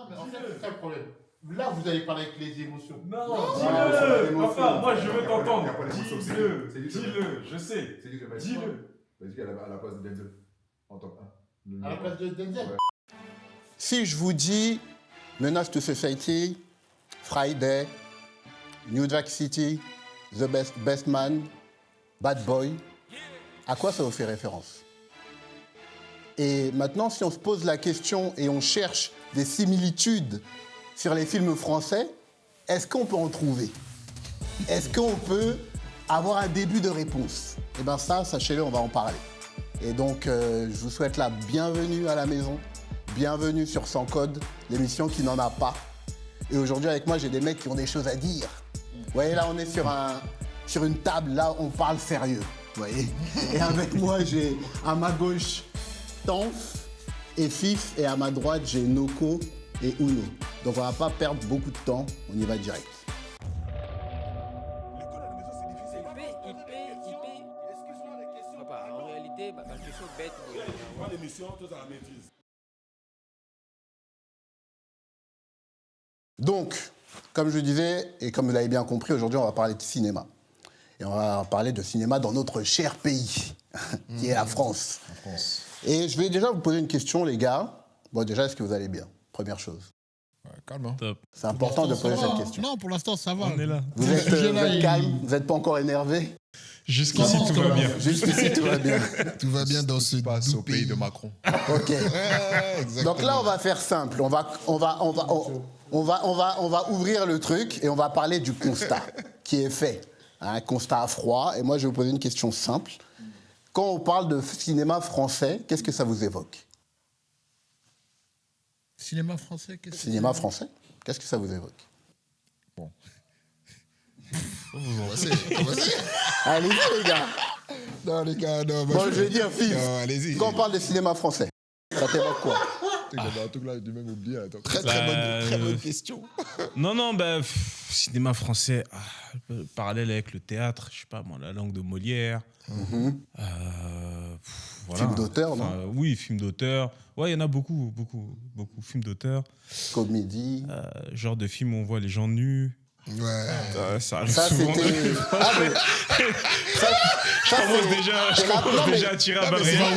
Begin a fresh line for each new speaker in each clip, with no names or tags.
mais en fait, c'est ça le problème. Là, vous allez parler avec les émotions.
Non,
dis-le.
Papa, moi je veux t'entendre.
Il y a pas d'émotion,
Dis-le,
c'est lui.
dis-le, je sais.
C'est lui qui va dire.
Dis-le.
Vas-y, à la place de Denzel. En top 1.
À la place de Denzel.
Ouais.
Si je vous dis Menace to Society, Friday, New Jack City, The Best Man, Bad Boy, à quoi ça vous fait référence? Et maintenant, si on se pose la question et on cherche des similitudes sur les films français, est-ce qu'on peut en trouver? Est-ce qu'on peut avoir un début de réponse? Eh bien ça, sachez-le, on va en parler. Et donc, je vous souhaite la bienvenue à la maison, bienvenue sur Sans Code, l'émission qui n'en a pas. Et aujourd'hui, avec moi, j'ai des mecs qui ont des choses à dire. Vous voyez, là, on est sur une table, là, on parle sérieux. Vous voyez? Et avec moi, j'ai à ma gauche Tanf et Fif, et à ma droite, j'ai Noko et Uno. Donc, on va pas perdre beaucoup de temps, on y va direct.
Papa, en réalité, ma question bête.
Moi, l'émission, tout ça, la maîtrise.
Donc, comme je disais, et comme vous l'avez bien compris, aujourd'hui, on va parler de cinéma. Et on va parler de cinéma dans notre cher pays, qui est la France. Et je vais déjà vous poser une question, les gars. Bon, déjà, est-ce que vous allez bien? Première chose.
Ouais, calme, hein.
Top.
C'est important de poser cette question.
Non, pour l'instant, ça va.
On est là.
Vous êtes calme, vous n'êtes pas encore énervé?
Jusqu'ici, tout va bien.
Jusqu'ici, tout va bien.
Tout va bien dans ce
Passe
doux
au pays de Macron.
OK. Donc là, on va faire simple. On va ouvrir le truc et on va parler du constat qui est fait. Un constat à froid. Et moi, je vais vous poser une question simple. Quand on parle de cinéma français, qu'est-ce que ça vous évoque?
Cinéma français, qu'est-ce que
Cinéma français, qu'est-ce que ça vous évoque?
Bon.
Allez-y, les gars.
Non, les gars, non.
Bon, je vais dire, Fif.
Non, allez-y.
Quand on parle de cinéma français, ça t'évoque quoi?
Un truc là, j'ai même oublié. Attends.
Très
bonne question.
Non, cinéma français, parallèle avec le théâtre, je sais pas moi, la langue de Molière. Voilà.
Film d'auteur, non?
Oui, film d'auteur. Ouais, il y en a beaucoup, films d'auteur.
Comédie.
Genre de films où on voit les gens nus.
Ouais.
Ça arrive
Ça,
souvent.
c'était... Ah, mais...
Je commence déjà à tirer à barrière.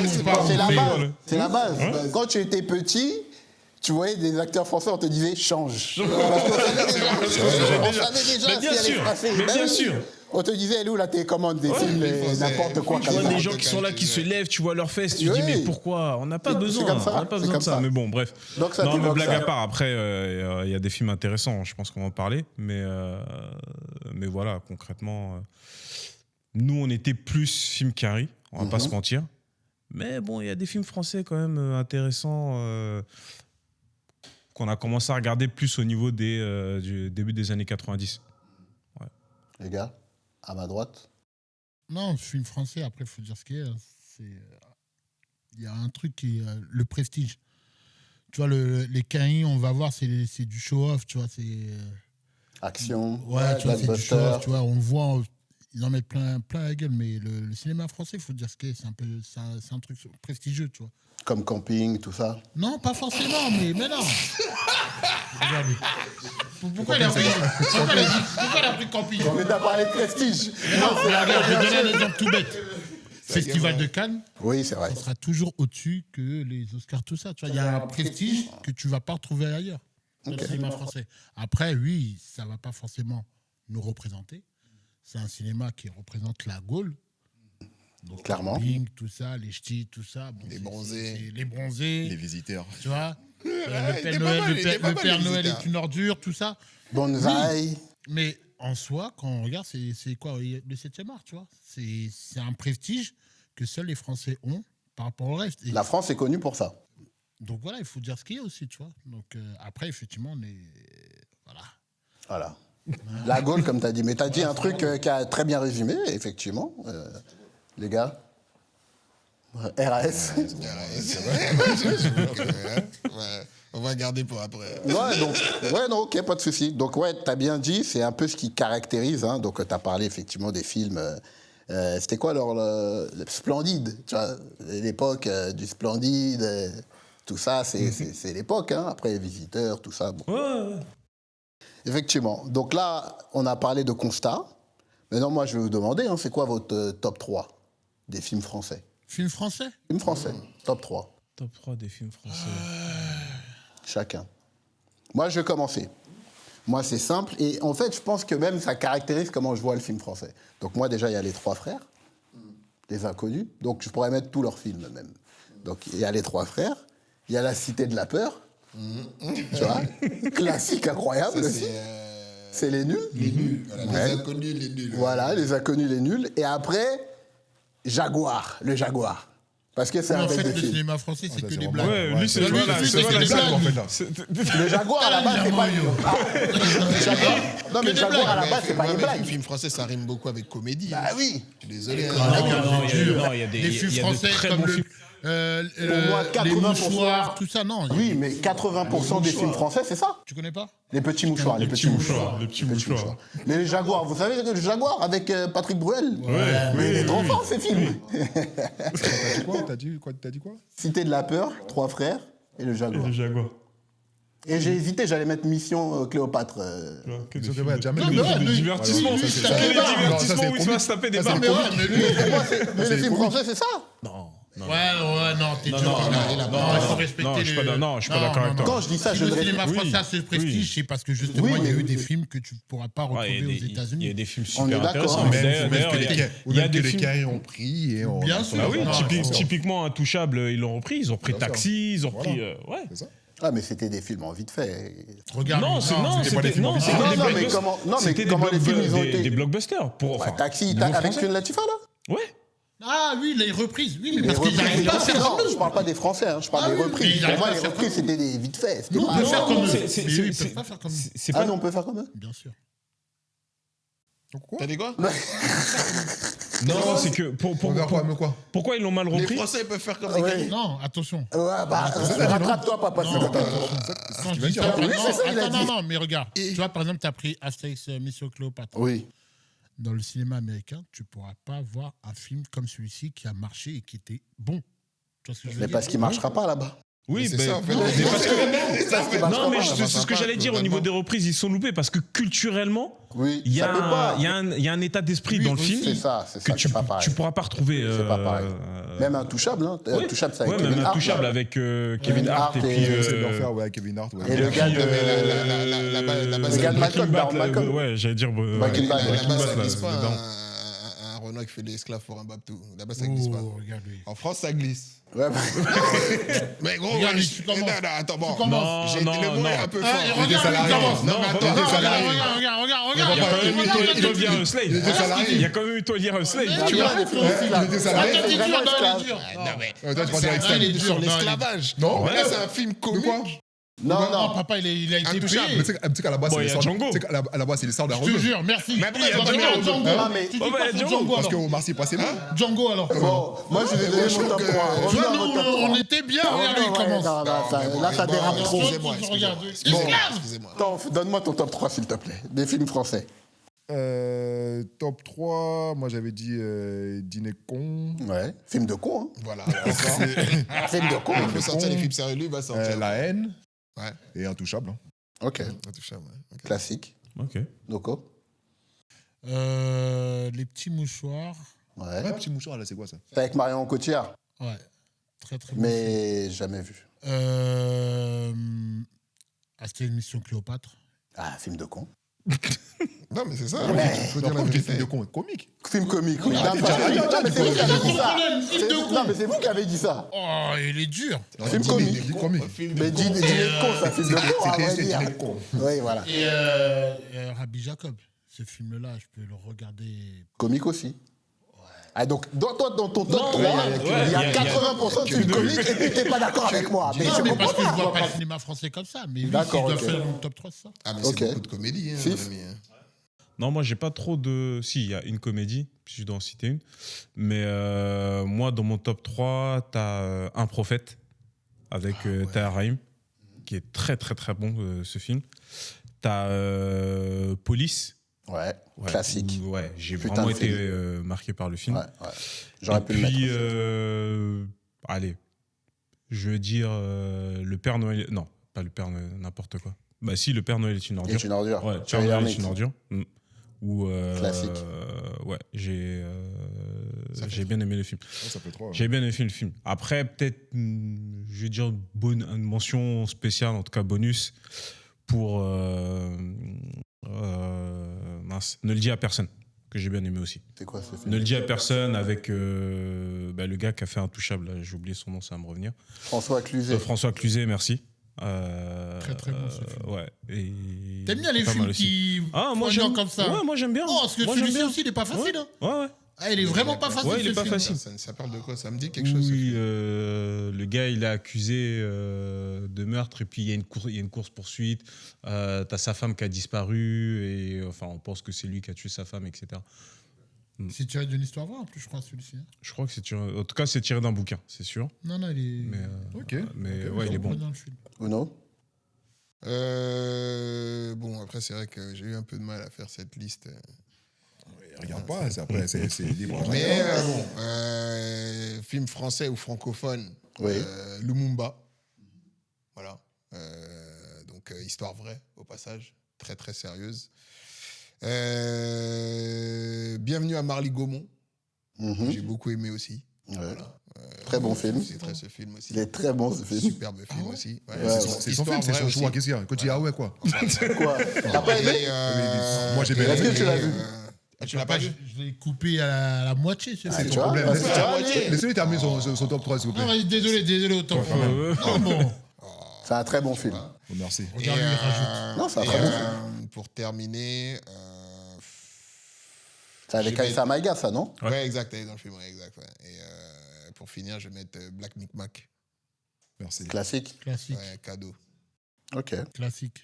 C'est la base. C'est la base. Quand tu étais petit, tu voyais des acteurs français, on te disait change. On savait déjà
Mais bien
ce qui allait
sûr,
se passer.
mais
Ben
bien
oui.
sûr.
On te disait, elle est où la télécommande des films, n'importe quoi
Tu
comme
vois
ça.
des gens qui sont là, qui se lèvent, tu vois leurs fesses, tu te dis
Oui.
mais pourquoi? On n'a pas
C'est
besoin,
comme ça,
on n'a pas
c'est
besoin de
comme
ça.
ça.
Mais bon, bref.
Donc ça
Non, mais
t'évoque
blague
ça.
à part, après, il y a des films intéressants, je pense qu'on va en parler. Mais voilà, concrètement, nous, on était plus film Carrie, on va pas se mentir. Mais bon, il y a des films français quand même intéressants qu'on a commencé à regarder plus au niveau du début des années 90. Ouais.
Les gars, à ma droite.
Non, film français, après, il faut dire ce qu'il y a. Il y a un truc qui est le prestige. Tu vois, les KI, on va voir, c'est du show-off, tu vois, c'est...
Action,
Ouais, tu vois, c'est du
blockbuster.
show-off, tu vois, on voit, ils en mettent plein la gueule, mais le cinéma français, il faut dire ce qu'il y a, c'est un truc prestigieux, tu vois.
Comme Camping, tout ça.
Non, pas forcément, mais non. Regardez. Pourquoi il a pris camping?
Mais t'as parlé de prestige.
Non, regarde, je vais donner un exemple tout bête. Festival de Cannes,
Oui, c'est vrai.
ça sera toujours au-dessus que les Oscars, tout ça. Tu vois, il y a un prestige que tu ne vas pas retrouver ailleurs dans le cinéma français. Après, oui, ça ne va pas forcément nous représenter. C'est un cinéma qui représente la Gaule. Donc,
Clairement.
Camping, tout ça, les ch'tis, tout ça. Bon,
Les bronzés.
les bronzés.
Les visiteurs.
Tu vois, le Père
était
Noël,
pas mal,
le
il était pas
Père
mal,
Noël
visiteurs.
est une ordure, tout ça.
Bonsaï.
Mais en soi, quand on regarde, c'est quoi le 7e art, tu vois? C'est un prestige que seuls les Français ont par rapport au reste. Et
La France est connue pour ça.
donc voilà, il faut dire ce qu'il y a aussi, tu vois. Donc après, effectivement, on est... Voilà.
Voilà. La Gaule, comme tu as dit. Mais tu as dit un truc qui a très bien résumé, effectivement. Les gars. RAS.
Ouais. On va garder pour après.
Ok, pas de souci. Donc, ouais, tu as bien dit, c'est un peu ce qui caractérise. Hein. Donc, tu as parlé effectivement des films. C'était quoi alors le Splendide, tu vois, l'époque du Splendide. Tout ça, c'est l'époque. Hein. Après, les visiteurs, tout ça. Bon.
Ouais.
Effectivement. Donc là, on a parlé de constat. Maintenant, moi, je vais vous demander, hein, c'est quoi votre top 3 des films français?
Film français?
Films français, top 3.
Top 3 des films français.
Chacun. Moi, je vais commencer. Moi, c'est simple. Et en fait, je pense que même ça caractérise comment je vois le film français. Donc moi, déjà, il y a Les Trois Frères, Les Inconnus. Donc je pourrais mettre tous leurs films même. Donc il y a Les Trois Frères, il y a La Cité de la Peur. Tu vois, classique incroyable
Ça,
aussi.
c'est
C'est Les Nuls.
les nuls. Voilà,
Ouais.
Les inconnus, les nuls.
Voilà, Les Inconnus, Les Nuls. Et après, Jaguar, le Jaguar. Parce que c'est un
En
bête
fait,
de
le
film.
cinéma français, c'est
ça,
que
c'est
des
vraiment-
blagues.
Ouais, lui, c'est
Lui,
voilà,
lui,
c'est
c'est
voilà,
des
ça,
blagues.
en fait, là.
Le Jaguar, à la base, c'est pas... Ah, le Jaguar... Non, mais le Jaguar, à la base, c'est pas des
Le
blagues.
film français, ça rime beaucoup avec comédie.
Bah oui.
Je suis désolé. hein.
Ah,
non,
c'est dur.
il y a des-
Des
il y a
films
de
français
très
comme
bons
le,
films.
Pour moi,
les
80%.
mouchoirs, tout ça, non.
Oui, mais 80% des films français, c'est ça.
Tu connais pas?
Les petits mouchoirs, les petits mouchoirs.
Les petits mouchoirs.
Mais le Jaguar, vous savez le Jaguar avec Patrick Bruel?
Ouais,
Mais il est trop fort, ces films.
T'as dit quoi? T'as dit quoi?
Cité de la Peur, Trois Frères et le Jaguar.
Le Jaguar.
Et j'ai hésité, j'allais mettre Mission Cléopâtre.
Ils ont fait jamais
Non, mais ouais,
Le
lui,
divertissement,
Voilà,
oui,
ça,
c'est
c'est-
les
ça,
divertissements
c'est
où il se va se taper des barres.
mais ouais, mais lui,
Mais les films français, c'est ça.
Non.
ouais, non, t'es dur.
non,
il faut respecter
non, je suis pas
le-
d'accord, je suis pas d'accord avec toi.
Quand je dis ça,
Si
je
le
ne
cinéma
oui,
français a ce prestige,
oui.
c'est parce que justement,
Oui,
il y a
mais-
eu des films que tu ne pourras pas
Ouais,
retrouver aux
il y a
États-Unis.
des films
On est
super
d'accord.
intéressants.
Même-
D'ailleurs, il y a des films.
Cahiers ont pris et on.
Bien sûr.
Ah oui,
Non,
typiquement Intouchable, ils l'ont repris. Ils ont repris
Bien sûr.
Taxi, ils ont
Voilà.
repris. Ouais.
C'est ça.
Ah, mais c'était des films en vite fait.
Regarde,
Non,
c'était
c'était pas des films
non,
officiels.
c'était
Non,
des
non, mais
blockbusters.
comment- non, mais
C'était des
comment les films, ils ont été-
des blockbusters. Pour,
Ouais,
enfin,
Taxi,
niveau
avec
français.
Queen Latifah, là.
Ouais.
Ah oui, les reprises. Oui, mais
Les
parce qu'ils
reprises,
n'arrivent pas à faire
non,
comme
je
nous.
parle pas des Français, hein, je parle
Ah
des
oui, mais
reprises.
ils
Pour
arrivent
moi,
pas à
les
faire
reprises, c'était des vite fait. C'était
Nous, on
pas-
peut faire comme eux.
c'est-
Mais
c'est-
eux, ils
c'est-
peuvent pas faire comme nous.
C'est
Ah
pas.
non, on peut faire comme eux.
Bien sûr.
T'as dit quoi?
Non, c'est que.
On verra quoi, mais quoi?
Pourquoi ils l'ont mal
Les
repris?
Français, ils peuvent faire comme des
Ouais.
cahiers.
Non, attention.
Ouais, bah, rattrape-toi, papa.
Non,
Attends.
Quand je
vas
dis
dire.
ça,
Oui, c'est ça, il a
attends,
dit.
non, mais regarde.
Et-
Tu vois, par exemple, tu as pris Astérix Mission Cléopâtre.
Oui.
Dans le cinéma américain, tu ne pourras pas voir un film comme celui-ci qui a marché et qui était bon. Tu vois ce que je veux
Mais
dire?
parce qu'il marchera pas là-bas.
Oui,
C'est
ben,
ça, en fait.
mais parce que-
Parce qu'il marchera
Non, mais
pas.
c'est ce que j'allais dire au niveau des reprises, ils sont loupés parce que culturellement,
Oui,
il y,
ça peut pas.
il y a un état d'esprit
Oui,
dans le
aussi.
film
C'est ça,
que tu
c'est pas pareil.
pourras pas retrouver.
C'est pas pareil. Même Intouchable, hein.
Oui.
Intouchable, c'est avec
Ouais,
Kevin
même
Hart.
Intouchable avec Kevin Hart et
Hart
puis.
et-
J'essaie de leur faire, ouais, Kevin Hart. Ouais.
Et le gars de...
La base,
Le gars de Malcolm, Baron
Malcolm.
Malcolm.
Ouais, j'allais dire.
Breaking Bad.
la base, ça
là,
glisse pas.
dedans.
Un Renoir qui fait des esclaves pour un Babtou. Là-bas, ça glisse pas.
Oh, regarde lui.
En France, ça glisse.
Ouais, bah,
Mais gros,
Regarde,
ouais,
tu commences.
non, attends, bon.
commences.
J'ai été
Non,
le mot
non.
est un peu
Ah,
fort.
et
J'étais
regarde,
salarié.
il commence.
Non,
mais attends,
regarde,
regarde,
salarié.
regarde,
Il y a quand même eu Tolly Slade.
Il était salarié.
Il y a quand même eu Tolly Slade.
Mais
Tu
il
vois.
a des films aussi, là.
Il était salarié.
Attends, t'es dur,
vraiment
non, il est
esclave.
dur.
Non, mais.
Toi, tu vas dire
il est
extrême.
dur,
Sur
non, il est-
l'esclavage.
Non,
Là, c'est un film comique.
quoi?
non,
Non,
non.
papa, il a été
Intouchable.
payé.
Mais tu sais qu'à la base,
Bon,
c'est
il y
les
a
sorts.
Django.
Tu sais qu'à la base, c'est les sorts d'un
Je te
rebeu.
jure, merci.
Mais après, il y a
Bah,
Django.
regarde, Django.
Ah, mais-
Tu dis
Oh, bah,
pas sur
Django,
Django
Parce que
alors.
Omar Sy passait là.
Django alors.
Bon, moi, je vais donner mon top 3.
Tu vois, nous, on était bien. Regarde, lui, il commence.
Non, non, là, ça dérape trop.
Excusez-moi,
Regarde,
excusez-moi.
esclave.
Excusez-moi.
Attends, donne-moi ton top 3, s'il te plaît. Des films français.
Top 3, moi j'avais dit Dîner con.
Ouais. Film de con,
Voilà.
hein. Film de con.
On peut sortir les films sérieux, lui, il va sortir.
La haine.
Ouais.
Et Intouchable. hein.
Ok.
Intouchable, ouais. Ok.
Classique.
Ok.
Noko.
Les petits mouchoirs.
Ouais.
Ouais, petit mouchoir, là, c'est quoi ça?
C'est avec Marion Cotillard,
Ouais. Très, très bon.
mais jamais vu.
Astérix Mission Cléopâtre.
Ah, film de con.
Non, mais c'est ça.
Mais-
Il faut dire la
Pourquoi tu
vérité.
film de con comique?
Film comique, oui.
Oui,
Non,
attends,
parce que-
attends,
non, mais c'est vous qui avez dit ça.
Film de con.
Non, mais c'est vous qui avez dit ça.
Oh, il est dur.
Film comique.
Dis comique.
Mais dîner de con, ça, film de con, à vrai
C'est
dire.
Dîner con.
Oui, voilà.
Et Rabbi Jacob. Ce film-là, je peux le regarder.
Comique aussi. Ah, donc, toi, dans ton top
Non,
3,
ouais,
il y a
ouais,
80% de films comiques et tu n'es pas d'accord avec moi. Mais
Non,
je
mais
comprends
parce que je
pas.
vois pas le cinéma français comme ça. Mais oui, si je
D'accord,
dois
ok.
faire mon top 3, c'est ça.
Ah, mais
Ok.
c'est beaucoup de comédie, hein,
Fif.
mon ami. hein.
Non, moi, j'ai pas trop de. Si, il y a une comédie, puis je dois en citer une. Mais moi, dans mon top 3, t'as Un prophète avec Tahar Rahim, qui est très, très, très bon, ce film. T'as Police.
Ouais,
Ouais,
classique.
Ouais, j'ai
Putain
vraiment
de
été
film.
marqué par le film.
Ouais, ouais. J'aurais
Et
pu le
puis,
mettre.
allez, je veux dire le Père Noël. Non, pas le Père Noël, n'importe quoi. Bah si, le Père Noël est une ordure.
C'est une ordure.
Ouais, Père
Thierry
Noël est
Lhermitte.
une ordure. Ou,
Classique.
Ouais, j'ai
Ça fait
j'ai bien aimé le film.
Ouais, ça fait 3.
J'ai bien aimé le film. Après, peut-être, je vais dire une mention spéciale, en tout cas bonus, pour mince, Ne le dis à personne, que j'ai bien aimé aussi.
C'est quoi ce film?
Ne le dis à personne avec le gars qui a fait Intouchable, là, j'ai oublié son nom, ça va me revenir.
François Cluzet.
François Cluzet, merci.
Très, très bon, ce film.
Ouais. Et
T'aimes bien les
pas mal
films
aussi.
qui.
Ah, moi
poignants
j'aime
comme ça.
Ouais, moi j'aime bien.
Oh, parce que
Moi, j'aime
celui-ci
bien.
aussi, il est pas facile. Hein.
Ouais, ouais.
Ah, il est vraiment pas facile.
Ouais, il est
ce
pas
film.
facile.
Ça parle de quoi? Ça me dit quelque chose. ce
Oui,
film.
le gars, il est accusé de meurtre et puis il y a une course-poursuite. T'as sa femme qui a disparu et enfin, on pense que c'est lui qui a tué sa femme, etc.
C'est tiré d'une histoire vraie en plus, je crois, celui-ci. Hein.
Je crois que c'est tiré... En tout cas, c'est tiré d'un bouquin, c'est sûr.
Non, non, il est.
Mais,
Ok.
mais
Ok,
ouais, il est bon.
Dans le film.
Uno.
Bon, après, c'est vrai que j'ai eu un peu de mal à faire cette liste.
Regarde pas, après, c'est libre.
Mais bon, film français ou francophone,
Oui.
Lumumba. Voilà. Donc, histoire vraie, au passage. Très, très sérieuse. Bienvenue à Marly-Gaumont.
Mhm.
J'ai beaucoup aimé aussi.
Ouais.
Voilà.
Très bon film.
C'est très ce film aussi.
Il est très bon ce film.
Superbe film aussi. Ouais,
Ouais,
C'est son film, c'est son choix. Qu'est-ce qu'il y a? Quand tu dis ah ouais, quoi.
Quoi? T'as pas aimé?
Moi, j'ai bien
Est-ce que
aimé.
tu l'as vu?
Tu l'as pas vu?
Je l'ai coupé à la moitié, ce
Ah,
film.
tu vois?
Problème.
Parce que tu vois,
Laissez-lui terminer son top 3, s'il vous
Non,
plaît.
mais désolé, autant. Non, bon.
C'est un très bon film.
Oh, merci.
Regarde, lui, il rajoute.
Non, c'est un très bon film.
Pour terminer.
C'est avec
Je vais-
Aïssa Maïga, ça, non?
Ouais, exact, elle est dans le film, ouais, exact. Ouais. Et pour finir, je vais mettre Black Micmac.
Merci.
Classique.
Classique,
Ouais, cadeau.
Ok.
classique.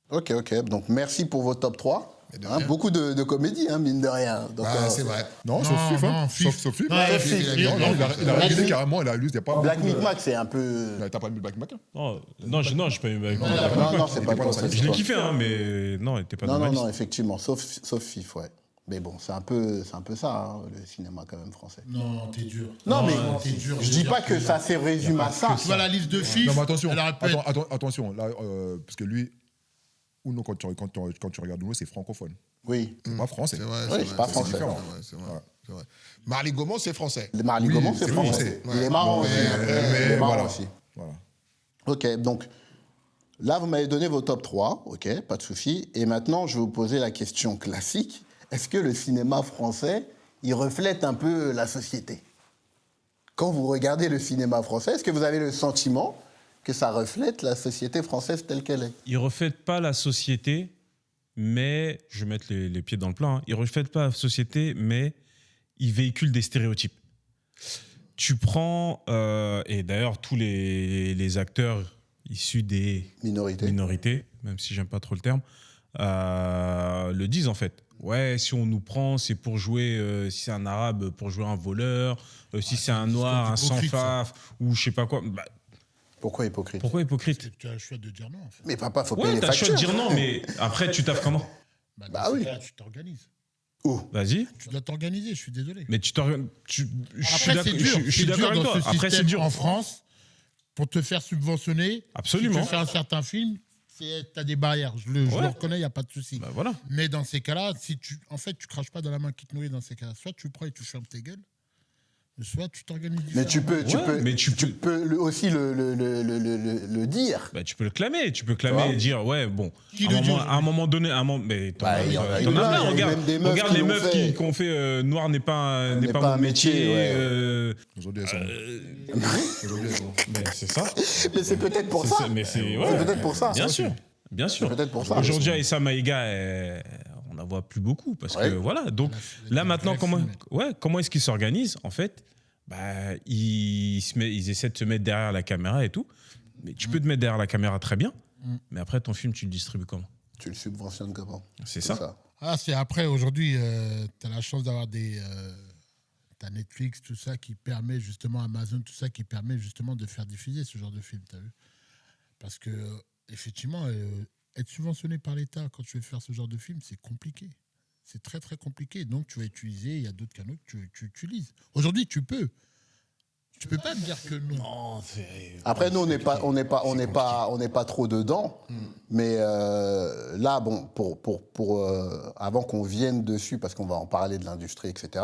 Ok. Donc, merci pour vos top 3.
Et de
Hein,
rien.
beaucoup de comédies, hein, mine de rien. Donc,
C'est vrai.
Non, sauf
Non,
Fif, hein.
non, Fif.
Sauf Fif.
Ouais,
Fif,
Fif,
Non, non, il a
Black
réalisé
Mic-
carrément, il a lu, il n'y a pas.
Black
beaucoup de-
Micmac, c'est un peu.
T'as pas aimé Black Mac?
Non, j'ai pas eu.
Non, c'est
Il
pas
était pas dans sa
pour
liste.
Je l'ai
toi.
kiffé, hein, mais non, il était pas dans ma liste.
Non, effectivement, sauf Fif, ouais. Mais bon, c'est un peu ça, hein, le cinéma quand même français.
Non, t'es dur.
Non, mais
t'es dur.
je dis pas que ça se résume à ça.
Tu vois la liste de films.
Non, mais attention,
elle aurait pu être-
attention, là, parce que lui, Uno, quand tu regardes Uno, c'est francophone.
Oui.
C'est pas français.
C'est vrai.
Oui,
c'est
c'est
vrai,
pas
c'est
français.
différent,
Ouais.
c'est vrai, c'est vrai. Marly-Gaumont, c'est français.
Le Marly Gaumont,
Oui,
c'est
c'est
français.
français.
Il est marrant
Ouais,
aussi.
mais
Il est marrant
voilà.
aussi.
Voilà.
Ok, donc là, vous m'avez donné vos top 3, ok, pas de souci. Et maintenant, je vais vous poser la question classique. Est-ce que le cinéma français, il reflète un peu la société? Quand vous regardez le cinéma français, est-ce que vous avez le sentiment que ça reflète la société française telle qu'elle est?
Il ne reflète pas la société, mais je vais mettre les pieds dans le plat. Hein. Il ne reflète pas la société, mais il véhicule des stéréotypes. Tu prends, et d'ailleurs tous les acteurs issus des
Minorité.
minorités, même si j'aime pas trop le terme, le disent en fait. Ouais, si on nous prend, c'est pour jouer, si c'est un arabe, pour jouer un voleur, si c'est un noir, un
hypocrite,
sans-faf, ou je sais pas quoi. Bah,
Pourquoi hypocrite?
pourquoi hypocrite?
Tu as le choix de dire non. En fait.
Mais papa, faut payer
Ouais,
les
t'as le choix de
factures.
dire non, mais après, tu taffes comment?
Bah
Bah oui.
Là, tu t'organises.
Vas-y.
Tu dois t'organiser, je suis désolé.
Mais je suis
Après,
d'accord-
c'est dur.
je suis
C'est
d'accord
dur
avec
dans
toi.
ce
Après, c'est
système
dur.
en France, pour te faire subventionner,
Absolument.
si tu fais un certain film, tu as des barrières. Je le
Ouais.
reconnais, il n'y a pas de souci.
Bah voilà.
Mais dans ces cas-là, en fait, tu craches pas dans la main qui te nourrit dans ces cas-là. Soit tu prends et tu fermes tes gueules, soit tu t'organises
Mais
différemment.
tu peux aussi le dire.
Bah, tu peux le clamer. Tu peux clamer
Ouais.
et dire, ouais, bon.
Qui
À
le
un
dit
moment,
aujourd'hui
à un moment donné, mais t'en
Bah,
as
il y en a
t'en
eu
as
plein,
plein.
il y a eu
Regarde,
même des meufs
regarde
qui
les
l'ont
meufs
fait.
qui ont fait Noir n'est pas mon métier.
ouais.
Aujourd'hui, elles sont. Aujourd'hui, elles sont.
Mais c'est ça.
Mais c'est peut-être pour ça.
Mais c'est
C'est
ouais.
peut-être pour ça.
Bien sûr. Bien sûr.
C'est peut-être pour ça.
Aujourd'hui, Aïssa Maïga, on n'en voit plus beaucoup. Parce
Ouais.
que voilà. Donc
Là,
là, maintenant,
bref,
comment est-ce qu'ils s'organisent? En fait, bah, ils essaient de se mettre derrière la caméra et tout. Mais tu peux te mettre derrière la caméra très bien. Mais après, ton film, tu le distribues comment?
Tu le subventionnes comment?
C'est ça.
Ah, c'est après, aujourd'hui, tu as la chance d'avoir t'as Netflix, tout ça, qui permet justement, Amazon, tout ça, qui permet justement de faire diffuser ce genre de film, t'as vu? Parce que, effectivement, être subventionné par l'État quand tu veux faire ce genre de film, c'est compliqué. C'est très, très compliqué. Donc, tu vas utiliser, il y a d'autres canaux que tu utilises. Aujourd'hui, tu peux. Tu peux pas me dire que non.
Non,
Après, nous, on n'est pas trop dedans. Mais là, bon, avant qu'on vienne dessus, parce qu'on va en parler de l'industrie, etc.,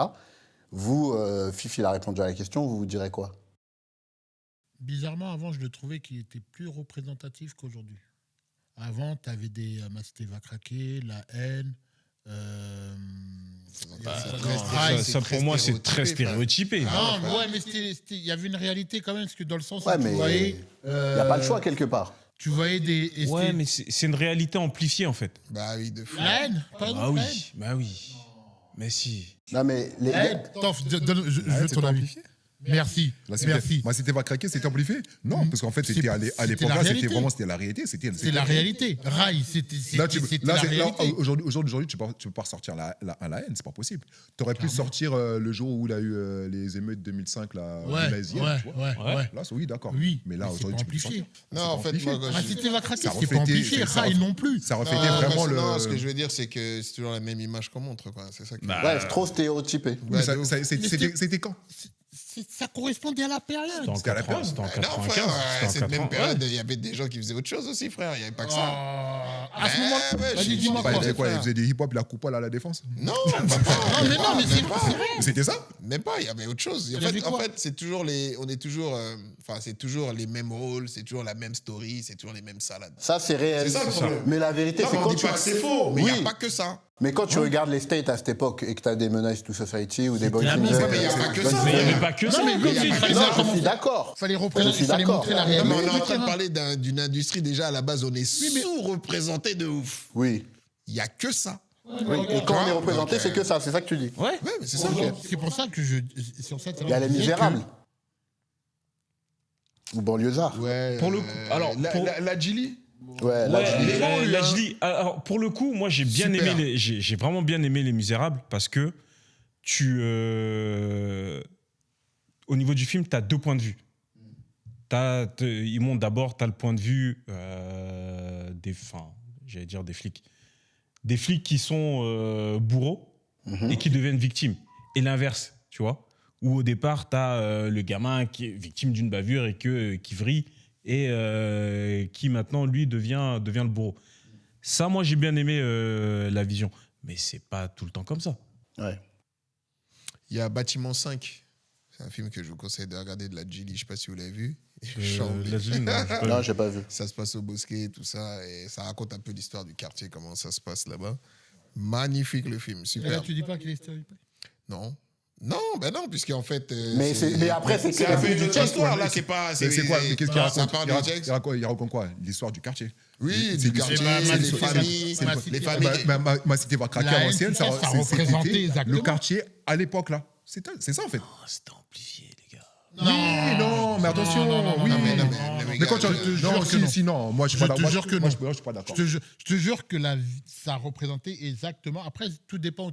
vous, Fifi, il a répondu à la question, vous direz quoi?
Bizarrement, avant, je le trouvais qu'il était plus représentatif qu'aujourd'hui. Avant, tu avais des Masté va craquer, La haine.
ça pour moi, c'est très stéréotypé.
Non, ouais, mais il y avait une réalité quand même, parce que dans le sens
Ouais,
où tu
mais
voyais.
il n'y a pas le choix quelque part.
Tu voyais des. et
Ouais,
c'était-
mais c'est une réalité amplifiée en fait.
Bah oui, de fou.
La haine, pardon.
Bah
la haine.
oui, bah oui. Mais si.
Non, mais
La haine. Attends, je veux
c'est
ton avis.
amplifié.
Merci.
Là, c'était-
Merci.
Moi, c'était va craquer, c'était amplifié? Non, parce qu'en fait,
C'est-
c'était à
c'était
l'époque
la
là,
réalité.
c'était la réalité.
C'est la réalité. Rail, c'était
Là,
la réalité.
aujourd'hui, tu peux pas ressortir la haine, c'est pas possible. Tu aurais pu sortir le jour où il a eu les émeutes 2005, la
Ouais,
Maisienne,
ouais,
tu vois.
ouais.
Là, oui, d'accord.
Oui,
mais là,
mais c'est
aujourd'hui,
pas
tu peux
amplifié.
sortir.
Non,
C'est
en
pas
fait,
amplifié.
moi,
Ah, c'était va craquer,
Ça
c'est pas
reflétait-
amplifié.
ça
Rail non plus.
Ça reflétait vraiment le.
Non, ce que je veux dire, c'est que c'est toujours la même image qu'on montre, quoi. C'est ça qui.
Bah,
Ouais, c'est trop stéréotypé.
Oui, mais
Ouais,
ça-
de ouf.
ça- c'était quand?
Ça correspondait à la période.
C'était en
C'était à la
80, c'était en
Non,
95.
frère,
c'était en
cette même
80.
période, il y avait des gens qui faisaient autre chose aussi, frère. Il n'y avait pas que ça.
À ce moment-là,
Ouais,
vas-y,
je-
dis-moi
Bah, il
quoi.
faisait quoi? Il faisait des hip-hop, la coupole à la défense?
Non,
Non, mais c'est vrai.
Mais c'était ça?
même pas, il y avait autre chose.
Il y avait
En
quoi?
fait, c'est toujours c'est toujours les mêmes rôles, c'est toujours la même story, c'est toujours les mêmes salades.
Ça, c'est réel.
C'est ça le problème.
Mais la vérité,
Non,
c'est
mais on
quand
dit
tu...
pas que c'est faux, mais il n'y
Oui.
a pas que ça.
Mais quand tu regardes les States à cette époque et que tu as des Menace to Society ou des Boys
la
in
même.
the-
Ouais,
mais il y a pas que
Guns
ça.
Mais il n'y
N'
avait pas que ça.
mais
comme
il y a
tu dis.
pas que
Non,
ça.
je suis d'accord.
Fallait
Je
représenter,
suis
fallait
d'accord.
montrer la
Non, mais
réalité.
on est en train de
du
parler d'une industrie, déjà à la base, on est sous-représenté de ouf.
Oui.
Il n'y a que ça.
Oui. Et quand on est représenté, c'est que ça. C'est ça que tu dis.
Ouais.
Ouais, mais c'est ça.
terrain. C'est pour ça que je. Sur ça,
Il y a Les Misérables. Ou Banlieusards.
Ouais.
Pour le coup, alors, pour-
la Gilly.
Ouais, là,
Ouais,
je dis-
là, je dis, alors, pour le coup, moi j'ai bien
Super.
aimé j'ai vraiment bien aimé Les Misérables parce que au niveau du film, tu as deux points de vue. Ils montrent d'abord, tu as le point de vue j'allais dire des flics. Des flics qui sont bourreaux et qui deviennent victimes. Et l'inverse, tu vois. Où au départ, tu as le gamin qui est victime d'une bavure et qui vrille et qui maintenant, lui, devient le bourreau. Ça, moi, j'ai bien aimé la vision. Mais c'est pas tout le temps comme ça.
Ouais.
Il y a Bâtiment 5. C'est un film que je vous conseille de regarder de la Gilly. Je ne sais pas si vous l'avez vu. Chambé.
La Gilly, non, j'ai pas
Non,
vu.
j'ai pas vu.
Ça se passe au Bosquet, tout ça. Et ça raconte un peu l'histoire du quartier, comment ça se passe là-bas. Magnifique le film,
Là,
super.
tu dis pas qu'il est stéréotypé.
Non. Non, ben non, puisqu'en fait.
Mais après, c'est
c'est
que
un peu
du
une autre
texte.
histoire, là. C'est pas.
C'est quoi? Mais qu'est-ce qu'il
ça
raconte?
part du texte.
Il raconte quoi? L'histoire du quartier.
Oui,
C'est
du
l'histoire-
quartier,
ma
les
cité,
familles.
ma
Les
cité.
familles.
Ma cité va craquer
La
à
haine,
l'ancienne,
tout ça, ça représentait
c'était
exactement.
le quartier à l'époque là. C'est ça en fait.
Oh, c'était amplifié, les gars.
Oui, non, mais attention,
non,
oui.
non, mais non,
Mais quand tu
je te jure
non,
que non.
si, non, moi je suis
Je
pas
te
d'accord.
jure que
Moi,
non.
je suis pas d'accord.
Je te jure que ça représentait exactement. Après, tout dépend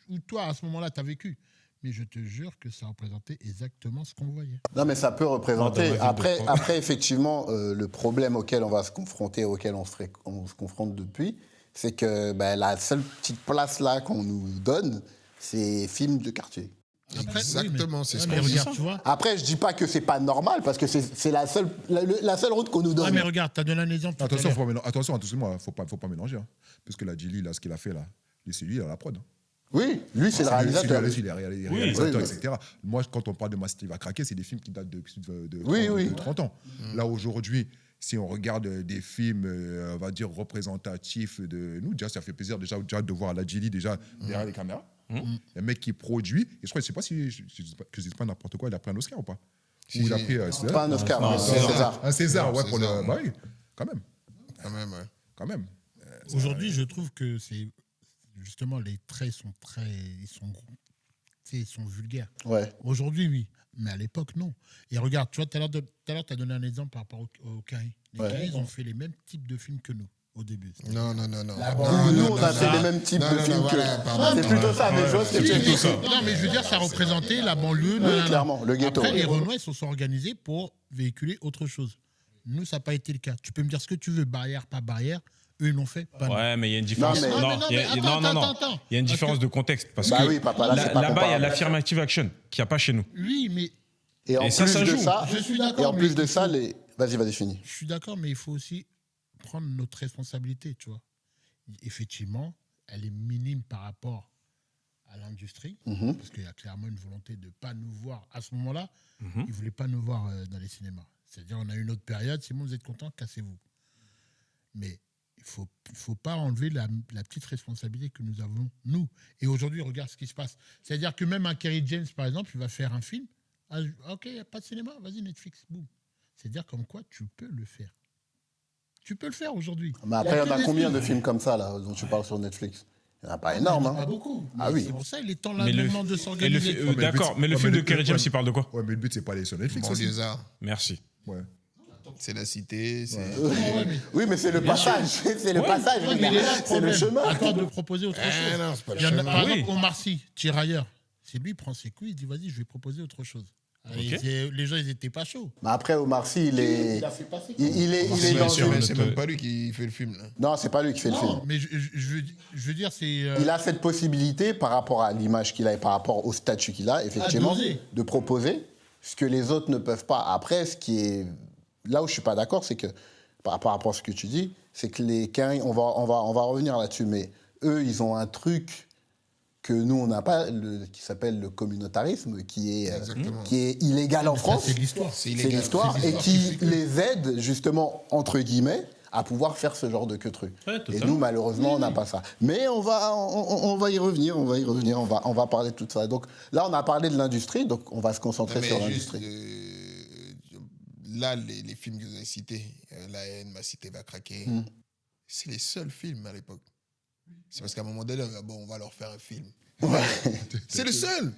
où toi, à ce moment-là, tu as vécu. Mais je te jure que ça représentait exactement ce qu'on voyait.
Non, mais ça peut
Non,
représenter.
dans ma vie de
Après, effectivement, le problème auquel on va se confronter, auquel on se confronte depuis, c'est que la seule petite place là qu'on nous donne, c'est films de quartier.
Après,
Exactement, c'est ce
mais
qu'on dit.
regarde, tu vois.
Après, je dis pas que c'est pas normal, parce que c'est la seule route qu'on nous
Ouais,
donne.
mais regarde, tu as donné un exemple. tout à
Attention,
l'heure.
attention, moi, faut pas mélanger. Hein. Parce que la Gilly, là, ce qu'il a fait là, c'est lui, il a la prod. Hein.
Oui, lui, c'est le réalisateur.
C'est lui, il est réalisateur,
Oui,
etc. Moi, quand on parle de Ma Cité va craquer, c'est des films qui datent de
Oui.
30 ans. Là, aujourd'hui, si on regarde des films, on va dire, représentatifs de nous, déjà, ça fait plaisir déjà de voir la Gilly déjà derrière les caméras. Un mec qui produit, et je crois, je sais pas si je dis pas n'importe quoi, il a pris un Oscar ou pas?
Si,
Ou il a
si.
pris
Pas un Oscar, mais c'est César.
un César, ouais, pour le.
César.
Bah oui, quand même.
Quand même, ouais.
Aujourd'hui, je trouve que c'est justement les traits sont ils sont vulgaires.
Ouais.
Aujourd'hui, oui, mais à l'époque, non. Et regarde, tu vois, tout à l'heure, tu as donné un exemple par rapport aux Caïns. Les
Ouais.
Caïns, ils ont fait les mêmes types de films que nous au début.
Non.
Nous, on a fait les mêmes types de films que.
voilà, pardon.
C'est plutôt ça, mais je vois ce que tu veux dire.
Non, mais je veux dire, ça représentait la banlieue.
Oui,
nanana.
clairement, le ghetto.
Après, les Renois, ils se sont organisés pour véhiculer autre chose. Nous, ça n'a pas été le cas. Tu peux me dire ce que tu veux, barrière, pas barrière. Eux, ils l'ont fait, pas nous.
Ouais, mais il y a une différence.
mais-
Non, mais
il y a-
attends.
Il y a une différence de contexte. Parce
Bah
que
oui, papa, là, c'est pas
là-bas, il y a
comparable.
l'affirmative action qu'il n'y a pas chez nous.
Oui, mais
Et en
Et ça,
plus
ça
de
joue.
ça,
Je suis
et
d'accord.
en
mais
plus de
il
ça,
faut-
vas-y, finis.
Je suis d'accord, mais il faut aussi prendre notre responsabilité, tu vois. Effectivement, elle est minime par rapport à l'industrie,
Mhm.
parce qu'il y a clairement une volonté de ne pas nous voir. À ce moment-là,
Mhm.
ils ne voulaient pas nous voir dans les cinémas. C'est-à-dire, on a une autre période, si vous êtes content, cassez-vous. Mais il ne faut pas enlever la petite responsabilité que nous avons, nous. Et aujourd'hui, regarde ce qui se passe. C'est-à-dire que même un Kerry James, par exemple, il va faire un film. Ah, ok, il n'y a pas de cinéma, vas-y, Netflix, boum. C'est-à-dire comme quoi tu peux le faire. Tu peux le faire aujourd'hui.
Mais après, il y en
que
a
des
combien de
films.
films comme ça, là, dont tu parles sur Netflix? Il n'y en a pas
Il y
énorme.
en a pas
Hein.
beaucoup.
Ah
Mais
oui.
C'est pour ça il est temps là
Mais le,
maintenant de
et le
s'organiser.
fi-
mais le but,
d'accord,
c'est-
mais le
ouais,
film
mais
de
le-
Kerry James,
ouais.
il parle de quoi?
Ouais, mais le but, c'est pas aller sur Netflix aussi.
Banlieusard,
Merci.
Ouais.
c'est la cité, c'est...
Oui, mais c'est le passage. C'est le passage.
Ouais, mais il est là, le
C'est le
problème.
chemin.
Attends de proposer autre chose.
non, c'est pas le
Il y en a,
chemin.
par
Oui.
exemple, Omar Sy, tirailleur. C'est lui, il prend ses couilles, il dit vas-y, je vais proposer autre chose.
Ok.
Les gens, ils n'étaient pas chauds.
Mais après, Omar Sy, il est
a fait passer.
il est
Sy,
dans
bien sûr,
une...
Mais
mais
c'est même pas lui qui fait le film, là.
Non, c'est pas lui qui fait le film.
Non, mais je veux dire, c'est.
Il a cette possibilité, par rapport à l'image qu'il a et par rapport au statut qu'il a, effectivement,
d'oser.
de proposer ce que les autres ne peuvent pas. Après, ce qui est... Là où je suis pas d'accord, c'est que, par rapport à ce que tu dis, c'est que les Quins, on va revenir là-dessus, mais eux, ils ont un truc que nous, on n'a pas, qui s'appelle le communautarisme, qui est illégal en
Ça,
France.
c'est l'histoire.
C'est
C'est
illégal.
l'histoire,
C'est
et
l'histoire
qui
qui fait que-
les aide, justement, entre guillemets, à pouvoir faire ce genre de truc.
Ouais,
Et
totalement.
nous, malheureusement, on n'a pas ça. Mais on va y revenir, on va parler de tout ça. Donc là, on a parlé de l'industrie, donc on va se concentrer
Non,
sur
mais juste,
l'industrie.
là, les films que vous avez cités, La haine, Ma cité va craquer, c'est les seuls films à l'époque. C'est parce qu'à un moment donné, bon, on va leur faire un film. C'est le seul.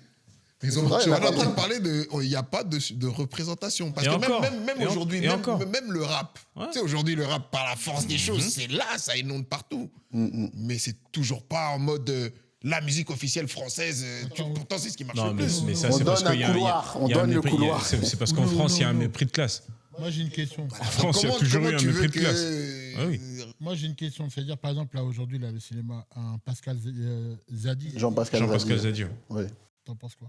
Ils ont
Ouais,
On
il y
est
en a
en train
pas
de parler de... Il n'y a pas de représentation. Parce
Et
que
encore.
même
Et
aujourd'hui,
et encore.
même le rap.
Ouais.
Tu sais, aujourd'hui, le rap, par la force des choses, c'est là, ça inonde partout. Mais c'est toujours pas en mode... la musique officielle française, pourtant c'est ce qui marche
Non,
le
mais,
plus.
mais ça,
On
c'est parce
donne un
qu'il y a
couloir,
il y a
on
un
donne le
mépris,
couloir.
C'est parce qu'en
Non,
France, il y a un
non, non.
mépris de classe.
Moi, j'ai une question.
En France, il y a toujours eu un
tu veux
mépris de classe.
que...
Ah oui.
Moi, j'ai une question. C'est-à-dire, par exemple, là, aujourd'hui, là, le cinéma, un Pascal Zadi.
Jean-Pascal
Jean-Pascal
Zadi.
Zadi.
Oui.
T'en penses quoi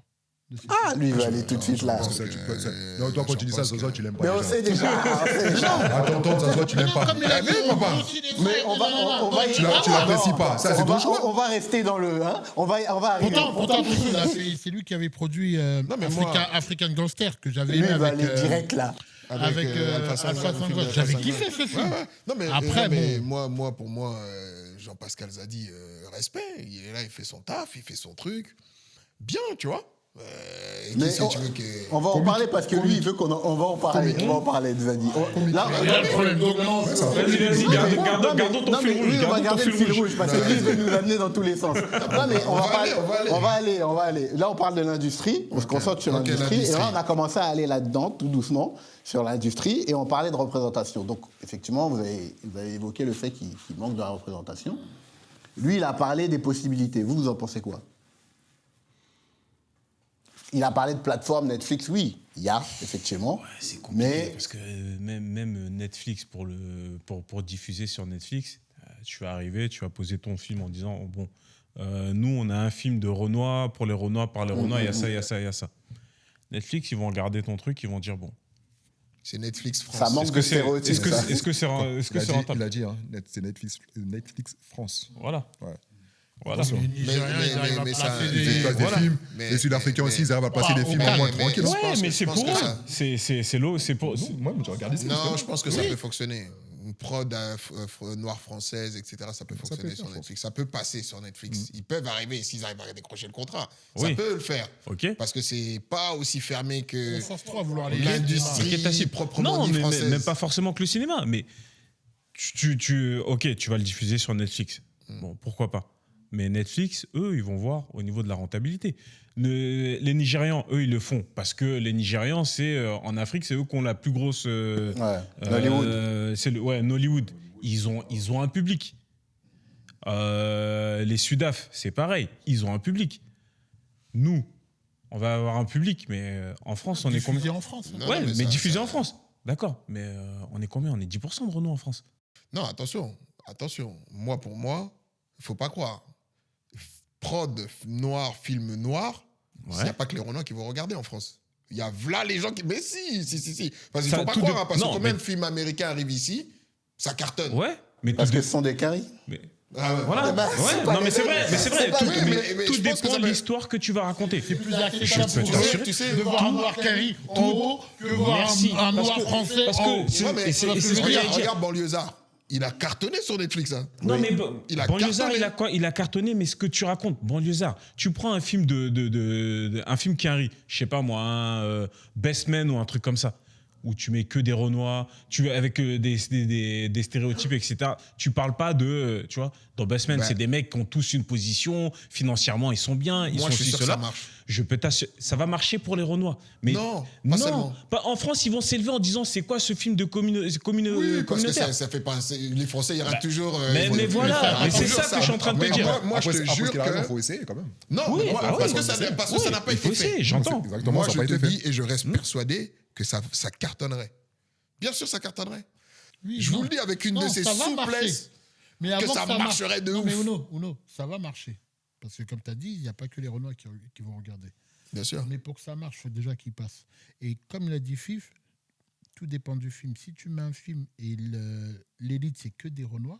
de ce
Ah, lui, il va aller tout de suite là.
Parce que ça, non, toi, quand tu dis ça, Zozo, tu l'aimes pas.
Mais on sait déjà. on sait déjà.
Attends, ça se voit, tu l'aimes pas.
Comme il a dit,
Mais papa,
Mais on va
Tu l'apprécies pas. Ça, c'est ton choix.
On va rester dans le... Hein, on va arriver.
Pourtant, c'est lui qui avait produit
mais moi-
African Gangster, que j'avais
Lui,
aimé
il va
avec...
aller direct là.
avec
Alpha
Alpha
Sango, le film
Sango.
d'Alpha
J'avais
Sango.
kiffé ce film.
Ouais. Non, mais,
Après,
pour moi, Jean-Pascal Zadi, respect. Il est là, il fait son taf, il fait son truc. Bien, tu vois. Et
Mais
qui c'est, tu veux que...
on va en parler parce que lui, il veut qu'on on va en parler. On va en parler de Zadi. Là,
Gardons ton
non, mais
fil rouge.
oui, on va
Gardons ton
garder le
fil
fil
rouge.
rouge parce que lui, il veut nous amener dans tous les sens. Non, mais on va
aller.
aller. Là, on parle de l'industrie. On se concentre sur
Ok,
l'industrie. Et
l'industrie.
là, on a commencé à aller là-dedans, tout doucement, sur l'industrie. Et on parlait de représentation. Donc, effectivement, vous avez évoqué le fait qu'il manque de la représentation. Lui, il a parlé des possibilités. Vous en pensez quoi? Il a parlé de plateforme Netflix, oui, il y a, effectivement.
C'est compliqué
Mais
parce que même Netflix, pour diffuser sur Netflix, tu vas arriver, tu vas poser ton film en disant, oh, bon, nous, on a un film de Renoir, pour les Renois, par les Renois, il y a ça, il y a ça, il y a ça. Netflix, ils vont regarder ton truc, ils vont dire, bon,
C'est Netflix France.
ça manque
est-ce
de
que c'est
stéréotypes. ça.
est-ce que c'est
Il
rentable?
a dit, hein, c'est Netflix France.
Voilà.
Ouais.
Voilà.
Les Nigériens, ils arrivent à
mais
placer
ça-
Ils
des...
placent des
Voilà.
films.
Mais-
Les Sud-Africains
mais-
aussi, ils arrivent à placer des films en moins tranquille.
Je
Ouais,
pense
mais
que-
c'est
je pense
pour
que
eux.
ça-
C'est l'eau, c'est pour.
Moi, j'ai regardé ça.
Non, je pense que ça peut fonctionner. Une prod noire française, etc., ça peut fonctionner
peut
sur
faire,
Netflix. Ça peut passer sur Netflix. Ils peuvent arriver, s'ils arrivent à décrocher le contrat,
Oui.
ça peut le faire.
Ok.
Parce que c'est pas aussi fermé que
On force trop à vouloir aller
l'industrie
Ok, t'as su-
proprement
non,
dit
mais
française.
même pas forcément que le cinéma, mais ok, tu vas le diffuser sur Netflix. Bon, pourquoi pas. Mais Netflix, eux, ils vont voir au niveau de la rentabilité. Les Nigérians, eux, ils le font parce que les Nigérians, c'est en Afrique, c'est eux qui ont la plus grosse.
Nollywood.
C'est Nollywood. Ils ont un public. Les Sudaf, c'est pareil. Ils ont un public. Nous, on va avoir un public, mais en France, on est combien?
Diffusé en France. hein.
Non,
Ouais,
non,
mais
ça-
diffusé
ça-
en France. D'accord. Mais on est combien? On est 10% de Renault en France.
Non, attention. Moi, pour moi, il faut pas croire. Prod noir, film noir, il n'y
Ouais.
a pas que les Renois qui vont regarder en France. Il y a là les gens qui... Mais si. Parce qu'il
Ça,
ne faut pas
tout
croire,
de-
hein, parce
non,
que combien
mais-
de films américains arrivent ici, ça cartonne.
Ouais, mais
Parce
tout
que
dé-
ce sont des caries.
mais-
Ah ouais.
Voilà.
bah, c'est
Ouais,
pas
non, mais c'est
les
vrai.
mêmes.
Mais c'est vrai.
C'est pas
Tout,
les mêmes.
Mais
tout
je pense que
dépend
ça
de
peut-
l'histoire que tu vas raconter.
C'est plus
Je
acceptable
peux
pour
t'assurer.
eux
Tu sais,
de voir un
tout-
noir carré en haut que voir
Merci.
un
Parce
noir
que-
français
parce
en
que
haut.
c'est-
Ouais, mais
et c'est ce que j'allais
regarde,
dire.
regarde Banlieusard. Il a cartonné sur Netflix. Hein.
Non, mais
Il a
Banlieusard,
cartonné.
il a quoi? Il a cartonné, mais ce que tu racontes, Banlieusard, tu prends un film un film qui arrive, je sais pas moi, un Best Man ou un truc comme ça, où tu mets que des Renois, avec des stéréotypes, etc. Tu parles pas de, tu vois, dans Best Man,
Ouais.
c'est des mecs qui ont tous une position, financièrement, ils sont bien, ils
Moi,
sont
je suis
ci,
sûr que
cela.
ça marche.
Je peux t'assurer, ça va marcher pour les Renois. Mais
Non, pas seulement.
En France, ils vont s'élever en disant c'est quoi ce film de
Oui, parce que
communautaire.
ça fait pas... Les Français, il y aura toujours...
mais
ils vont-
voilà,
ils
mais
vont
c'est
toujours
ça que je suis en train de te
Mais
dire.
Moi, je te jure
qu'il a raison,
que...
faut essayer quand même.
Non,
Oui,
mais moi,
bah
parce
oui.
que ça n'a pas
Il
été
faut essayer,
fait.
j'entends.
Exactement,
Moi,
ça
je
n'a pas
te
été fait.
dis et je reste persuadé que ça cartonnerait. Bien sûr, ça cartonnerait.
Oui,
Je vous
non.
le dis avec une
Non,
de ces
ça va marcher.
souplesses.
Mais avant
ça marcherait de
non,
ouf.
mais Uno, ça va marcher. Parce que comme tu as dit, il n'y a pas que les Renois qui vont regarder.
Bien sûr.
Mais pour que ça marche, il faut déjà qu'il passe. Et comme l'a dit Fif, tout dépend du film. Si tu mets un film et l'élite, c'est que des Renois,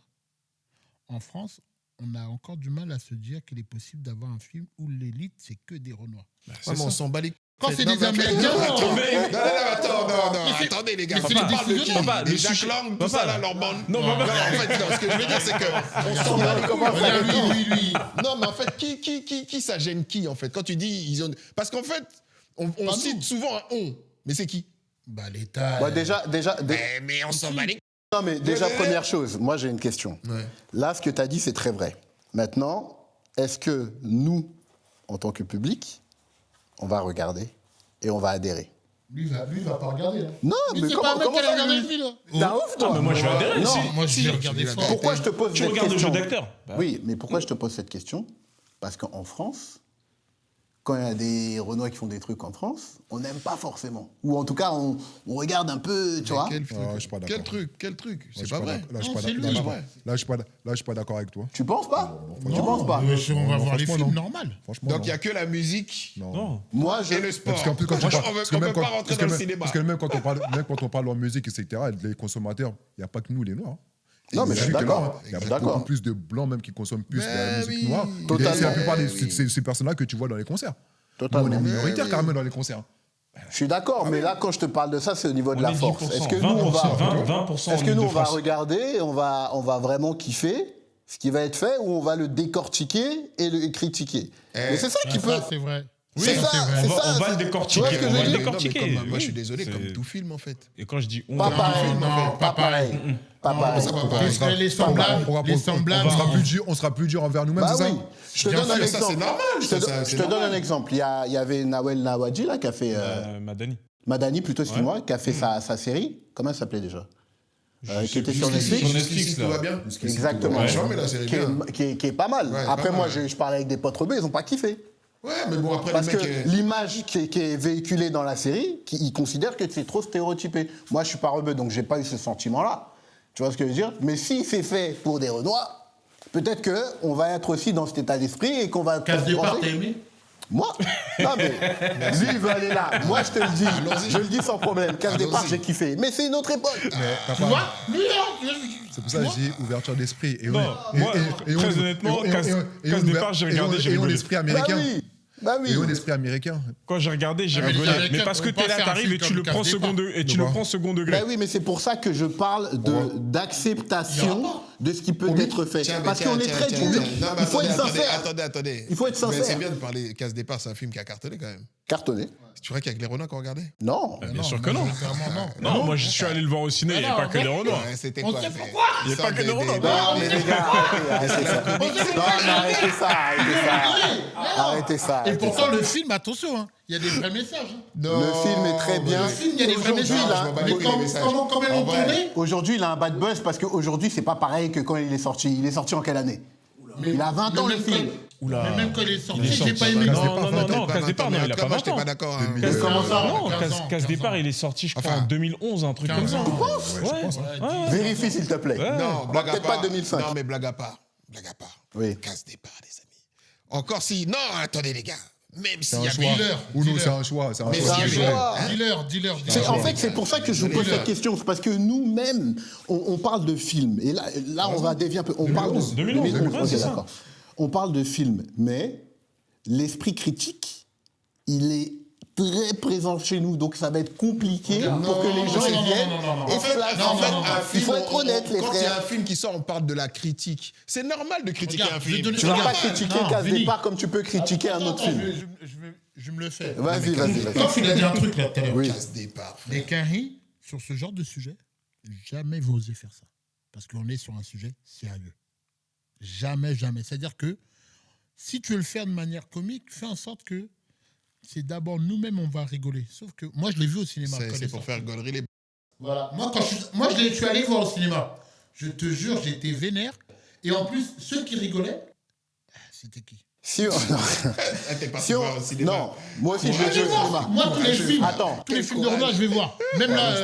en France, on a encore du mal à se dire qu'il est possible d'avoir un film où l'élite, c'est que des Renois.
Ouais, mais on s'en bat les...
Quand c'est
Non,
des
mais-
Américains,
Non,
non,
attends, attendez les gars.
mais
On
c'est
parle
les
de qui
décisionnaires.
Papa,
Les
le
Jack
sujet-
Lang, tout
Papa,
ça là, leur bande.
Non,
En fait, non, ce que je veux dire, c'est que on s'en bat les couilles.
Regarde, lui.
Non, mais en fait, qui ça gêne qui, en fait? Quand tu dis, ils ont... Parce qu'en fait, on
Pas
cite
nous.
souvent un on. Mais c'est qui?
Bah, l'État.
Bah, déjà,
Mais on s'en bat les couilles.
non, mais déjà, première chose, moi j'ai une question.
Ouais.
Là, ce que tu as dit, c'est très vrai. Maintenant, est-ce que nous, en tant que public, on va regarder et on va adhérer?
Lui, il va pas regarder. Là.
Non, mais
c'est pas un mec qui a
ça,
regardé
lui
le film. là.
T'es un ouf, toi?
Ah, mais moi, je vais adhérer.
Non,
si.
Moi, je
Si.
vais regarder fort.
Pourquoi je te pose
Tu
cette
regardes le
question?
jeu d'acteur.
Oui, mais pourquoi je te pose cette question? Parce qu'en France, quand il y a des Renois qui font des trucs en France, on n'aime pas forcément. Ou en tout cas, on regarde un peu, tu vois.
Quel
Ah, je suis pas d'accord.
Quel truc?
Là, je
C'est
suis
pas vrai.
d'accord. Là, je suis
Non,
pas
c'est
d'accord.
lui.
Là, je suis pas d'accord avec toi.
Tu penses pas? Tu
Non,
penses pas?
On va
Non,
voir les
franchement,
films
non.
normal.
Franchement,
Donc
non.
il n'y a que la musique
Non.
Moi,
et le sport.
Parce qu'en plus, quand tu parles-
on
parce que
ne
même
peut pas
quand-
rentrer
parce
dans
que
le
même-
cinéma.
Parce que même quand on parle en musique, etc., les consommateurs, il n'y a pas que nous, les Noirs.
Non, mais je suis
Musique,
d'accord.
là, Il y a
D'accord.
beaucoup plus de blancs même qui consomment plus de la
Mais
musique
oui.
noire.
Totalement.
Et c'est la plupart de
Oui.
ces personnes-là que tu vois dans les concerts.
Totalement.
Nous, on est
Mais
minoritaires
oui.
quand même dans les concerts.
Je suis d'accord, mais là, quand je te parle de ça, c'est au niveau de
On
la
est
force.
10%,
Est-ce que nous, on
20%,
va,
20%
est-ce que
en
nous, on va
Île-de-France.
regarder, on va vraiment kiffer ce qui va être fait, ou on va le décortiquer et le critiquer? Mais c'est ça qui
Ah,
peut.
ça, c'est vrai.
C'est
ça,
ça,
c'est vrai.
c'est
On va
ça,
le
c'est-
décortiquer,
Tu vois ce que
on
je
va
veux
le
dire?
décortiquer.
Non, mais moi, je suis
Oui.
désolé,
C'est-
comme tout film, en fait.
Et quand je dis on,
Pas pareil,
non,
pas pareil. Pas pareil.
ça va pas.
Parce que les semblables, les semblables.
On sera plus dur envers nous-mêmes,
Bah
c'est ça
oui. Je te
Bien
donne un
sûr, ça,
exemple.
c'est normal,
Je te
ça,
don-
ça,
je
c'est
te donne
normal.
un exemple. Il y avait Nawel Nawadji là, qui a fait.
Madani.
Madani, plutôt, excuse-moi, qui a fait sa série. Comment elle s'appelait déjà? Qui était sur Netflix.
Sur Netflix,
tout
là.
va bien.
Exactement.
Ouais, mais la série
Qui est-
bien.
qui est pas mal.
Ouais,
Après,
pas
moi,
mal.
je parlais avec des potes rebeux, ils n'ont pas kiffé.
Ouais, mais bon, après,
Parce
le
que
mec...
l'image qui est véhiculée dans la série, ils considèrent que c'est trop stéréotypé. Moi, je suis pas rebeu, donc j'ai pas eu ce sentiment-là. Tu vois ce que je veux dire? Mais si c'est fait pour des Renois, peut-être qu'on va être aussi dans cet état d'esprit et qu'on va...
Casse départ,
penser-
t'as aimé?
Moi? Non, mais lui, il veut aller là. Moi, je te le dis.
Allons-y.
Je le dis sans problème. Casse
Allons-y.
départ, j'ai kiffé. Mais c'est une autre époque.
Tu vois? Lui, là,
C'est pour ça que je dis ouverture d'esprit. Et
Non, moi, très honnêtement, Casse Départ, j'ai regardé, j'ai
Et on
rigolé.
esprit
Bah
américain.
oui. Bah oui.
Et on esprit américain.
Quand j'ai regardé, j'ai
Ah, mais les
rigolé.
Américains
Mais parce que
pourront
t'es
pas
là,
faire un
t'arrives et
film
tu le
comme
prends
Casse
second
Départ.
degré. Et tu
De
le
quoi
prends second degré.
Bah oui, mais c'est pour ça que je parle d'acceptation de ce qui peut être fait.
Tiens, mais
Parce
tiens,
qu'on est
tiens,
très
tiens,
dur.
tiens. Non, mais
Il faut être sincère.
Attendez.
Il faut être
Mais
sincère.
c'est bien de parler Casse Départ, c'est un film qui a cartonné quand même.
Cartonné.
Tu crois qu'il y a que les Renois qui ont regardé?
Non.
Bien sûr que non.
Majoritairement, non.
Non, moi, je suis allé le voir au ciné, il n'y avait pas que des Renois.
Ouais, c'était
On
quoi?
sait
c'est-
pourquoi.
Il y a
ça,
pas que des
des-
Renois.
des-
Non, mais les gars, arrêtez ça. Non, mais arrêtez ça. Arrêtez ça.
Et pourtant, le film, attention, hein, il y a des vrais messages. hein.
Non,
Le film est très bien.
Le film, il y a des vrais
Aujourd'hui,
messages.
là,
je m'en bats
Mais
les couilles, les messages.
comment ils
En
l'ont
vrai.
tourné?
Aujourd'hui, il a un bad buzz parce qu'aujourd'hui, c'est pas pareil que quand il est sorti. Il est sorti en quelle année? Il a 20 ans, le
même
film.
Mais même quand il est sorti,
Il est
j'ai pas
sorti.
aimé.
Non,
Casse
non,
Départ,
non,
Peut-être
non,
pas
Casse
20
Départ,
ans,
non,
mais
il a
en tout
pas
cas, moi,
20
j'étais
ans.
pas d'accord. hein.
Comment ça?
Non,
15 ans,
Casse
15
Départ,
ans.
il est sorti, je crois,
Enfin,
en 2011, un truc
15
comme ça.
ans.
Ouais.
Vérifie, s'il te plaît.
Non, blague à
peut-être
part.
pas 2005.
Non, mais blague à part. Blague à part.
Oui.
Casse Départ, les amis. Encore si... Non, attendez, les gars. Même
C'est
s'il y
un
a
choix.
dealer,
Ou non,
dealer.
c'est un choix. C'est un
Mais
choix.
c'est un
Dealer.
choix.
Dealer.
En fait, c'est pour ça que je vous pose cette question. C'est parce que nous-mêmes, on parle de films. Et là on va dévier un peu. On parle de
2011,
ok,
c'est ça.
d'accord. On parle de films, mais l'esprit critique, il est très présent chez nous. Donc, ça va être compliqué pour que les gens ils viennent. Et
En fait,
il faut être honnête, les
quand il y a
frères.
un film qui sort, on parle de la critique. C'est normal de critiquer
Regarde,
un
je vais
film.
donner-
Tu vas pas
Regarde,
critiquer
non,
Casse
Vini.
Départ comme tu peux critiquer un autre film.
Je me le fais.
Vas-y.
Quand il a dit un truc là tout à l'heure.
Oui.
Casse départ.
Les Quinry, sur ce genre de sujet, jamais vous osez faire ça. Parce qu'on est sur un sujet sérieux. Jamais. C'est-à-dire que si tu veux le faire de manière comique, fais en sorte que c'est d'abord nous-mêmes, on va rigoler. Sauf que moi, je l'ai vu au cinéma. quand il
C'est
est
pour
sorti.
faire gaulerie les.
Voilà. Moi, je suis allé voir au cinéma. Je te jure, j'étais vénère. Et en plus, ceux qui rigolaient, c'était qui?
Si on...
T'es parti
si on-
voir au cinéma.
Non, moi aussi, je vais
Je
jouer
vais
au
voir.
cinéma.
Moi, tous les films,
Attends.
tous les films de Renoir, je vais voir. Même là,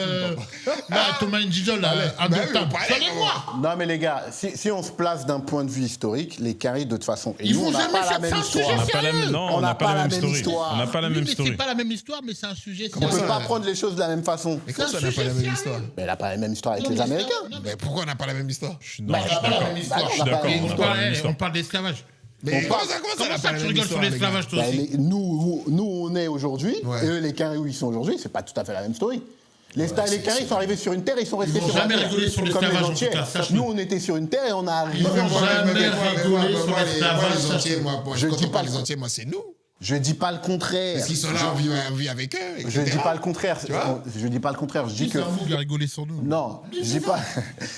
Thomas Njijol, Indomptable.
bah,
Je vais aller voir.
Non, mais les gars, si on se place d'un point de vue historique, les Quinry, de toute façon, et
Ils
nous,
vont
on n'a
jamais
pas la
faire
même
ça, un
histoire.
sujet
On n'a pas la même, non,
On n'a pas la même
story.
histoire.
On n'a pas la
Oui,
même
mais
story.
c'est pas la même histoire, mais c'est un sujet.
On ne peut
ça,
pas prendre les choses de la même façon.
Mais comment
C'est
ça
un
n'a pas la
sujet
même
sérieux.
histoire?
Mais elle n'a pas la même histoire avec
Non,
les
mais
Américains.
non,
Mais pourquoi on n'a pas la même histoire?
Non,
Bah,
je suis
on n'a pas la
d'accord.
même histoire.
Bah,
Je suis d'accord.
Et
On
on
n'a pas la même
parle,
histoire.
on parle d'esclavage.
Mais
On parle-
comment ça
Comment
n'a
ça,
pas la
tu
même
rigoles sur
histoire, les gars?
l'esclavage, toi
Bah,
aussi?
nous, on est aujourd'hui,
Ouais.
et eux, les Quinry, où ils sont aujourd'hui, c'est pas tout à fait la même story. Les Quinry, ils sont arrivés sur une terre, ils sont restés
vont
sur
jamais
une terre.
rigoler sur
Comme les
l'esclavage, en tout
Entiers.
cas, sache-le.
Nous, on était sur une terre et on a arrivé.
Ils vont jamais rigoler sur
Moi,
l'esclavage.
les
ça,
entiers,
c'est-
moi,
Je
quand
dis
on
pas
parle
le-
des entiers, moi, c'est nous.
Je dis pas le contraire.
Parce qu'ils sont là, on vit avec eux.
Je dis pas le contraire.
vois
Je dis pas le contraire. Je dis que
C'est un mot qui a rigolé sur nous.
non. Je dis pas.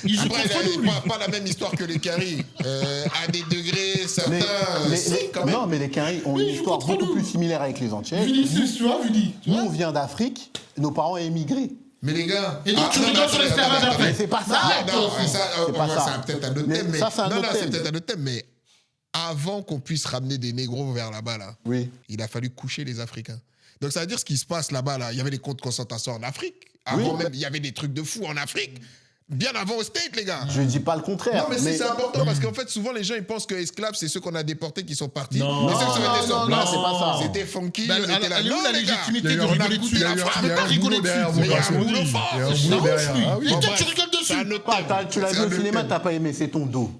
Il joue
Après,
contre
il
nous,
n'a
lui.
pas la même histoire que les Quinry. À des degrés certains, si, quand même.
Non, mais les Quinry ont
Oui,
une
ils jouent
histoire
contre
beaucoup
nous.
plus similaire avec les Entiers.
Vinicius, tu vois, Vini. Tu
Nous,
vois
on vient d'Afrique. Nos parents ont émigré.
Mais les gars...
Et donc, tu
non,
rigoles
mais
sur
attendez,
l'esclavage
attendez,
après.
Mais c'est pas ça.
Non, ça,
C'est pas ça.
c'est peut-être un autre
Mais
thème. Mais
ça, c'est un
non,
autre
c'est
thème.
peut-être un autre thème. Mais avant qu'on puisse ramener des négros vers là-bas, là,
Oui.
il a fallu coucher les Africains. Donc ça veut dire ce qui se passe là-bas, là. Il y avait des camps de concentration en Afrique. Avant
Oui.
même, il y avait des trucs de fou en Afrique. Bien avant au State, les gars.
Je dis pas le contraire.
Non, mais c'est important parce qu'en fait, souvent, les gens ils pensent que esclaves, c'est ceux qu'on a déportés qui sont partis.
Non.
mais ceux qui ont été sur
non,
place,
c'est pas ça.
C'était funky,
Bah,
on était là.
elle est où
Non,
la
les gars.
légitimité de
On a
rigoler
goûté
dessus?
la
Tu
frappe.
peux pas rigoler dessus.
Mais il y a un boulot
Il y a
fort.
un
C'est
boulot
ouf,
derrière.
lui.
Ah oui.
Et toi,
bref,
tu rigoles
c'est un
dessus.
autre
Pas,
thème.
tu l'as
C'est
vu
un
au
autre
cinéma,
thème.
t'as pas aimé, c'est ton dos.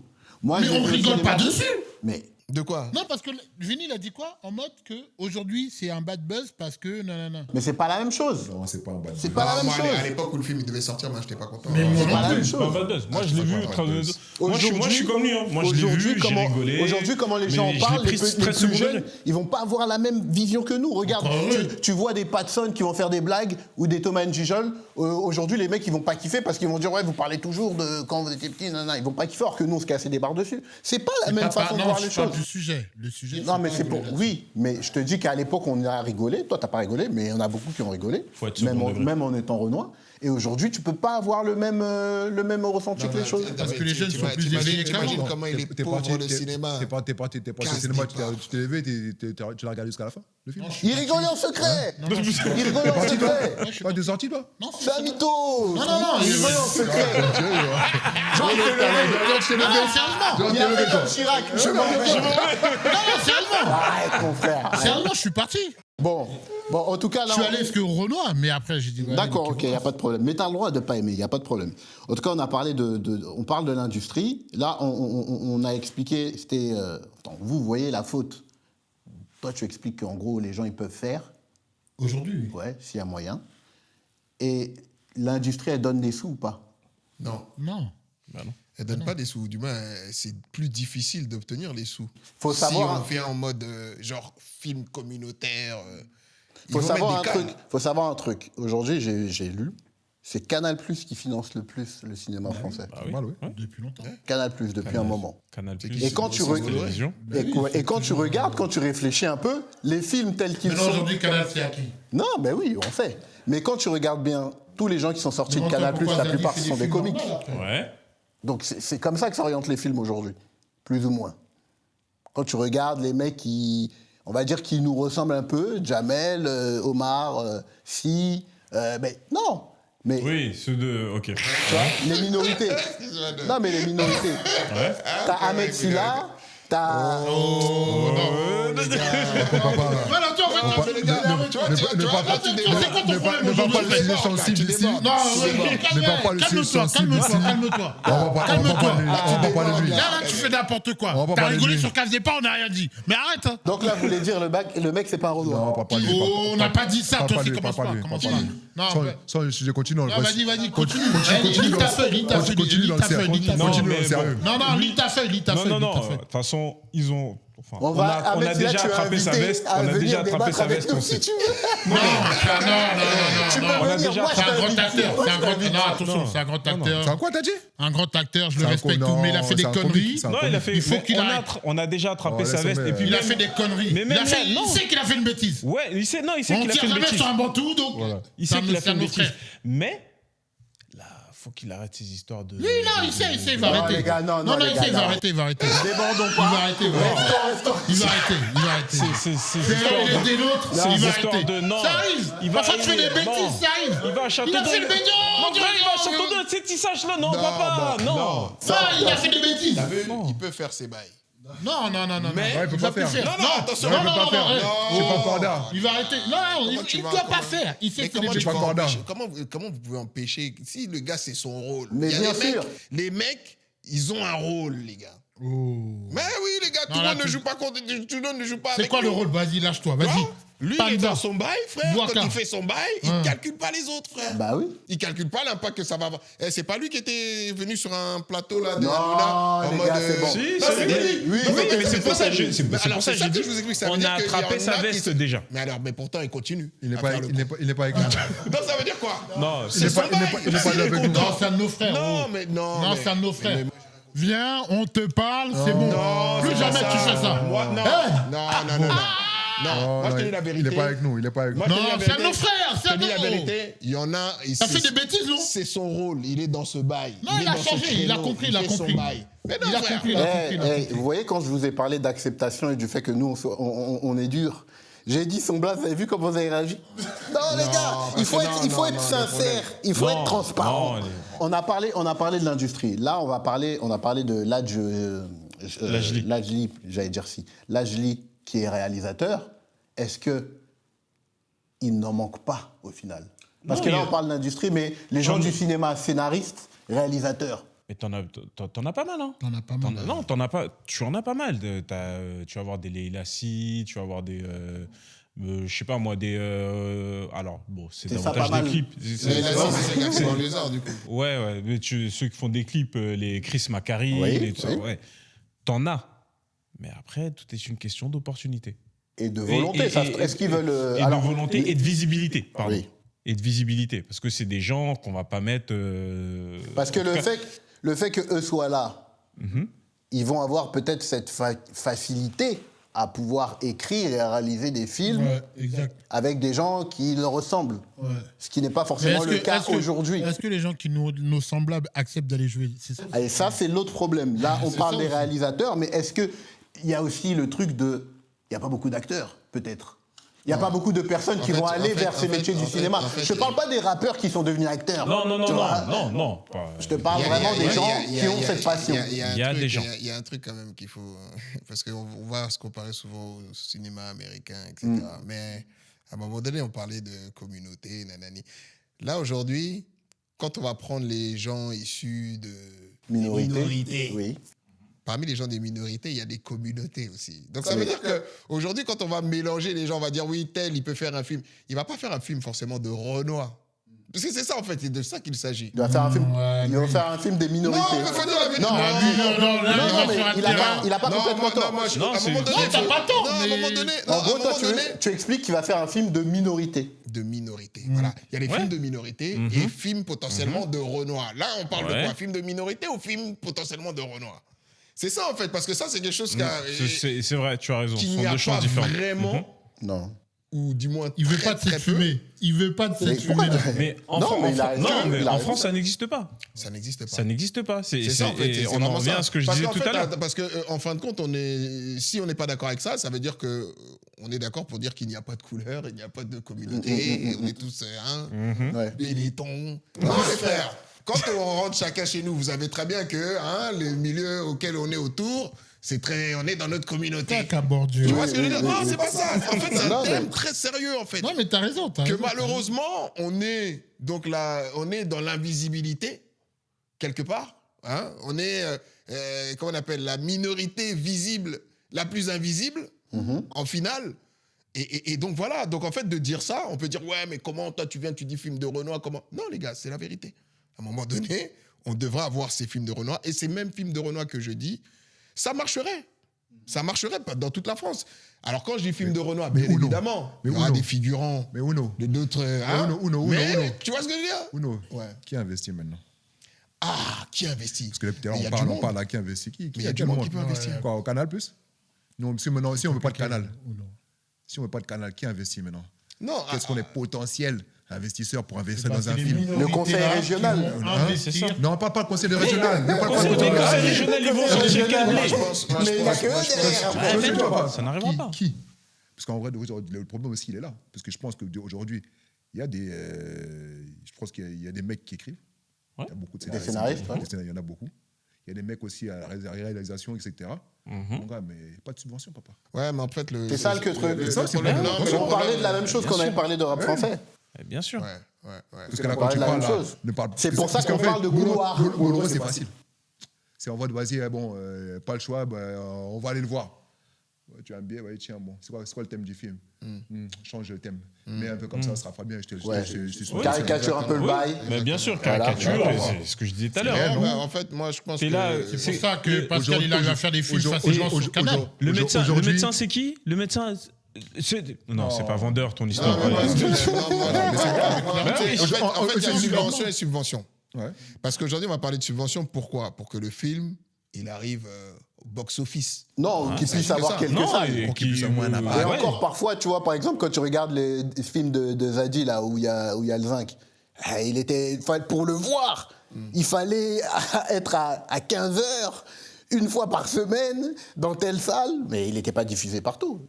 Moi,
Mais
j'ai
on
vu au
rigole
cinéma.
pas dessus.
Mais
De quoi?
Non, parce que Vini, il a dit quoi? En mode que aujourd'hui c'est un bad buzz parce que nanana.
mais c'est pas la même chose.
Non, c'est pas un bad
C'est pas la même
Moi, à
chose.
l'époque où le film il devait sortir, moi, j'étais pas content.
Mais moi
C'est pas
non
la même
plus.
C'est pas un
chose.
bad buzz. Moi, je l'ai vu.
pas un bad buzz.
Moi, je suis comme lui. hein. Moi, je l'ai
Aujourd'hui,
vu, j'ai rigolé.
Aujourd'hui, comment les
mais
gens en
je l'ai
parlent,
pris
les
très
plus
second
jeunes,
degré.
ils vont pas avoir la même vision que nous. Regarde,
Encore heureux.
tu vois des Patson qui vont faire des blagues ou des Thomas Njijol. Aujourd'hui, les mecs, ils vont pas kiffer parce qu'ils vont dire ouais, vous parlez toujours de quand vous étiez petits, nanana. Ils vont pas kiffer alors que nous, on se cassait des barres dessus. C'est pas la même façon de
Non,
voir les
je parle
choses.
du sujet. Le sujet.
Non, mais
pas
c'est pour.
rigoler
Oui, mais je te dis qu'à l'époque, on a rigolé. Toi, t'as pas rigolé, mais il y en a beaucoup qui ont rigolé.
Faut être
Même
second
en,
degré.
même en étant Renoir. Et aujourd'hui, tu peux pas avoir le même ressenti que les choses.
Parce que les jeunes sont plus éveillés qu'avant.
T'imagines comment il est pauvre le cinéma.
T'es parti au
Casse
cinéma,
départ.
tu t'es levé, tu l'as regardé jusqu'à la fin, le film.
Il rigolait en secret.
Non, non, je suis
Il rigolait en
Parti toi
secret.
Pas de sortie toi
Non,
C'est un mytho.
non,
Il rigolait en secret.
non, sérieusement.
Il a fait comme Chirac. Je m'en vais.
Non, sérieusement.
Arrête, mon frère.
Sérieusement, je suis parti.
Bon, en tout cas,
Je
là.
suis allé parce que Renoir, mais après, j'ai dit. ouais,
D'accord,
allez,
ok, il n'y a pas de problème. Mais tu as le droit de ne pas aimer, il n'y a pas de problème. En tout cas, on a parlé on parle de l'industrie. Là, on a expliqué, c'était... vous voyez la faute. Toi, tu expliques qu'en gros, les gens, ils peuvent faire,
Aujourd'hui.
ouais, s'il y a moyen. Et l'industrie, elle donne des sous ou pas?
Non,
Non.
elle donne pas des sous. Du moins, c'est plus difficile d'obtenir les sous.
Faut
si
savoir-
on fait en mode genre film communautaire. Ils
Faut
vont
savoir
mettre
un
des
truc. Faut savoir un truc. Aujourd'hui, j'ai lu, c'est Canal+ qui finance le plus le cinéma français.
Ah oui.
Mal, oui.
Depuis longtemps.
Canal+, depuis un moment.
Canal+.
Et quand tu regardes-
télévision.
Et quand tu regardes, quand tu réfléchis un peu, les films tels qu'ils
Maintenant,
sont...
aujourd'hui, Canal, c'est à qui?
Non, ben oui, on sait. Mais quand tu regardes bien, tous les gens qui sont sortis de
Mais
Canal+,
pourquoi
la
Zadie
plupart,
fait
ce sont des
films
comiques.
normaux, après
Ouais.
Donc c'est comme ça que s'orientent les films aujourd'hui, plus ou moins. Quand tu regardes les mecs qui, on va dire, qui nous ressemblent un peu, Jamel, Omar, Si, mais non. Mais
Oui, ceux de. Ok.
tu vois, les minorités. Non, mais les minorités.
Ouais.
T'as Ahmed Silla, T'as.
Oh, non.
les gars.
Voilà, tu vois,
Les gars, tu vois,
ne pas-
c'est quoi ton problème
ne
aujourd'hui,
pas le sujet
débat,
sensible
tu
ici.
débat.
Non,
Ne parle pas le sujet sensible ici.
calme-toi.
On va pas parler de lui.
Là, tu fais n'importe quoi.
On va pas
T'as
parler de
rigolé
lui.
sur Case Départ, on n'a rien dit. Mais arrête. Hein.
Donc là, vous voulez dire le mec, c'est pas un
Non,
Renoir.
on va pas parler de lui.
Oh, on n'a pas dit ça.
Parle
Toi
pas
aussi,
de lui,
commence
parle
pas.
pas de lui,
Commence
parle
pas.
pas de lui.
Non,
Sans le sujet, continue.
non, vas-y, continue.
Continue
Lis ta feuille, lis ta feuille.
Continue
Lis
dans
ta
le
feuille, lis ta
cercle.
feuille.
Continue
mais
dans le
bon.
sérieux.
Non, lis ta feuille, lis ta
Non,
feuille.
non,
lis
non.
ta
De
feuille.
toute façon, ils ont. Enfin,
On va.
on a
Ahmed, là,
déjà
tu es
attrapé sa
invité
veste.
à
On a
venir
déjà attrapé
débattre
sa
avec
veste.
nous
On
si
sait.
tu veux.
Non,
Tu
non.
peux
on a
venir,
déjà-
moi, je
C'est un grand
t'invite.
acteur.
Moi,
C'est
je
un grand.
t'invite.
Non, attention, c'est un grand
C'est
acteur.
un quoi, t'as dit?
Un grand acteur, je
C'est
le
un
respecte,
con-
mais il a fait
non,
des
c'est un
conneries.
comique, c'est un
Non, il a fait.
Il faut qu'il arrête.
On a déjà attrapé
Ouais,
sa
laisse
veste.
tomber.
Et puis
Il a
même-
fait des conneries.
Mais même là, non.
Il sait qu'il a fait une bêtise.
Ouais, il sait
On
qu'il a
tire
fait une
jamais
bêtise.
sur un bantou, donc.
Voilà.
Il
c'est
sait
un-
qu'il a
c'est
fait
un
une
de nos
bêtise.
frères.
Mais là, faut qu'il arrête ses histoires de.
Oui, non, il sait, il va
Non,
arrêter.
les gars, non,
non,
les
il
gars,
sait, il va
non.
arrêter, il va arrêter.
Débordons
Il
pas.
va arrêter, il va arrêter. Il va arrêter.
C'est
C'est un des nôtres,
c'est
il
des
va
histoires
arrêter.
de non.
Ça arrive.
Il va
Parfois, tu fais des
arriver.
bêtises,
Non.
ça arrive.
Il va à Château
Il a fait
d'Eau.
le baignant.
Non, il va à Château d'Eau, c'est tissage là, non, papa. Non.
Ça, il a fait des bêtises.
T'as vu, il peut faire ses bails.
Non.
Mais-
Ouais, il peut
va
pas
plus
faire.
Non, attention.
Ouais, il peut pas faire.
ouais.
C'est pas Corda.
Il va arrêter. Non, il
tu
ne
vas-
doit pas
comment-
faire. Il sait
Mais
que c'est des
comment tu
bêtises.
vas
pas Corda.
empêcher- comment vous pouvez empêcher si le gars c'est son rôle?
Mais
Il y a
bien
des mecs-
sûr.
Les mecs, ils ont un rôle, les gars.
Oh.
Mais oui, les gars, tout
Non,
le
là,
monde ne
tu-
joue pas contre, tout le monde ne joue pas
C'est
avec
quoi le
lui.
rôle? Vas-y, lâche-toi.
Tu vois
Vas-y.
Lui,
Pas
il est
dedans.
dans son bail, frère.
Bois
Quand
qu'un.
il fait son bail, il ne calcule pas les autres, frère.
Bah oui.
Il calcule pas l'impact que ça va avoir. Eh, c'est pas lui qui était venu sur un plateau là de
Non,
Hanouna en
les
mode.
gars, c'est bon.
Si,
Non,
c'est
c'est
lui.
lui.
Oui,
Non,
oui,
Mais c'est pour ça que
lui.
c'est
Mais
pour
alors,
ça
c'est
que
ça
j'ai
que je vous explique. Ça veut
On
dire
a
qu'il y
attrapé
en
sa
a qui
veste
sont-
déjà.
Mais alors, mais pourtant, il continue.
Il n'est
à
pas
faire le
il est pas avec nous.
Non, ça veut dire quoi?
Non,
Il
c'est
est pas avec nous.
Non, c'est un de nos frères.
Non,
oh.
mais non.
Non,
mais-
c'est un de nos frères.
mais-
Viens, on te parle, c'est bon.
Non,
Plus
c'est pas
jamais tu fais ça.
Moi, non.
Hey
Non. Non, moi, je te dis la vérité.
Il est pas avec nous. Il est pas avec nous.
Moi, je te
Non,
dis la
c'est un de
vérité.
nos frères,
Je
c'est
te
un de
dis la
nos-
vérité, il y en a.
T'as fait des bêtises, non?
C'est son rôle, il est dans ce bail.
Non,
est
il a
dans son
changé, il a
créneau,
compris, il a
fait son
compris.
bail. Mais non,
Il a
frère.
compris, il a compris. il a
Eh,
compris.
vous voyez, quand je vous ai parlé d'acceptation et du fait que nous, on est dur, j'ai dit son blase, vous avez vu comment vous avez réagi? Non, les gars, il faut être sincère, il faut être transparent.
non,
On a parlé de l'industrie. Là, on a parlé de Lajli, j'allais dire si. Lajli, qui est réalisateur, est-ce que il n'en manque pas au final? Parce
Non,
que là,
il-
on parle d'industrie, mais les gens du cinéma, scénaristes, réalisateurs.
Mais t'en as pas mal, hein.
T'en as pas mal.
Non, t'en as pas. Tu en as pas mal. Tu vas avoir des Leila Si, tu vas avoir des. Je sais pas moi, des. Alors, bon, c'est
C'est ça,
davantage
pas mal.
des clips.
Mais là, c'est le gars qui est dans les arts, du coup.
Ouais, mais ceux qui font des clips, les Chris Macari,
Oui,
les, tout ça,
oui.
ouais. T'en as. Mais après, tout est une question d'opportunité.
Et de volonté. Est-ce qu'ils veulent...
Et de volonté et de visibilité, pardon.
Oui.
Et de visibilité. Parce que c'est des gens qu'on va pas mettre.
Parce que
en tout cas-
le fait qu'eux soient là,
Mhm.
ils vont avoir peut-être cette facilité à pouvoir écrire et à réaliser des films
Ouais, exact.
avec des gens qui leur ressemblent.
Ouais.
Ce qui n'est pas
Mais
forcément le cas aujourd'hui.
Est-ce que les gens qui nos semblables acceptent d'aller jouer? C'est ça.
Et ça, c'est l'autre problème. Là, on
C'est
parle
ça
des
aussi.
réalisateurs, mais est-ce qu'il y a aussi le truc de... Il n'y a pas beaucoup d'acteurs, peut-être. Il n'y a pas beaucoup de personnes qui vont aller vers ces métiers du cinéma. Je ne parle pas des rappeurs qui sont devenus acteurs.
Non. Pas-
Je te parle vraiment des gens qui ont cette passion.
Il y a des gens.
Il y a un truc quand même qu'il faut... Parce qu'on va se comparer souvent au cinéma américain, etc. Mais à un moment donné, on parlait de communauté, nanani. Là, aujourd'hui, quand on va prendre les gens issus de...
Minorité. Oui.
Parmi les gens des minorités, il y a des communautés aussi. Donc ça veut dire qu'aujourd'hui, quand on va mélanger les gens, on va dire oui, tel, il peut faire un film. Il ne va pas faire un film forcément de Renoir. Parce que c'est ça, en fait, c'est de ça qu'il s'agit.
Il va faire un film,
Ouais,
il va faire un film des minorités.
Non, il faut dire la vérité.
Non,
Non,
mais il a pas complètement tort.
Moi,
Non,
à un
c'est-
moment donné,
Non, t'as pas tort,
Non, à un
mais-
moment donné.
En
non, à
gros,
un
toi,
moment donné,
tu expliques qu'il va faire un film de minorité.
de minorité. Voilà. Il y a les films de minorité et films potentiellement de Renoir. Là, on parle de
Ouais.
quoi? Film de minorité ou film potentiellement de Renoir? C'est ça, en fait, parce que ça, c'est quelque chose
C'est vrai, tu as raison. Ce
qu'il
sont
n'y a
deux choses
pas
différentes.
vraiment,
Non.
ou du moins
Il veut
très,
pas de
très
cette
peu.
fumée. Il veut pas de cette
pourquoi
fumée.
Mais en,
Non,
Fran-
mais
en
il a
Fran-
raison,
non, mais
il a
en
raison.
France, ça n'existe pas.
Ça n'existe pas.
Ça n'existe pas.
C'est ça, en fait.
et
c'est
on en
vraiment
revient
ça.
à ce que je
Parce
disais
qu'en
tout
fait,
à l'heure.
Parce qu'en fin de compte, si on n'est pas d'accord avec ça, ça veut dire qu'on est d'accord pour dire qu'il n'y a pas de couleur, il n'y a pas de communauté, et on est tous
Ouais.
bélétons. Non, les frères, quand on rentre chacun chez nous, vous savez très bien que le milieu auquel on est autour, on est dans notre communauté.
Tac à Bordieu.
Tu vois ce que je veux dire? Non,
oui,
c'est pas ça. En fait, c'est un
Non, mais-
thème très sérieux, en fait.
Non, mais t'as raison.
Que malheureusement, on est dans l'invisibilité, quelque part. Hein, on est, comment on appelle, la minorité visible, la plus invisible, en finale. Et donc voilà, donc en fait de dire ça, on peut dire ouais mais comment toi tu dis film de Renoir, comment? Non les gars, c'est la vérité. À un moment donné, on devrait avoir ces films de Renoir et ces mêmes films de Renoir que je dis, ça marcherait dans toute la France. Alors quand je dis film de Renoir, bien
Uno.
évidemment, il y
Mais
aura
Uno.
des figurants
Mais Uno.
de d'autres. Hein,
Uno,
mais tu vois ce que je veux dire?
Uno.
Ouais.
Qui investit maintenant?
Ah, qui investit?
Parce que là,
Mais il y a
peut-être
du
on
monde.
parle là, qui investit?
Mais il y a du monde qui peut investir.
Quoi, au Canal Plus? Non, si on ne veut pas de Canal. Si on ne veut pas de Canal, qui investit maintenant?
Non,
Qu'est-ce qu'on est potentiel investisseur pour investir dans un film?
Le conseil régional.
c'est ça.
Non, pas le conseil régional. Ne parle pas
Les
de
conseils régionaux, ils vont changer quel
moi,
blé
je pense.
Mais il n'y a que eux derrière.
Ça n'arrivera pas.
Qui? Parce qu'en vrai, le problème aussi, il est là. Parce que je pense qu'aujourd'hui, il y a des. Je pense qu'il y a des mecs qui écrivent.
Ouais.
Il y a beaucoup de
Des scénaristes, ouais.
Il y en a beaucoup. Il y a des mecs aussi à la réalisation, etc. Mon gars, mais pas de subvention, papa.
Ouais, mais en fait, le.
C'est ça le truc.
C'est ça, c'est
problème.
vrai.
Non, mais le
On parlait
problème-
de la même chose qu'on avait parlé de rap français.
Bien sûr.
Ouais.
Parce que là,
On
quand
parlait
tu
de la
parles,
même
là,
chose.
ne parle
C'est
parce
pour ça
qu'en
qu'on
fait,
parle de Gauloir.
Gauloir, c'est facile. C'est en mode, vas-y, bon, pas le choix, on va aller le voir. Ouais, tu as un billet, ouais, tiens, bon. C'est quoi le thème du film? Change le thème. Mais un peu comme ça sera bien.
Ouais.
Je te
Caricature un peu le bail.
Mais bien sûr,
Voilà.
caricature, et c'est ce que je disais tout à l'heure.
Ouais, en fait, moi, je pense
Et
que.
là,
C'est pour ça que Pascal, il arrive à faire des films facilement sur Canal.
Le médecin,
aujourd'hui-
c'est qui? Le médecin. Non, c'est pas vendeur ton histoire.
Non, mais parce que- non, voilà.
Bah oui.
En fait, il y a subvention et subvention.
Ouais.
Parce qu'aujourd'hui, on va parler de subvention. Pourquoi? Pour que le film, il arrive au box-office.
Non, qu'il puisse
c'est
avoir
ça.
quelques
Non,
salles.
et
Pour qu'il puisse
qui-
au moins en avoir.
Et
ouais.
encore parfois, tu vois, par exemple, quand tu regardes les films de Zadi, là, où il y a le zinc, pour le voir, il fallait être à 15h, une fois par semaine, dans telle salle, mais il n'était pas diffusé partout.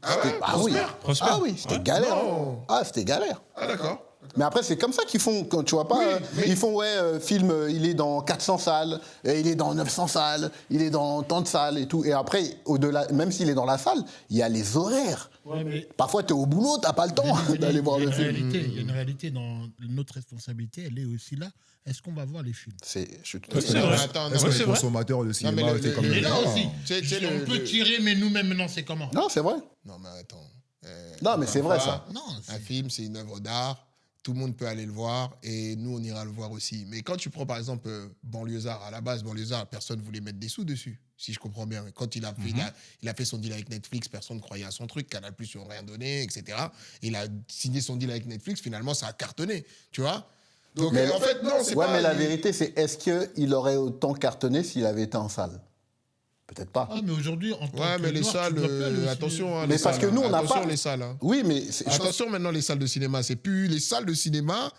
Oui,
Prosper.
ah oui, c'était galère.
Non.
Ah, c'était galère.
Ah, d'accord.
Mais après, c'est comme ça qu'ils font, quand tu vois pas, ils font, film, il est dans 400 salles, et il est dans 900 salles, il est dans tant de salles et tout. Et après, au-delà, même s'il est dans la salle, il y a les horaires.
Ouais, mais
Parfois, tu es au boulot, tu n'as pas le temps d'aller voir le film.
il y a une réalité dans notre responsabilité, elle est aussi là. Est-ce qu'on va voir les films?
Je suis tout à fait
C'est vrai.
Attends, non,
Est-ce que
mais-
les consommateurs de cinéma,
mais
c'est comme
le-
Et
les
là
gars,
aussi,
Tu sais,
on peut tirer, mais nous-mêmes, maintenant, c'est comment?
Non, c'est vrai.
Non, mais attends.
Non, mais c'est vrai,
Enfin,
ça.
Non,
Un film, c'est une œuvre d'art. Tout le monde peut aller le voir et nous, on ira le voir aussi. Mais quand tu prends, par exemple, Banlieusard, à la base, Banlieusard, personne ne voulait mettre des sous dessus, si je comprends bien. Quand il a fait son deal avec Netflix, personne ne croyait à son truc. Canal+, ils n'ont rien donné, etc. Il a signé son deal avec Netflix, finalement, ça a cartonné, tu vois. Donc,
Mais
en fait, non, c'est
ouais,
pas...
mais la vérité, c'est est-ce qu'il aurait autant cartonné s'il avait été en salle? Peut-être pas.
Ah, mais aujourd'hui, en tant
Ouais,
que
mais les
noir,
salles,
tu dois pas aller au
attention.
cinéma.
Hein,
Mais
les
parce
salles,
que nous, on n'a
attention,
pas-
les salles. Hein.
Oui, mais je pense-
Attention maintenant les salles de cinéma, c'est plus les salles de cinéma,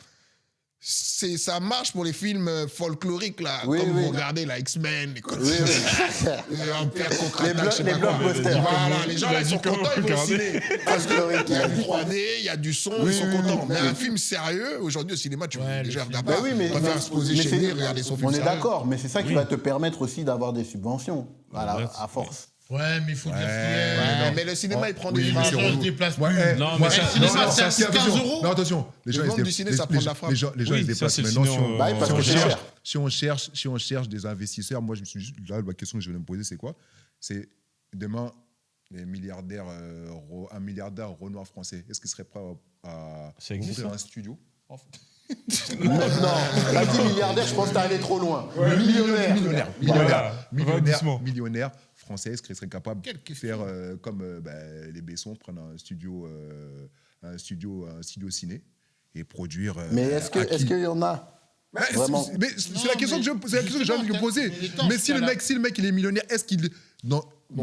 ça marche pour les films folkloriques là,
Oui,
comme
oui.
vous regardez la X-Men, les
Oui, oui.
Pierre Concrata, je sais
les
pas quoi.
blockbusters.
Voilà, les gens là, ils sont contents, ils vont au ciné. Parce qu'il y a du 3D, il y a du son, ils sont contents. Mais un film sérieux, aujourd'hui au cinéma, tu
Ouais,
déjà
le
regardes
Ben
pas.
oui, mais,
On va faire se poser
mais
chez
c'est-
lui et regarder son film
on est
sérieux.
d'accord, mais c'est ça qui va te permettre aussi d'avoir des subventions, à force.
Ouais, mais il faut dire ce qu'il y
Ouais,
a.
mais le cinéma, il prend
Oui,
des
mais c'est
Les gens
relou.
se déplacent
Ouais,
plus.
Non,
ouais,
mais
ouais,
ça-
cinéma,
non,
c'est à
attention,
15 euros.
Non, attention. Les gens,
Le
ils
monde
se
du ciné,
dé-
ça prend de la frappe.
les gens, ils se
Oui, ça,
déplacent
c'est
maintenant.
sinon,
Bah oui, parce que c'est cher.
Si on cherche des investisseurs, moi, je me suis juste, là, la question que je vais me poser, c'est quoi? C'est demain, les milliardaires, un milliardaire Renoir français, est-ce qu'il serait prêt à
Ça existe,
ouvrir
ça
un studio?
Non, t'as dit milliardaire, je pense que t'es allé trop loin.
Millionnaire français, est-ce qu'il serait capable
Quelle
de
question.
faire comme les Bessons, prendre un studio ciné et produire.
Mais est-ce qu'il y en a? Vraiment.
C'est la question que j'ai envie de me poser. Mais si le mec il est millionnaire, est-ce qu'il dans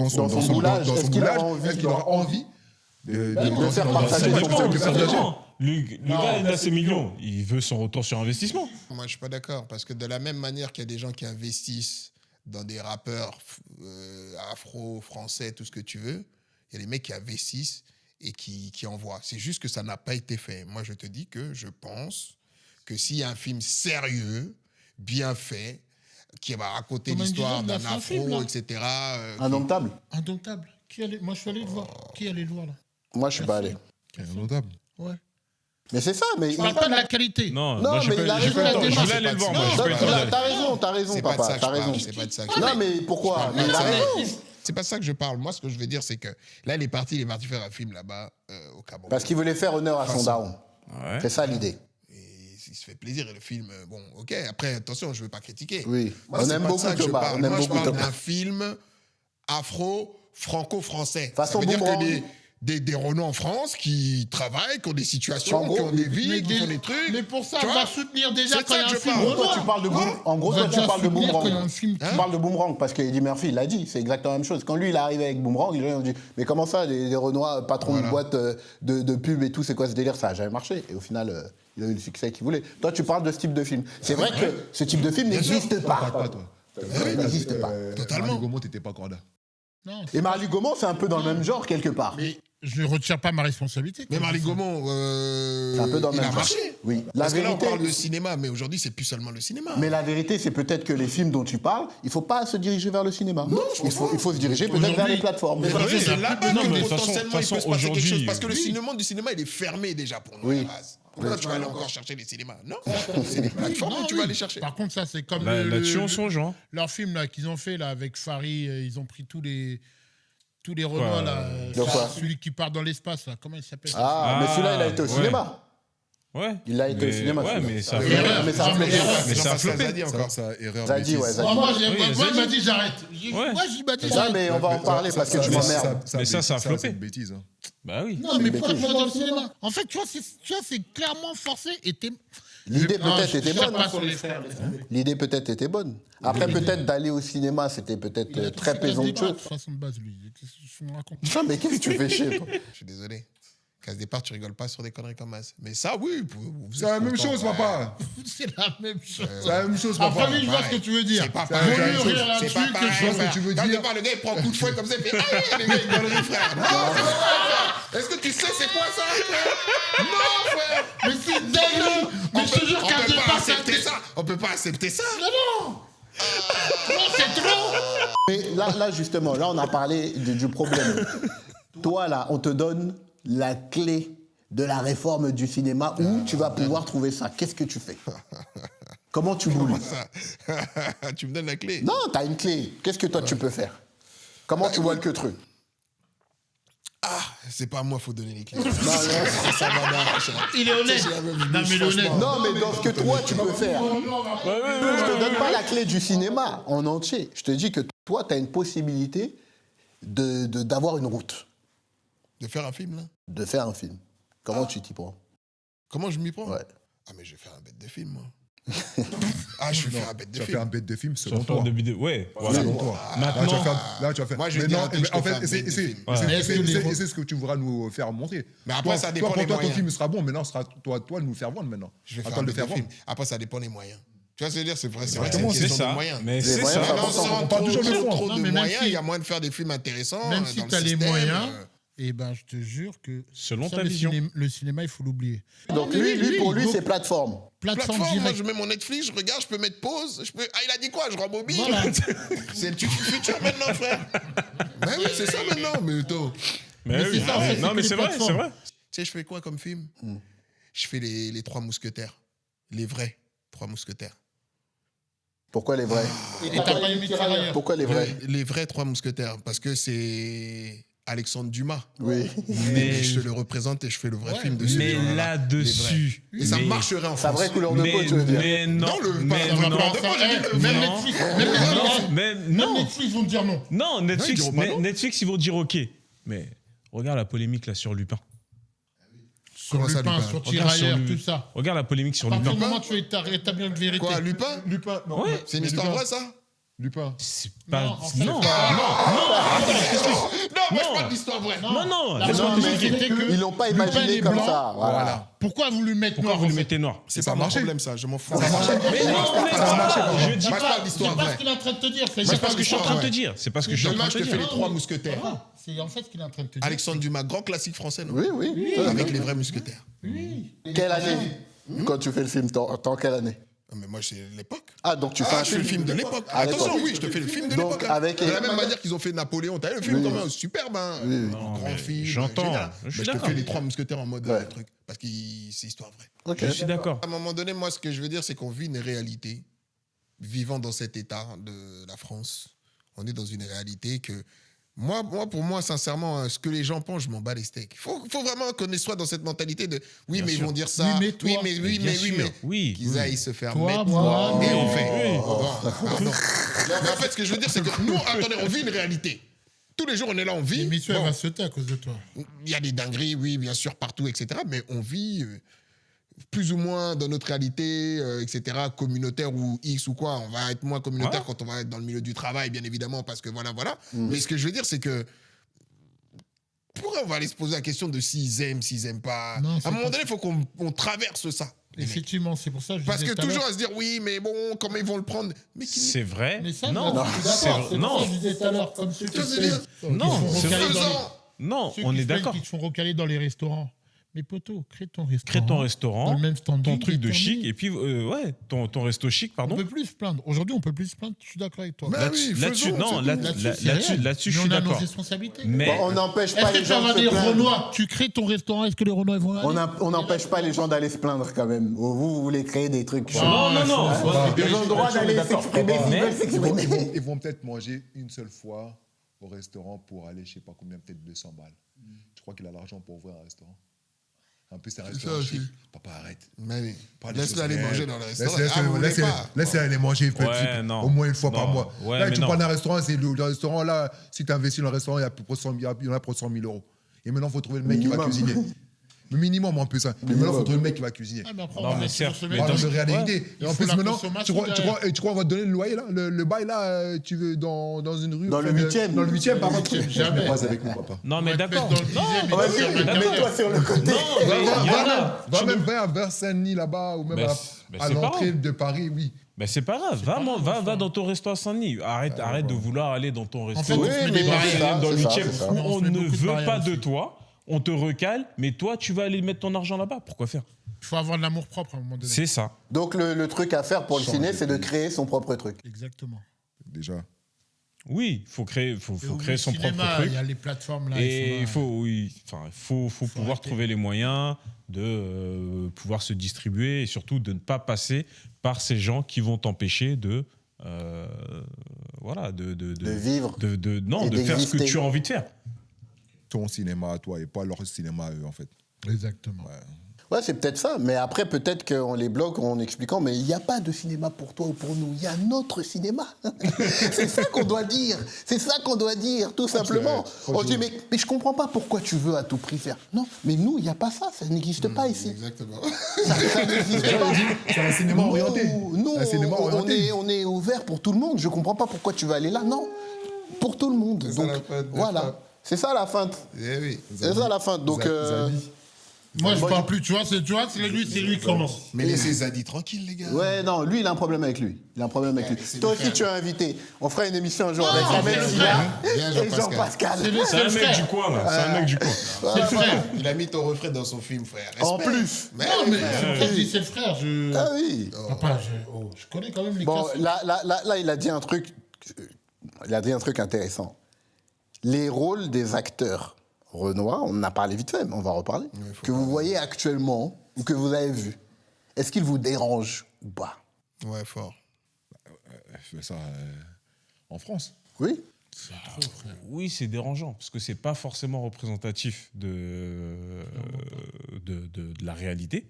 son boulage, est-ce qu'il aura envie
est-ce qu'il aura envie de
faire partager
Ça
son
dépend,
de
ça
partager.
dépend. Le gars, il a ses millions. Il veut son retour sur investissement.
Moi, je suis pas d'accord, parce que de la même manière qu'il y a des gens qui investissent dans des rappeurs afro, français, tout ce que tu veux, il y a des mecs qui investissent et qui envoient. C'est juste que ça n'a pas été fait. Moi, je te dis que je pense que s'il y a un film sérieux, bien fait, qui va raconter
Comme
l'histoire
Indigène, il a
d'un
fait un film,
afro,
là.
etc.
Indomptable.
Indomptable. Moi, je suis allé le voir. Qui allait le voir, là?
Moi, je suis pas allé.
Notable.
Ouais.
Mais c'est ça, mais.
Je parle pas de la qualité.
Non,
Non,
moi, j'ai
mais
pas
il a
j'ai
raison,
pas eu le temps.
la
Je voulais
démarche,
aller le voir, moi.
c'est
J'ai
pas
pas eu le temps d'y aller.
T'as raison,
C'est pas de
papa,
ça que
t'as
je
raison.
parle, c'est pas de ça que je
Non,
parle.
mais pourquoi? Mais il a raison.
C'est pas ça que je parle. Moi, ce que je veux dire, c'est que là, il est parti faire un film là-bas, au Cameroun.
Parce qu'il voulait faire honneur à son daron.
Ouais.
C'est ça l'idée.
Et il se fait plaisir. Et le film, bon, ok. Après, attention, je veux pas critiquer.
Oui.
Moi,
On
c'est
aime
pas de
beaucoup
ça que je
Thomas.
parle.
On aime
Moi, je
beaucoup
parle
Thomas.
d'un film afro-franco-français.
Façon
Ça veut dire
Boomerang.
que des Renault en France qui travaillent, qui ont des situations,
En gros,
qui ont des
Mais
vies, qui font des trucs.
Mais pour ça,
Tu
on
vois
va soutenir déjà
C'est
quand
ça
il y a
que
un
je
film.
parle.
Toi, tu parles de Boomerang. En gros, toi, tu parles de
soutenir quand il y a un
Boomerang.
film.
Tu parles de Boomerang parce qu'Eddie Murphy, il l'a dit, c'est exactement la même chose. Quand lui, il est arrivé avec Boomerang, les gens ont dit mais comment ça, des Renois, patrons de boîte de pub et tout, c'est quoi ce délire? Ça n'a jamais marché. Et au final, il a eu le succès qu'il voulait. Toi, tu parles de ce type de film. C'est vrai que ce type de film n'existe pas.
Pas toi.
Il n'existe pas.
Totalement.
Marley Gaumont, t'étais pas encore là.
Non,
Et Marley Gaumont, c'est un peu dans le même genre, quelque part.
mais je ne retire pas ma responsabilité.
Mais
quand
Marley
je dis ça.
Gaumont,
C'est un peu dans le
il
même
a
genre.
marché.
Oui. La
Parce que là, on
vérité,
parle de cinéma, mais aujourd'hui, c'est plus seulement le cinéma.
mais la vérité, c'est peut-être que les films dont tu parles, il ne faut pas se diriger vers le cinéma. il faut se diriger peut-être vers les plateformes.
Mais
Aujourd'hui,
c'est
il y a
là-bas
non,
que
mais de toute
potentiellement
façon,
il peut se passer quelque chose.
aujourd'hui,
Parce que le
oui.
cinéma du cinéma, il est fermé déjà pour nous
Oui.
à la base. Pourquoi tu vas aller encore chercher les cinémas? Non, c'est des plateformes
Non,
où tu
oui.
vas aller chercher.
Par contre, ça, c'est comme
Là-dessus, on songe, hein.
leur film là, qu'ils ont fait là, avec Farid. Ils ont pris tous les Renois, là.
De quoi
Celui qui part dans l'espace, là. Comment il s'appelle ça?
Ah, mais celui-là, il a été au
ouais.
cinéma.
Ouais.
Il a été au cinéma,
Ouais,
celui-là.
mais ça.
Erreur.
Mais ça a
Non,
flopé.
Mais ça a
Jean-Pascal
flopé.
Zadi encore.
Ça, erreur.
Zadi,
bêtise.
ouais, Zadi.
Oh, moi,
Oui,
il m'a
Zadi.
dit j'arrête.
Ouais.
Moi, il m'a dit
Ça,
j'arrête.
mais on va en parler parce que tu m'emmerdes.
Mais ça a flopé.
C'est une bêtise. Hein.
Bah oui.
Non, mais
une
pourquoi tu
bêtise.
vas dans le cinéma? En fait, tu vois, c'est clairement forcé. Et
L'idée peut-être était bonne.
Pas sur les frères.
L'idée peut-être était bonne. Après, peut-être d'aller au cinéma, c'était peut-être très présomptueux.
De toute façon de base, lui. Qu'est-ce que tu me racontes?
Non, mais qu'est-ce que tu fais chier, toi?
Je suis désolé. Casse départ, tu rigoles pas sur des conneries comme ça. Mais ça, oui.
C'est la même chose, papa.
C'est la même chose.
C'est la même chose, papa.
Après, lui, je vois ce que tu veux dire.
C'est pas
C'est
pareil.
la même chose.
rire
C'est
là-dessus
pas
que
pareil.
je vois
ce que tu veux
Quand
dire.
départ, le gars, il prend un coup de fouet comme ça, il fait ah, les gars, ils conneries, frère. Non, c'est pas ça. Est-ce que tu sais c'est quoi ça, frère? Non, frère.
Mais c'est dingue! Mais je te jure
On
qu'à
peut pas
départ,
accepter ça. On peut pas accepter ça.
Non! Non, c'est trop!
Mais là, justement, là, on a parlé du problème. Toi, là, on te donne la clé de la réforme du cinéma où tu vas pouvoir trouver ça. Qu'est-ce que tu fais? Comment tu boules?
Ça. Tu me donnes la clé.
Non, t'as une clé. Qu'est-ce que toi, tu peux faire? Comment tu vois le truc?
Ah, c'est pas à moi, faut donner les clés. Non, ça va m'arracher.
Il est honnête! Non, mais il est honnête!
Non, mais dans ce que toi, tu peux faire. Je te donne pas la clé du cinéma en entier. Je te dis que toi, tu as une possibilité d'avoir une route,
De faire un film, là?
de faire un film. Comment tu t'y prends?
Comment je m'y prends?
Ouais.
Ah, mais je vais faire un bête de film, moi. Ah, je vais faire un bête de
Tu vas faire un
film.
bête de film
Sur
selon
ton
toi.
de vidéo. Ouais. Voilà.
Selon toi.
Maintenant.
Là, tu vas faire.
Moi, je vais
Mais
dire
non,
un truc,
mais
je te
en
fais un
fait,
bête de film.
c'est ce que tu voudras nous faire montrer.
Mais après,
Toi,
ça dépend
pour
des
toi, ton
moyens.
film sera bon. Maintenant, ce sera toi de nous le faire vendre maintenant.
Je vais
À
faire
toi
un
de le
bête de
faire
film.
vendre.
Après, ça dépend des moyens. Tu vois ce que je veux dire? C'est vrai, c'est une
C'est
question de
ça.
moyens.
Mais
Les
c'est
moyens,
ça.
ça
Maintenant,
important.
sans
On parle toujours de fond.
trop
Non,
de
mais même
moyens,
si-
il y a moyen de faire des films intéressants.
Même
dans
si
le
tu as les
système,
moyens, eh ben, je te jure que
Selon
ça,
ta vision.
le cinéma, il faut l'oublier.
Donc
Non, mais
lui, pour lui,
il
c'est
faut-
plateforme.
plateforme
Plateforme, moi,
directe.
je mets mon Netflix, je regarde, je peux mettre pause. Ah, il a dit quoi? Je rembobine.
Voilà.
C'est le futur maintenant, frère. Ben oui, c'est ça maintenant. Mais attends.
Mais
Mais
oui.
c'est ça, en fait,
Non,
c'est
mais
que
c'est
les
vrai, c'est
plateformes.
vrai.
Tu sais, je fais quoi comme film? Je fais les Trois Mousquetaires. Les vrais Trois Mousquetaires.
Pourquoi les vrais?
Et t'as pas aimé Tirailleurs?
Pourquoi les vrais?
Les vrais Trois Mousquetaires. Parce que c'est Alexandre Dumas.
Oui.
Et je le représente et je fais le vrai film dessus.
Mais
Voilà.
là-dessus.
Et ça
mais-
marcherait en
Sa
France.
vraie couleur de peau, tu veux dire?
Mais non.
Non, le
Mais
pas
non.
couleur de peau, j'ai dit le
Même
vrai.
Non.
Netflix,
Non, mais
même
non.
Netflix vont te dire non.
Non, Netflix,
ils diront pas non.
Netflix, ils vont dire OK. Mais regarde la polémique là sur Lupin.
Sur
Comment ça,
Lupin,
Lupin?
sur
Regarde sur
Tirailleurs,
Lu-
tout ça.
Regarde la polémique sur
À partir du
Lupin.
moment où tu établis une vérité.
Quoi, Lupin?
Lupin, non.
Ouais.
C'est une
Mais
histoire
Lupin.
vraie, ça?
Lupin.
C'est pas.
Non, en fait,
Non,
Non, moi, je parle d'histoire vraie.
non.
La
Laisse-moi
vérité,
t'expliquer.
c'était que
Ils l'ont pas
Lupin, il
imaginé
est
comme
blanc.
ça. Voilà.
Pourquoi vous lui mettez
Pourquoi
noir
vous
en
le
fait?
mettez noir?
C'est
Ça
pas
a
mon
marché.
problème, ça. Je m'en fous.
Mais non, mais
Ça a marché,
je dis
Moi, je parle
C'est
d'histoire
pas ce
vraie.
qu'il est en train de te dire.
C'est pas ce que je suis en train de te dire. C'est pas ce que je suis en train
Demain,
de
je
te
te fais
dire.
les Trois Mousquetaires.
Voilà. C'est en fait ce qu'il est en train de te dire.
Alexandre Dumas, grand classique français, non?
Oui, oui.
Avec les vrais mousquetaires.
Quelle année? Quand tu fais le film, t'en quelle année?
Mais moi, c'est l'époque.
Ah, donc tu fais un
Je fais le film de l'époque.
Ah,
Attention,
d'accord.
oui, je te fais le film de
Donc,
l'époque.
avec-
De la même manière qu'ils ont fait Napoléon. T'as vu le film
Oui.
quand même superbe, hein.
Oui.
Grand
mais
film.
j'entends.
génial.
Je suis
Mais je te
d'accord.
fais les 3 mousquetaires en mode
Ouais.
truc. Parce que c'est histoire vraie.
Ok.
Je suis d'accord.
À un moment donné, moi, ce que je veux dire, c'est qu'on vit une réalité. Vivant dans cet état de la France, on est dans une réalité que. Moi, pour moi, sincèrement, ce que les gens pensent, je m'en bats les steaks. Faut vraiment qu'on soit dans cette mentalité de oui,
Bien
mais
sûr.
ils vont dire ça.
Oui, mais toi.
oui,
Bien
mais.
sûr. Oui.
Qu'ils aillent se faire
Toi,
mettre.
moi,
et
oui.
on fait.
Oui.
Bon, pardon. Mais en fait, ce que je veux dire, c'est que nous, attendez, on vit une réalité. Tous les jours, on est là, on vit.
L'émission, elle
Bon,
va sauter à cause de toi.
il y a des dingueries, oui, bien sûr, partout, etc. Mais on vit plus ou moins dans notre réalité, etc., communautaire ou X ou quoi. On va être moins communautaire
Ouais.
quand on va être dans le milieu du travail, bien évidemment, parce que voilà. Mais ce que je veux dire, c'est que pourquoi on va aller se poser la question de s'ils aiment pas.
Non,
À
c'est
un moment
pas-
donné, il faut qu'on traverse ça. les mecs.
Effectivement, c'est pour ça que je
Parce
disais
que
tout à
toujours
l'heure.
à se dire, oui, mais bon, comment ils vont le prendre. Mais qui-
C'est vrai.
Mais ça,
Non,
je suis
c'est
d'accord.
vrai.
C'est pour ça
Non,
que je disais tout à l'heure, comme ceux qui
Tu vois ce
se
que je veux
plaignent,
dire
qui
Non,
se font
c'est
recaler dans
faisant.
les-
non,
ceux
on
qui
est
se plaignent,
d'accord.
qui se font recaler dans les restaurants. Mais poto, crée ton restaurant.
Crée ton
Dans
restaurant,
le même standing,
ton truc de
déterminé.
chic, et puis, ouais, ton resto chic,
On
pardon.
peut plus se plaindre. Aujourd'hui, on peut plus se plaindre. Je suis d'accord avec toi.
Bah oui,
Là-dessus,
faisons,
non,
c'est
là-
tout.
Là-dessus,
là-
c'est
là-dessus,
réel.
là-dessus, je
Mais
suis
on a nos
d'accord.
responsabilités.
Mais
Bon, on n'empêche
Est-ce
pas
que
les
tu
gens
vas
de se
dire
plaindre.
Renoir, tu crées ton restaurant, est-ce que les Renois ils vont aller
On n'empêche pas les gens d'aller se plaindre quand même. Vous voulez créer des trucs.
non, non, non.
Ils ont le droit d'aller s'exprimer s'ils
Mais-
veulent s'exprimer.
Ils vont peut-être manger une seule fois au restaurant pour aller, je sais pas combien, peut-être 200 balles. Je crois qu'il a l'argent pour ouvrir un restaurant. En plus, c'est un restaurant
aussi.
chic. Papa, arrête.
Mais oui.
Pas des
Laisse-le aller
choses
manger
réelles.
dans le restaurant.
Laisse-
Ah, vous voulez
laisse-
pas.
Laisse-les aller manger
Ouais, non.
au moins une fois par
Non.
mois.
Ouais,
Là,
mais
tu
non.
prends un restaurant, c'est le restaurant, là, si tu investis dans le restaurant, il y a à peu près 100 000, il y en a pour 100 000 euros. Et maintenant, il faut trouver le mec qui va
Minimum.
cuisiner. Le minimum, un peu ça. Mais maintenant, il faut trouver le mec qui va cuisiner.
Ah, mais après,
Non,
on va
mais
mettre
certes,
sur ce
mais
mec.
Voilà, de réalité.
Ouais.
Et
Il
en
faut
plus,
la
maintenant,
consommation
tu
derrière.
crois on va te donner le loyer, là le bail, là, tu veux, dans une rue.
Dans le
enfin,
8e.
Dans le 8e, par contre.
Jamais.
Pas avec nous, papa.
Non,
On
mais
va te
d'accord.
mettre dans le
Non,
10e,
mais
on va
d'accord.
dire,
Mets-toi sur le côté.
Non, mais il y en a.
Va même vers Saint-Denis, là-bas, ou même
Mais
à
c'est pas
l'entrée
grave.
de Paris, oui.
Ben c'est pas grave, va dans ton resto à Saint-Denis. Arrête de vouloir aller dans ton resto.
En fait, on se met
Oui,
des
mais
barrières.
c'est ça,
dans le
c'est ça,
8e
c'est ça.
où
Mais on
on
se met
ne
beaucoup de
veut
barrières
pas de
aussi.
toi, on te recale, mais toi tu vas aller mettre ton argent là-bas. Pourquoi faire?
Il faut avoir de l'amour propre à un moment donné.
C'est ça.
Donc le truc à faire pour le ciné, c'est de créer son propre truc.
Exactement.
Déjà.
Oui, faut créer
Et au
créer son
cinéma,
propre truc.
Il y a les plateformes là.
Et
ils sont là.
il faut pouvoir
arrêter.
trouver les moyens de pouvoir se distribuer et surtout de ne pas passer par ces gens qui vont t'empêcher de voilà de
vivre
non
et
de faire ce que
d'exister.
tu as envie de faire.
Ton cinéma à toi et pas leur cinéma à eux, en fait.
Exactement.
Ouais, c'est peut-être ça. Mais après, peut-être qu'on les bloque en expliquant, mais il n'y a pas de cinéma pour toi ou pour nous. Il y a notre cinéma. C'est ça qu'on doit dire. C'est ça qu'on doit dire, tout simplement. On dit, mais je comprends pas pourquoi tu veux à tout prix faire. Non, mais nous, il n'y a pas ça. Ça n'existe pas ici.
Exactement.
Ça n'existe pas.
C'est un cinéma orienté.
Nous,
Un cinéma orienté.
on est ouvert pour tout le monde. Je comprends pas pourquoi tu veux aller là. Non, pour tout le monde.
C'est ça,
Donc,
la feinte, n'est-ce
voilà.
pas?
C'est ça la feinte.
Eh oui.
C'est ça la feinte. Donc,
Moi, je parle plus. Tu vois, c'est lui qui commence.
Mais laissez Zadi tranquille, les gars.
ouais, non, lui, il a un problème avec lui. Il a un problème avec lui.
c'est
Toi
le
aussi,
frère.
tu as invité. On fera une émission un jour
Non,
avec
c'est
Ahmed
le
Silla
frère. Bien,
et
Jean-Pascal.
Jean-Pascal.
C'est le
C'est un mec
frère.
du coin là, c'est un mec du coin.
C'est le frère.
Il a mis ton refrain dans son film, frère. Respect.
En plus.
Mais
Non, mais c'est pour ça que je dis c'est le frère.
Ah oui.
Papa, je connais quand même les
Bon,
classiques.
là, il a dit un truc. Il a dit un truc intéressant. Les rôles des acteurs Renoir, on en a parlé vite fait, mais on va en reparler. Que vous voyez actuellement ou que vous avez vu, est-ce qu'il vous dérange ou pas?
Ouais, fort.
Je fais ça en France.
Oui.
Oui, c'est dérangeant parce que c'est pas forcément représentatif de la réalité.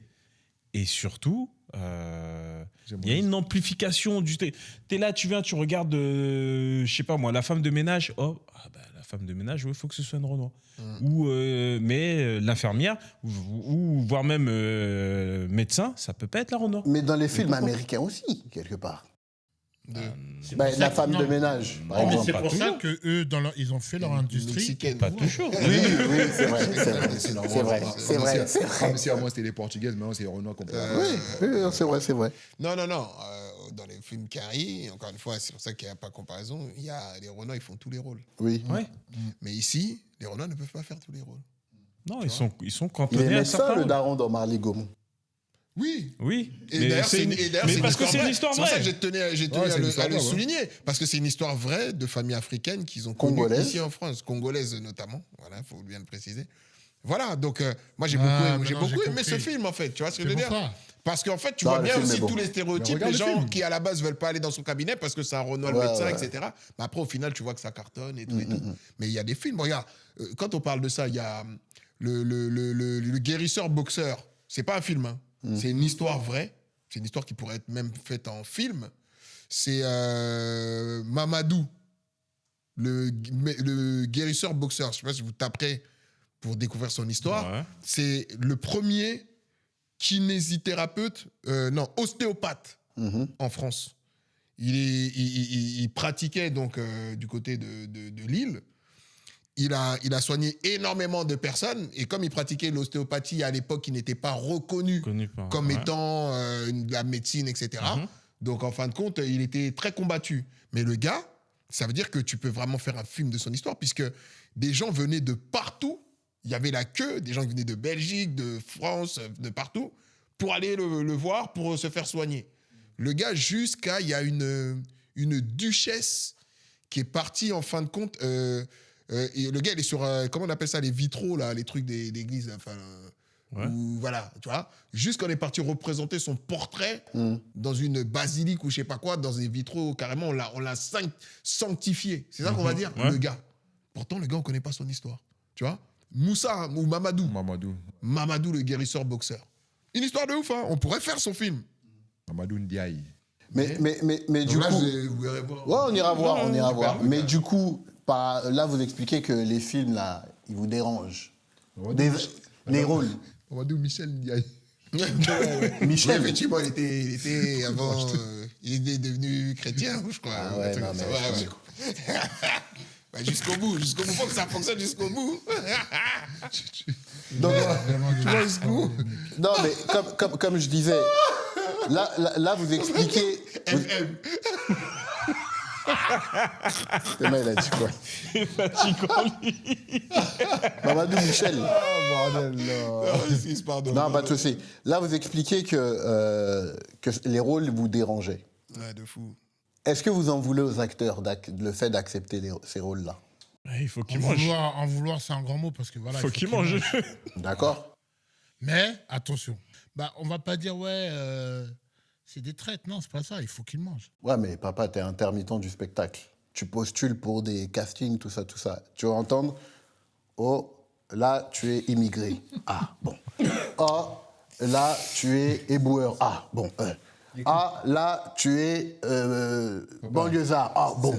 Et surtout, il y a une amplification du. T'es là, tu viens, tu regardes, je sais pas moi, la femme de ménage. Oh, la femme de ménage, il faut que ce soit une Renoir. Ou mais l'infirmière, ou voire même médecin, ça peut pas être la Renoir.
Mais dans les films américains aussi, quelque part.
C'est
Bah,
pour ça
la
que-
femme
non.
de ménage, par
Non, mais
exemple.
c'est
pas
pour ça
toujours.
que eux, ils ont fait leur industrie.
Mexicaine.
Pas toujours.
Oui, oui, c'est vrai, c'est vrai.
C'est normal.
C'est vrai, c'est vrai, c'est vrai.
Comme si avant c'était les Portugaises, maintenant c'est les Renois qu'on peut avoir.
Oui, oui, c'est vrai, c'est vrai.
Non. Dans les films Carrie, encore une fois, c'est pour ça qu'il n'y a pas de comparaison. Il y a les Renois, ils font tous les rôles.
Oui.
Ouais.
Mais ici, les Renois ne peuvent pas faire tous les rôles.
Non, ils sont
Il est
cantonnés à
médecin,
certains.
le
rôles.
daron dans Marley Gaumont.
Oui.
Oui.
Et
mais
d'ailleurs,
c'est
c'est
une...
et d'ailleurs,
mais
c'est
parce que c'est une histoire
C'est pour ça
vraie.
que j'ai tenu
Ouais, c'est
à
une
le,
histoire
à le
vraie, ouais.
souligner. Parce que c'est une histoire vraie de familles africaines qu'ils ont connues
Congolaises.
ici en France. Congolaises notamment. Voilà, il faut bien le préciser. Voilà, donc moi j'ai
Ah,
beaucoup
maintenant, j'ai
aimé ce
compris.
film en fait. Tu vois ce que
C'est
je veux
pour
dire
ça.
Parce qu'en fait, tu
Non,
vois
le
bien
film est
aussi
bon.
tous les stéréotypes,
regarde
les
le
gens
film.
qui à la base veulent pas aller dans son cabinet parce que c'est un Renoir le
Ouais,
médecin,
ouais.
etc. Mais après, au final, tu vois que ça cartonne et tout. Et tout. Mais il y a des films, regarde, quand on parle de ça, il y a le guérisseur boxeur. C'est pas un film, hein. C'est une histoire vraie. C'est une histoire qui pourrait être même faite en film. C'est Mamadou, le guérisseur boxeur. Je sais pas si vous taperez pour découvrir son histoire.
Ouais.
C'est le premier kinésithérapeute, ostéopathe en France. Il pratiquait donc du côté de Lille. Il a soigné énormément de personnes et comme il pratiquait l'ostéopathie à l'époque, il n'était pas reconnu
Connu par-
comme
ouais.
étant la médecine, etc. Donc en fin de compte, il était très combattu. Mais le gars, ça veut dire que tu peux vraiment faire un film de son histoire puisque des gens venaient de partout. Il y avait la queue, des gens qui venaient de Belgique, de France, de partout, pour aller le voir, pour se faire soigner. Le gars, jusqu'à... Il y a une duchesse qui est partie, en fin de compte... et le gars, il est sur... comment on appelle ça, les vitraux, là, les trucs d'église, enfin...
Ouais.
Où, voilà, tu vois. Jusqu'on est parti représenter son portrait dans une basilique ou je sais pas quoi, dans des vitraux, carrément, on l'a sanctifié. C'est ça qu'on va dire,
Ouais.
le gars. Pourtant, le gars, on connaît pas son histoire. Tu vois Moussa hein, ou Mamadou. Mamadou, le guérisseur boxeur. Une histoire de ouf, hein. On pourrait faire son film.
Mamadou Ndiaye.
Mais
Donc
du
là,
coup...
vous verrez voir.
Ouais, on ira voir, on ira
super,
voir.
super.
Mais du coup, là, vous expliquez que les films, là, ils vous dérangent. Les rôles.
Mamadou Michel Ndiaye.
Michel.
Oui, effectivement, il était avant... il est devenu chrétien, je crois.
Ah ouais,
Un truc
non,
comme ça.
mais
Ouais. Bah, jusqu'au bout. Faut que ça fonctionne jusqu'au bout.
Donc,
Vraiment,
non, mais comme je disais, là vous expliquez... Thomas, il a dit quoi Mamadou Michel.
Pardon.
Non, pas de souci. Là, vous expliquez que les rôles vous dérangeaient.
Ouais, de fou.
Est-ce que vous en voulez aux acteurs le fait d'accepter ces rôles-là?
Ouais, il faut qu'il mange.
En vouloir, c'est un grand mot parce que voilà.
Il faut qu'il mange.
D'accord.
Mais attention, on va pas dire c'est des traites, non, c'est pas ça. Il faut qu'il mange.
Ouais, mais papa, t'es intermittent du spectacle. Tu postules pour des castings, tout ça, tout ça. Tu vas entendre, oh, là, tu es immigré. Ah, bon. Oh, là, tu es éboueur. Ah, bon. Ah, là, tu es banlieusard. Ah, bon.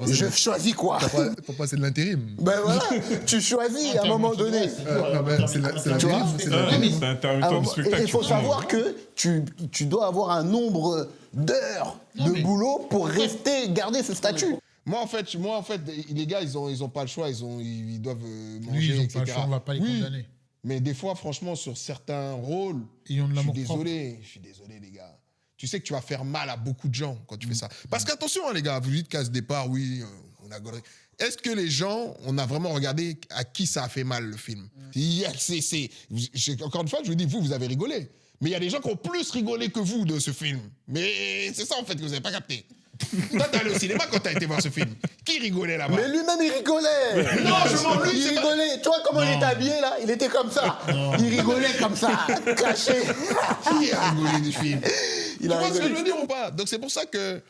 Je choisis quoi?
Papa, c'est de l'intérim.
Ben voilà, tu choisis à un moment donné.
C'est
Tu vois
l'intérim. C'est l'intérim.
C'est
À un
intermittent du
moment-
spectacle.
et il faut
tu prends.
savoir que tu dois avoir un nombre d'heures de boulot pour garder ce statut.
Moi, en fait, les gars, ils ont pas le choix. Ils doivent manger,
Lui, ils ont
etc.
pas le choix, on va pas les
Oui,
condamner.
mais des fois, franchement, sur certains rôles,
Ils ont de
je suis
l'amour propre.
désolé, les gars. Tu sais que tu vas faire mal à beaucoup de gens quand tu fais ça. Parce qu'attention, hein, les gars, vous dites qu'à ce départ, oui, on a godré. Est-ce que les gens, on a vraiment regardé à qui ça a fait mal, le film? Encore une fois, je vous dis, vous avez rigolé. Mais il y a des gens qui ont plus rigolé que vous de ce film. Mais c'est ça, en fait, que vous n'avez pas capté. Toi, t'es allé au cinéma quand t'as été voir ce film. Qui rigolait là-bas?
Mais lui-même, il rigolait.
Non, je m'en lui,
Il
c'est pas...
rigolait. Tu vois comment il était habillé, là? Il était comme ça. Il rigolait comme ça, caché.
Qui a rigolé du film?
Il
Tu
a
vois ce que je
rigolé.
veux dire ou pas? Donc c'est pour ça que...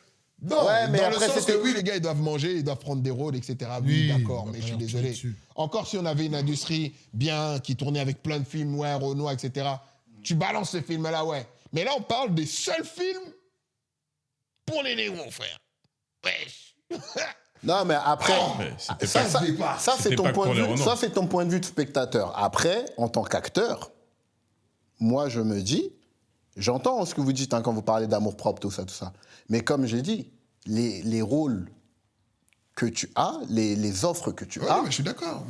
Non,
Ouais, mais
dans
après,
le sens
c'était-
que oui, les gars, ils doivent manger, ils doivent prendre des rôles, etc. Oui,
Oui,
d'accord,
on va
mais
pas
je suis
leur
désolé.
tirer dessus.
Encore si on avait une industrie bien, qui tournait avec plein de films, ouais, Renoir, etc. Tu balances ce film-là, ouais. Mais là, on parle des seuls films pour les négros, frère. Wesh.
Non, mais après,
Mais c'était
ça,
pas-
ça,
se dépasse.
ça, c'est
C'était
ton
pas
point
pour
de
les
vue.
Renois.
Ça, c'est ton point de vue de spectateur. Après, en tant qu'acteur, moi, je me dis, j'entends ce que vous dites hein, quand vous parlez d'amour-propre, tout ça, tout ça. Mais comme j'ai dit, les rôles que tu as, les offres que tu
Ouais,
as.
mais je suis d'accord,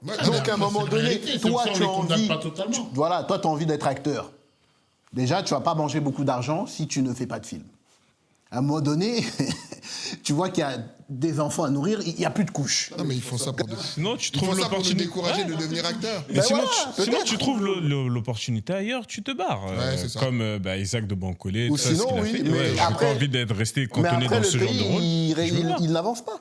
Moi,
Donc, à un moment
c'est
donné,
la réalité,
toi,
c'est pour ça
tu as
on les condamne
envie.
pas totalement.
Voilà, toi, tu as envie d'être acteur. Déjà, tu vas pas manger beaucoup d'argent si tu ne fais pas de film. À un moment donné, tu vois qu'il y a des enfants à nourrir, il n'y a plus de couches.
Non, mais ils font ça pour,
Sinon, tu
ils font
trouves
ça pour nous
l'opportunité.
décourager
Ouais.
de devenir acteur.
Et
Ben
sinon,
voilà,
sinon,
peut-être.
tu trouves l'opportunité ailleurs, tu te barres.
Ouais, c'est ça.
Comme Isaac de Bancolé,
Ou
tout ça, ce
sinon,
qu'il a
oui,
fait.
mais
Ouais, j'ai
après-
pas envie d'être resté
Mais
cantonné
après,
dans
le
ce genre de rôle.
pays,
Je me barre.
il n'avance pas.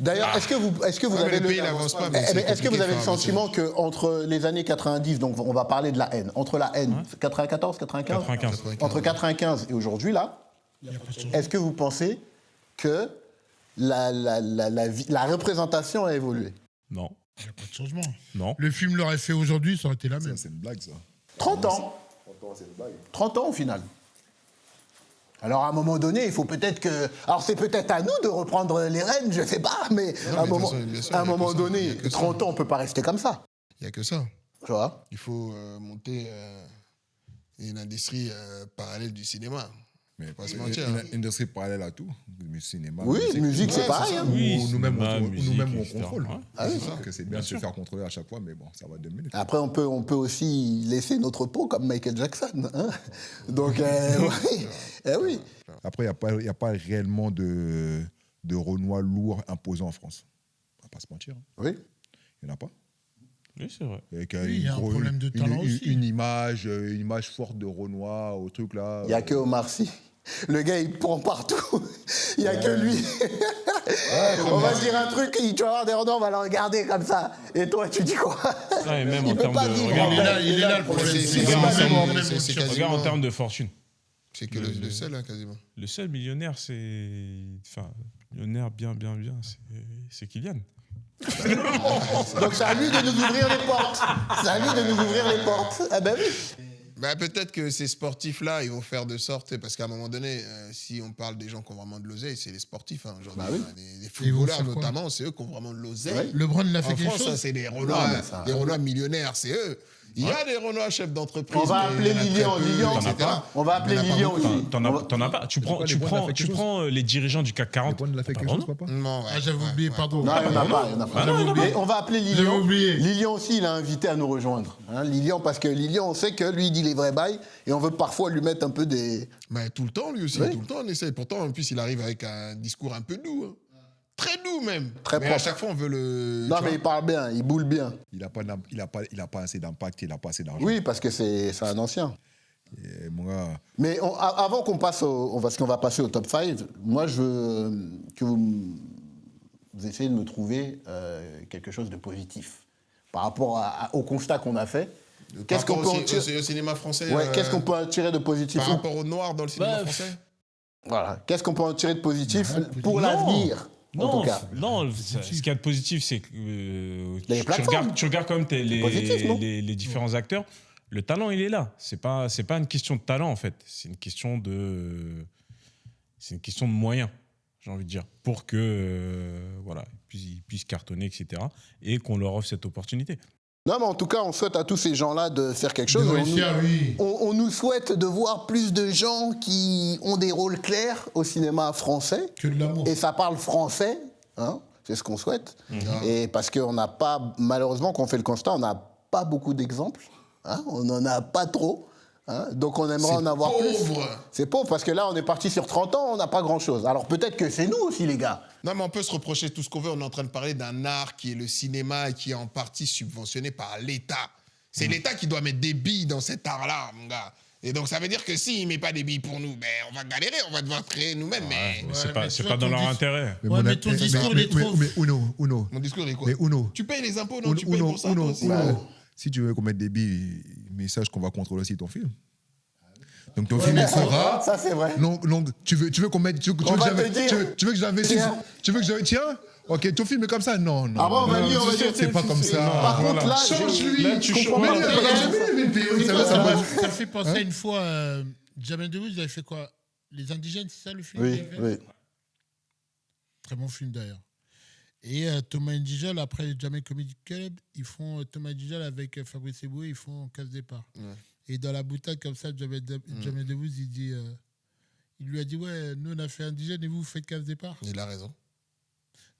D'ailleurs, est-ce que vous
Ouais,
avez
mais le pays n'avance pas. mais
Eh,
c'est
mais est-ce que vous
compliqué
avez
de
le
faire avancer.
sentiment qu'entre les années 90, donc on va parler de la haine, entre la haine, 94, 95,
95.
entre 95 et aujourd'hui, là, est-ce que vous pensez que la représentation a évolué?
Non.
Il n'y a pas de changement.
Non.
Le film l'aurait fait aujourd'hui, ça aurait été la
Ça,
même.
c'est une blague, ça.
30 ans. 30 ans au final. Alors à un moment donné, il faut peut-être que... Alors c'est peut-être à nous de reprendre les rênes, je sais pas, mais
Non,
à un
mais
moment,
de toute façon, bien sûr,
à un
il y a
moment
que ça, il y
donné,
a que ça.
30 ans, on peut pas rester comme ça.
Il n'y a que ça.
Tu vois?
Il faut monter une industrie parallèle du cinéma.
Mais
Faut pas se mentir, hein.
une industrie parallèle à tout. Le cinéma,
Oui, musique, c'est
Ouais,
pareil.
c'est ça.
hein.
Oui,
Ou nous-mêmes,
cinéma, musique,
on
etc.
contrôle.
Ouais.
Ah oui.
C'est ça que c'est bien de se faire contrôler à chaque fois, mais bon, ça va 2 minutes.
Après, on peut aussi laisser notre peau comme Michael Jackson. Hein. Donc, oui. Eh oui.
Après, il n'y a pas réellement de Renoir lourd imposant en France. On va pas se mentir. Hein.
Oui.
Il n'y en a pas.
Oui, c'est vrai.
Avec
Oui, il y a un problème de talent aussi.
Une image forte de Renoir au truc là.
Il n'y a que Omar Sy. Le gars, il prend partout. Il n'y a que lui. On va se dire un truc, tu vas voir des Renois, on va le regarder comme ça. Et toi, tu dis quoi?
Ouais, et même
Il
en
peut
termes
pas
de.
vivre
Regarde,
en paix.
Il est là le problème.
C'est-
C'est
c'est-
pas
c'est-
même en
c'est-
même
c'est- c'est
chose.
quasiment-
regarde en termes de fortune.
C'est que le seul, hein, quasiment.
Le seul millionnaire, c'est. Enfin, millionnaire bien, c'est Kylian.
Donc c'est à lui de nous ouvrir les portes. C'est à lui de nous ouvrir les portes. Ah ben oui.
Bah, peut-être que ces sportifs-là, ils vont faire de sorte, parce qu'à un moment donné, si on parle des gens qui ont vraiment de l'oseille, c'est les sportifs. Hein, aujourd'hui,
Bah oui.
Les
Et ils vont
footballeurs
faire quoi
notamment, c'est eux qui ont vraiment de l'oseille.
Ouais.
LeBron, il a fait
En
quelque
France, ça,
chose.
c'est des
Non,
Renois,
mais ça-
des Renois millionnaires, c'est eux. Il y a des Renois chefs d'entreprise.
On va
mais
appeler
il y en a très
Lilian.
peu,
Lilian,
etc.
on va appeler
Il y en a pas
Lilian
beaucoup.
aussi.
T'en as pas. Tu prends,
quoi,
tu
les Browns,
prends,
a fait
tu
quelque
prends les dirigeants du CAC 40.
Il a fait
t'as
quelque
pas
chose,
Renaud
papa
Non, ouais,
Ah, j'avais
ouais,
oublié,
ouais.
pardon.
Non, il n'y en a pas. Il y en a pas.
Ah non, il y en a
Mais on va appeler
J'avais
Lilian.
oublié.
Lilian aussi, il a invité à nous rejoindre. Hein, Lilian, parce que Lilian, on sait que lui, il dit les vrais bails et on veut parfois lui mettre un peu des.
Mais tout le temps, lui aussi,
Oui.
tout le temps, on essaye. Pourtant, en plus, il arrive avec un discours un peu doux. Hein. Très doux, même.
Très
mais
propre.
à chaque fois, on veut le.
Non,
tu
mais
vois.
il parle bien, il boule bien.
Il n'a pas assez d'impact, il n'a pas assez d'argent.
Oui, parce que c'est un ancien.
Et moi,
Mais avant qu'on passe parce qu'on va passer au top 5, moi, je veux que vous essayez de me trouver quelque chose de positif par rapport au constat qu'on a fait. Qu'est-ce qu'on peut en tirer
au cinéma français
Ouais, qu'est-ce qu'on peut en tirer de positif
par rapport aux Noirs dans le cinéma
Bah,
français?
Voilà. Qu'est-ce qu'on peut en tirer de positif pour
Non.
l'avenir, en
Non,
tout cas.
non, ce qu'il y a de positif, c'est que
Les plateformes.
tu regardes quand même
positif, non
les différents acteurs. Le talent, il est là. C'est pas une question de talent, en fait. C'est une question de moyens, j'ai envie de dire, pour que voilà, ils puissent cartonner, etc. Et qu'on leur offre cette opportunité.
Non, mais en tout cas, on souhaite à tous ces gens-là de faire quelque chose.
De
On
réussir,
nous-
oui.
On nous souhaite de voir plus de gens qui ont des rôles clairs au cinéma français.
Que de l'amour.
Et ça parle français, hein, c'est ce qu'on souhaite. Et parce qu'on n'a pas, malheureusement, quand on fait le constat, on n'a pas beaucoup d'exemples. Hein, on n'en a pas trop. Hein, donc on aimerait en avoir plus. C'est pauvre, parce que là, on est parti sur 30 ans, on n'a pas grand-chose. Alors peut-être que c'est nous aussi, les gars.
Non, mais on peut se reprocher tout ce qu'on veut. On est en train de parler d'un art qui est le cinéma et qui est en partie subventionné par l'État. C'est l'État qui doit mettre des billes dans cet art-là, mon gars. Et donc, ça veut dire que s'il ne met pas des billes pour nous, ben, on va galérer, on va devoir créer nous-mêmes. Mais
Mais c'est pas,
mais
c'est
tu
pas
vois,
dans
ton
leur
dis-
intérêt.
Ouais, mais ton discours, il est trop.
Mais Uno,
mon discours est quoi?
mais Uno.
Tu payes les impôts, non? Tu payes pour ça, toi aussi.
Si tu veux qu'on mette des billes, mais sache qu'on va contrôler aussi ton film. Donc ton film il sera.
Ça, c'est vrai.
Non, tu veux qu'on mette. Tu veux
On va te
que
dire.
tu veux que j'investisse.
Tiens.
Tu veux que je. Tiens. Ok, ton film est comme ça. Non.
Ah bon, on va dire, on va dire.
C'est pas comme ça.
Par contre, là,
Change-lui.
Là, tu
je comprends
changes.
pas.
Ça me fait penser à une fois, Jamel Debbouze, il avait fait quoi? Les Indigènes, c'est ça le film
Oui,
qu'il avait fait
oui.
Très bon film d'ailleurs. Et Thomas Indigel, après Jamel Comedy Club, ils font Thomas Indigel avec Fabrice Eboué, ils font Casse Départ.
Ouais.
Et dans la boutade comme ça, Jamel Debbouze, il dit, il lui a dit, ouais, nous on a fait Indigène et vous faites Casse Départ.
Il a raison.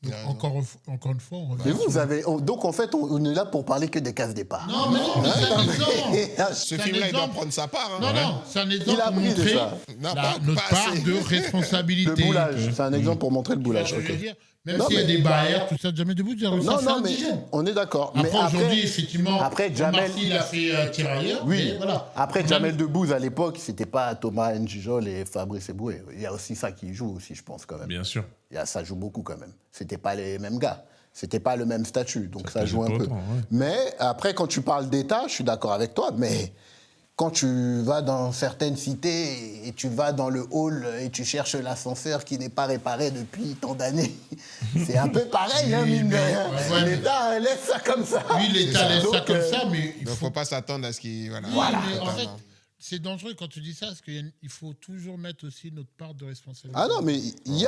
Donc,
Il a raison.
encore une fois, on revient.
Mais vous
sur-
avez. Donc, en fait, on est là pour parler que des cases départ.
Non, mais non, mais c'est un exemple.
Ce
C'est un
film-là, il doit
exemple.
prendre sa part. Hein.
Non, non, c'est un exemple
Il a
pour
pris
montrer
déjà.
Non,
notre
pas
part
assez.
de responsabilité.
Le boulage, c'est un exemple pour montrer le
Tu vois
boulage.
ce que je veux
ok.
dire. Même
Non,
s'il y a
mais-
des barrières, tout ça, jamais debout,
Non,
ça, c'est
non, mais
indigène.
on est d'accord. Mais
Après, aujourd'hui, effectivement,
après, Jamel-
Omar Sy, il a fait tirailleur.
Oui,
mais voilà.
après Jamel Debbouze à l'époque, c'était pas Thomas Njijol et Fabrice Eboué. Il y a aussi ça qui joue aussi, je pense quand même.
Bien sûr.
Ça joue beaucoup quand même. C'était pas les mêmes gars. C'était pas le même statut, donc ça
pesait
joue un
pas
peu.
autant, ouais.
Mais après, quand tu parles d'État, je suis d'accord avec toi, mais quand tu vas dans certaines cités et tu vas dans le hall et tu cherches l'ascenseur qui n'est pas réparé depuis tant d'années, c'est un peu pareil, hein, mine de rien.
ouais,
L'État laisse ça comme ça.
Oui, l'État laisse ça
Donc,
comme ça, mais il
Donc,
faut
faut pas s'attendre à ce qu'il. Voilà.
Oui, mais en fait,
Totalement.
c'est dangereux quand tu dis ça, parce qu'il faut toujours mettre aussi notre part de responsabilité.
Ah non, mais il y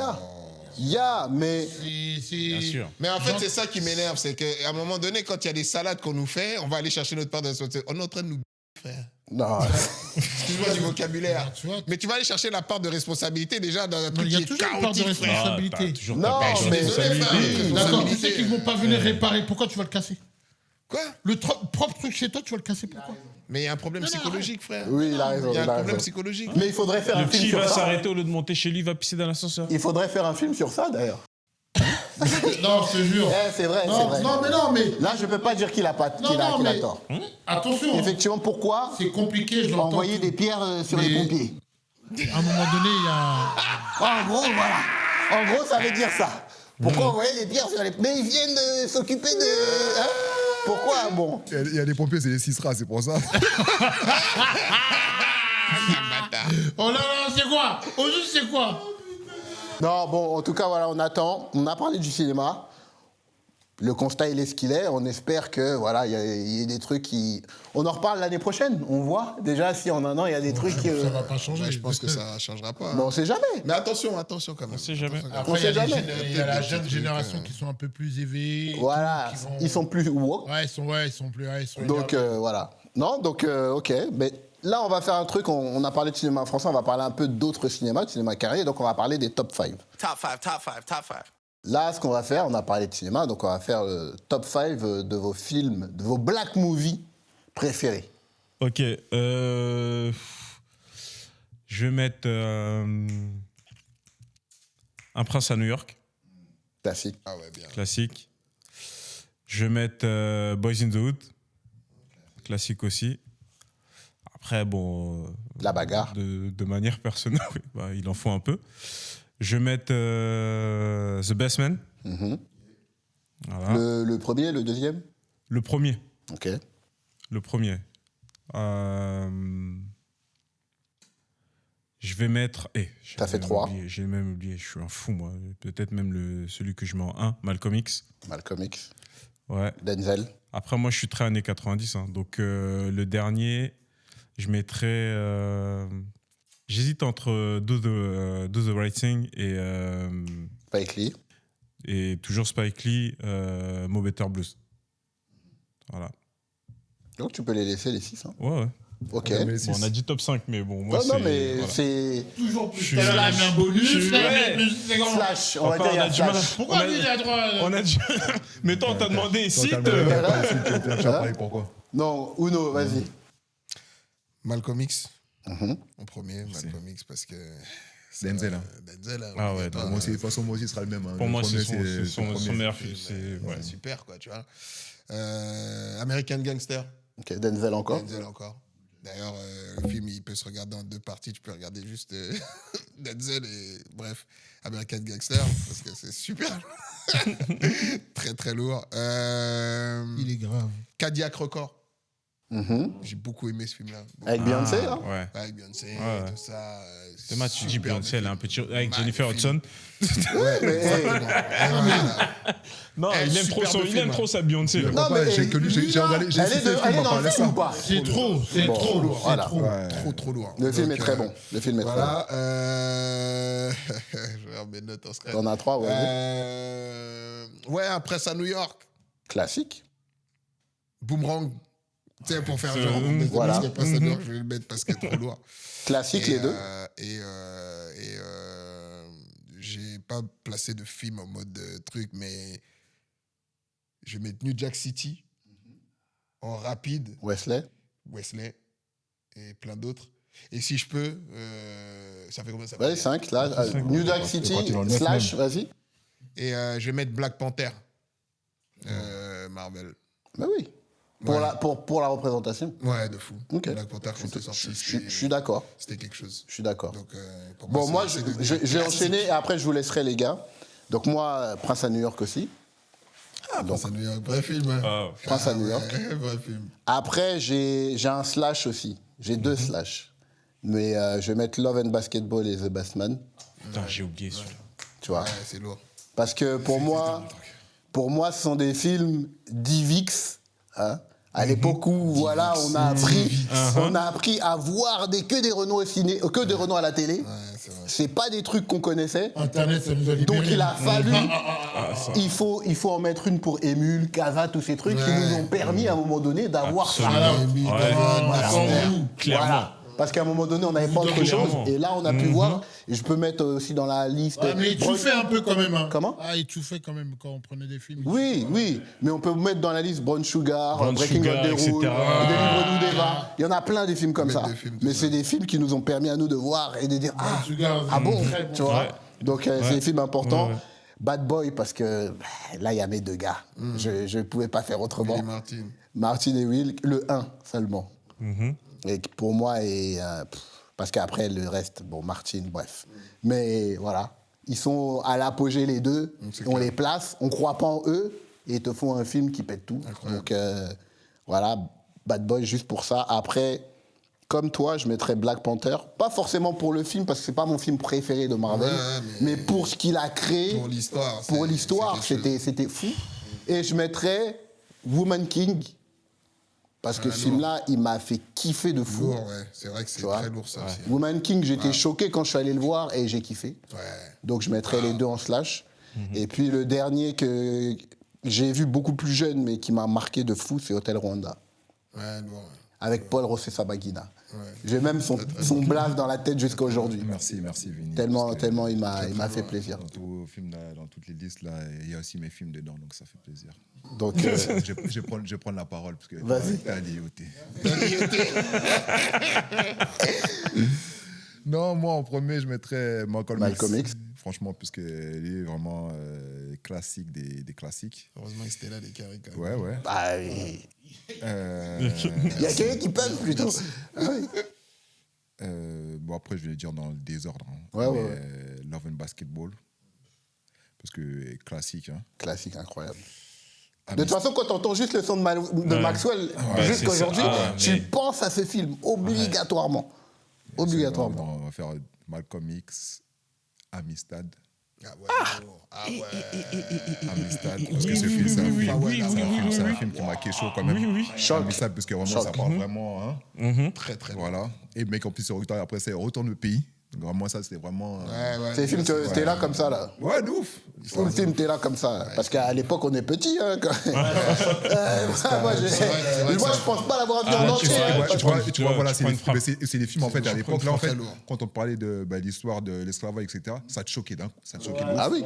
a, mais
Bien sûr.
Mais en fait, c'est ça qui m'énerve, c'est qu'à un moment donné, quand il y a des salades qu'on nous fait, on va aller chercher notre part de responsabilité. On est en train de nous frère.
non.
Excuse-moi du vocabulaire.
Tu vois,
Mais tu vas aller chercher la part de responsabilité déjà dans un
non,
truc
il y a
qui est
toujours une part de
chaotique, frère.
responsabilité.
Toujours
Non,
ta part de
mais-
responsabilité.
D'accord, tu sais qu'ils vont pas venir réparer. Pourquoi tu vas le casser?
Quoi?
Le propre truc chez toi, tu vas le casser. Pourquoi?
Mais il y a un problème
Non, non,
psychologique, frère.
Oui, il a raison.
Il y a
il
un
a
problème
raison.
psychologique.
Mais il faudrait faire
Le
un film
petit
sur
va
ça.
s'arrêter au lieu de monter chez lui, il va pisser dans l'ascenseur.
Il faudrait faire un film sur ça, d'ailleurs.
Non, je te jure.
C'est vrai, c'est
Non,
vrai.
non, mais.
Là, je peux pas dire qu'il a pas,
Non,
qu'il a,
non,
qu'il a
mais-
tort.
Attention, hein,
Effectivement, pourquoi
c'est compliqué, je l'entends.
envoyer des pierres sur les
Mais-
pompiers?
À un moment donné, il y a.
En gros, voilà. En gros, ça veut dire ça. Pourquoi envoyer des pierres sur les... Mais ils viennent de s'occuper de... Hein? Pourquoi? Bon.
Il y a des pompiers, c'est des Cisra, c'est pour ça.
Oh là là, c'est quoi? Au juste, c'est quoi?
Non, bon, en tout cas, voilà, on attend. On a parlé du cinéma. Le constat, il est ce qu'il est. On espère que, voilà, il y a des trucs qui... On en reparle l'année prochaine. On voit déjà si en un an, il y a des trucs...
Ça va pas changer.
Ouais, je pense que ça ne changera pas.
Mais on sait jamais.
Mais attention quand même.
On sait jamais.
Après,
On
il y a,
sait
les
jamais.
il y a la jeune génération qui sont un peu plus éveillés.
Voilà.
qui vont-
Ils sont plus woke.
Ouais, ils sont plus. Ouais, ils sont
Donc, voilà. Non, donc, ok. Mais là, on va faire un truc. On a parlé de cinéma français. On va parler un peu d'autres cinémas, de cinéma carré. Donc, on va parler des top 5.
Top 5, top 5, top 5.
Là, ce qu'on va faire, on a parlé de cinéma. Donc, on va faire le top 5 de vos films, de vos black movies préférés.
Ok. Je vais mettre Un prince à New York,
Classique.
Ah ouais, bien.
classique. Je vais mettre Boys in the Hood, classique aussi. Après, bon.
La bagarre.
De manière personnelle, oui, bah, il en faut un peu. Je vais mettre The Best Man.
Mhm.
Voilà.
Le premier, le deuxième.
Le premier.
Ok.
Le premier. Je vais mettre.
T'as fait 3.
J'ai même oublié, je suis un fou, moi. Peut-être même celui que je mets en 1, Malcolm X.
Malcolm X.
Ouais.
Denzel.
Après, moi, je suis très années 90. Hein. Donc, le dernier, je mettrais. J'hésite entre Do the Right Thing
Spike Lee.
et toujours Spike Lee, Mo Better Blues. Voilà.
Donc, tu peux les laisser, les 6. Hein.
Ouais, ouais.
Ok.
Ouais, mais
Bon, on a dit top 5, mais bon, moi,
Non,
c'est.
non, mais
voilà.
c'est...
toujours plus.
Je suis-
Tout à l'heure, il a mis un bonus.
je suis-
là,
ouais.
mais c'est grand.
Slash. On va
Enfin,
dire, il y
on
a
a du mal à-
Slash.
Pourquoi lui, il a droit
On a dit. Mais toi, on t'a demandé
Toi,
si.
t'as le même tu as parlé, pourquoi?
Non, Uno, vas-y.
Malcolm X,
Mhm.
en premier, Malcolm X, parce que...
Denzel, hein.
Denzel, hein,
Ah ouais,
toi,
Moi aussi, de toute façon, moi aussi, ce sera le même. hein.
Pour
Le
moi,
premier,
c'est son
le premier.
meilleur film. C'est ouais.
c'est super, quoi, tu vois. American Gangster,
Ok, Denzel encore.
Denzel encore. D'ailleurs, le film, il peut se regarder en 2 parties. Tu peux regarder juste Denzel et, bref, American Gangster, parce que c'est super. Très, très lourd.
Il est grave.
Cadillac Record.
Mhm.
J'ai beaucoup aimé ce film-là.
Avec Beyoncé, là.
Ouais.
Ouais, avec Beyoncé,
Ouais.
tout ça.
Demain, tu dis
super
Beyoncé, elle est un peu avec
Magnifique.
Jennifer Hudson.
Ouais,
Mais,
exactement. Voilà.
Non,
Eh,
il aime trop
superbe film,
trop sa Beyoncé. là.
Non, mais
J'ai connu, j'ai regardé, j'ai
elle est,
cité le
elle
film,
est dans
on
le
parlait
film
ça.
ou pas?
C'est trop, c'est
Bon,
trop.
voilà.
C'est trop.
Ouais.
Trop, trop lourd.
Le film est
Donc,
très bon. Le film est très bon.
Voilà. Je regarde mes notes en secret.
T'en as 3, ouais.
Ouais, après ça, New York.
Classique.
Boomerang. Tu sais, pour faire
C'est-
genre.
Voilà.
Parce que après ça, New York, je vais le mettre parce qu'il est trop lourd.
Classique, les deux.
j'ai pas placé de film en mode truc, mais je vais mettre New Jack City en rapide,
Wesley.
Wesley et plein d'autres. Et si je peux, ça fait combien ça fait
Vas-y, 5, là. New Jack City,
Quand il est en neuf
slash, vas-y.
Et je vais mettre Black Panther, Marvel.
Bah oui. Pour la représentation.
Ouais, de fou.
Ok.
Black Panther, quand c'est sorti,
Je suis d'accord.
c'était quelque chose.
Je suis d'accord.
Donc, pour
Bon, moi,
c'est
je
devenu
vais
classique.
enchaîner et après, je vous laisserai, les gars. Donc, moi, Prince à New York aussi.
Ah, Prince à New York, vrai film. Hein.
Ah,
Prince à New York.
Ouais, vrai film.
Après, j'ai un slash aussi. J'ai 2 slash. Mais je vais mettre Love and Basketball et The Best Man.
putain, j'ai oublié celui-là.
Tu vois.
Ouais, c'est lourd.
Parce que pour moi, ce sont des films d'Ivix. Hein, à l'époque où, voilà, on a appris à voir que des Renault au ciné, que des Renault à la télé.
Ouais, c'est vrai.
C'est pas des trucs qu'on connaissait.
Internet, ça nous a libérés.
Donc il a fallu, il faut en mettre une pour Emule, Casa, tous ces trucs qui nous ont permis à un moment donné d'avoir ça.
Absolument. Clairement.
Voilà. Parce qu'à un moment donné, on n'avait pas autre chose.
Clairement.
Et là, on a pu voir. Et je peux mettre aussi dans la liste.
Ouais, mais il étouffait un peu quand même. Hein.
Comment?
Ah, il étouffait quand même quand on prenait des films.
Oui, oui. Mais on peut mettre dans la liste Brown Sugar,
Brown
Breaking
Sugar,
Out the
etc.
Rule, Délivre-nous d'Eva. Il y en a plein des films comme ça.
Des films,
Mais
tout
c'est des films qui nous ont permis à nous de voir et de dire ah,
Sugar,
ah bon,
très bon.
tu vois.
Ouais.
Donc c'est des films importants.
Ouais.
Bad Boy parce que là il y a mes 2 gars. Je ne pouvais pas faire autrement.
Billy Martin.
Martin et Will, le 1 seulement. Et qui, pour moi, est. Parce qu'après, le reste, bon, Martin, bref. Mais voilà, ils sont à l'apogée les deux,
c'est
on
clair.
les place, on croit pas en eux, et ils te font un film qui pète tout.
Incroyable.
Donc voilà, Bad Boy juste pour ça. Après, comme toi, je mettrais Black Panther. Pas forcément pour le film, parce que c'est pas mon film préféré de Marvel,
Ouais,
mais
mais
pour ce qu'il a créé.
Pour l'histoire.
Pour
c'est-
l'histoire,
c'est quelque chose.
c'était fou. Et je mettrais Woman King, parce que ce film-là, il m'a fait kiffer de fou.
Lourd, ouais. C'est vrai que c'est
Tu vois.
très lourd, ça aussi.
Woman King, j'étais choqué quand je suis allé le voir et j'ai kiffé.
Ouais.
Donc je mettrais les 2 en slash. Et puis le dernier que j'ai vu beaucoup plus jeune, mais qui m'a marqué de fou, c'est Hotel Rwanda,
Ouais, lourd.
avec Paul Rossé-Sabagina.
Ouais.
J'ai même son blast dans la tête jusqu'à aujourd'hui.
Merci Vinny.
Tellement,
parce que
tellement il m'a fait plaisir.
Dans tous les films, dans toutes les listes, là, il y a aussi mes films dedans, donc ça fait plaisir.
Donc,
Je vais prendre la parole, parce que...
Vas-y.
Allez, Non, moi, en premier, je mettrais Malcolm X. Franchement, puisqu'il est vraiment classique des classiques.
Heureusement que c'était là, les carrés, quand même.
Ouais, ouais.
bah, il
Euh,
y a quelqu'un qui peut plutôt. Ah oui.
Bon, après, je vais le dire dans le désordre. Hein.
Ouais,
Mais,
ouais.
Love and Basketball. Parce que classique. Hein.
Classique incroyable.
Ah,
De
mais
toute façon, quand tu entends juste le son de Maxwell,
c'est
jusqu'à aujourd'hui,
ça. Ah,
tu
mais-
penses à ce film, obligatoirement. Obligatoirement.
On va faire Malcolm X, Amistad.
Ah ouais, lourd. Ah ouais.
Amistad. Parce que ce film, c'est un film, c'est un film qui m'a chaud quand même.
Choc.
Amistad, parce que vraiment,
Choc.
ça parle vraiment. Hein,
Très, très lourd.
voilà. Et mec, en plus, après, c'est Retourne au pays. Donc, vraiment, ça, c'était vraiment.
Ouais, ouais.
C'est des films, t'es là comme ça, là.
Ouais, de ouf.
Tout le film, t'es là comme ça. Parce qu'à l'époque, on est petit. Hein, quand... moi, je pense pas l'avoir vu en entier.
Tu vois, voilà,
tu prends une frappe.
c'est des films, en fait, à l'époque, là, en fait,
très lourd.
quand on parlait de l'histoire de l'esclavage, etc., ça te choquait d'un coup. Ça te choquait de ouf.
Ah oui,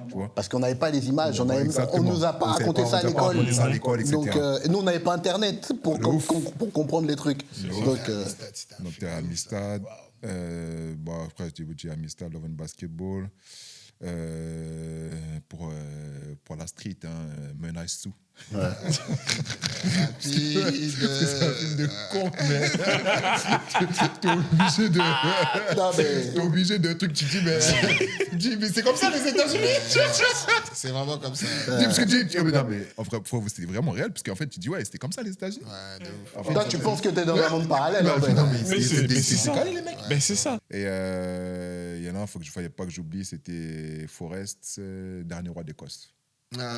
Tu vois.
parce qu'on n'avait pas les images, on
Exactement.
nous a pas
On savait
raconté
pas-
ça à
on nous a pas
l'école.
raconté ça à l'école, etc.
Donc, nous, on n'avait pas Internet pour comprendre les trucs. Donc,
C'était un
Donc,
film.
t'es à Amistad. Bon, après, je dis Amistad, Love and Basketball. Pour la street, hein, Menace Sous.
Rapide.
C'est un film de con, mais t'es obligé de.
non, mais-
T'es obligé de trucs, tu dis, mais c'est comme ça les États-Unis.
C'est vraiment comme ça.
Parce que non, mais en vrai, c'était vraiment réel, parce qu'en fait, tu dis, ouais, c'était comme ça les États-Unis.
Ouais, de ouf.
toi, tu penses que t'es dans un monde parallèle, en fait.
Non, mais
Mais c'est
c'est
ça.
calé, les mecs.
Ben, c'est ça.
Et il y en a un, il fallait pas que j'oublie, c'était Forrest, Dernier roi d'Écosse.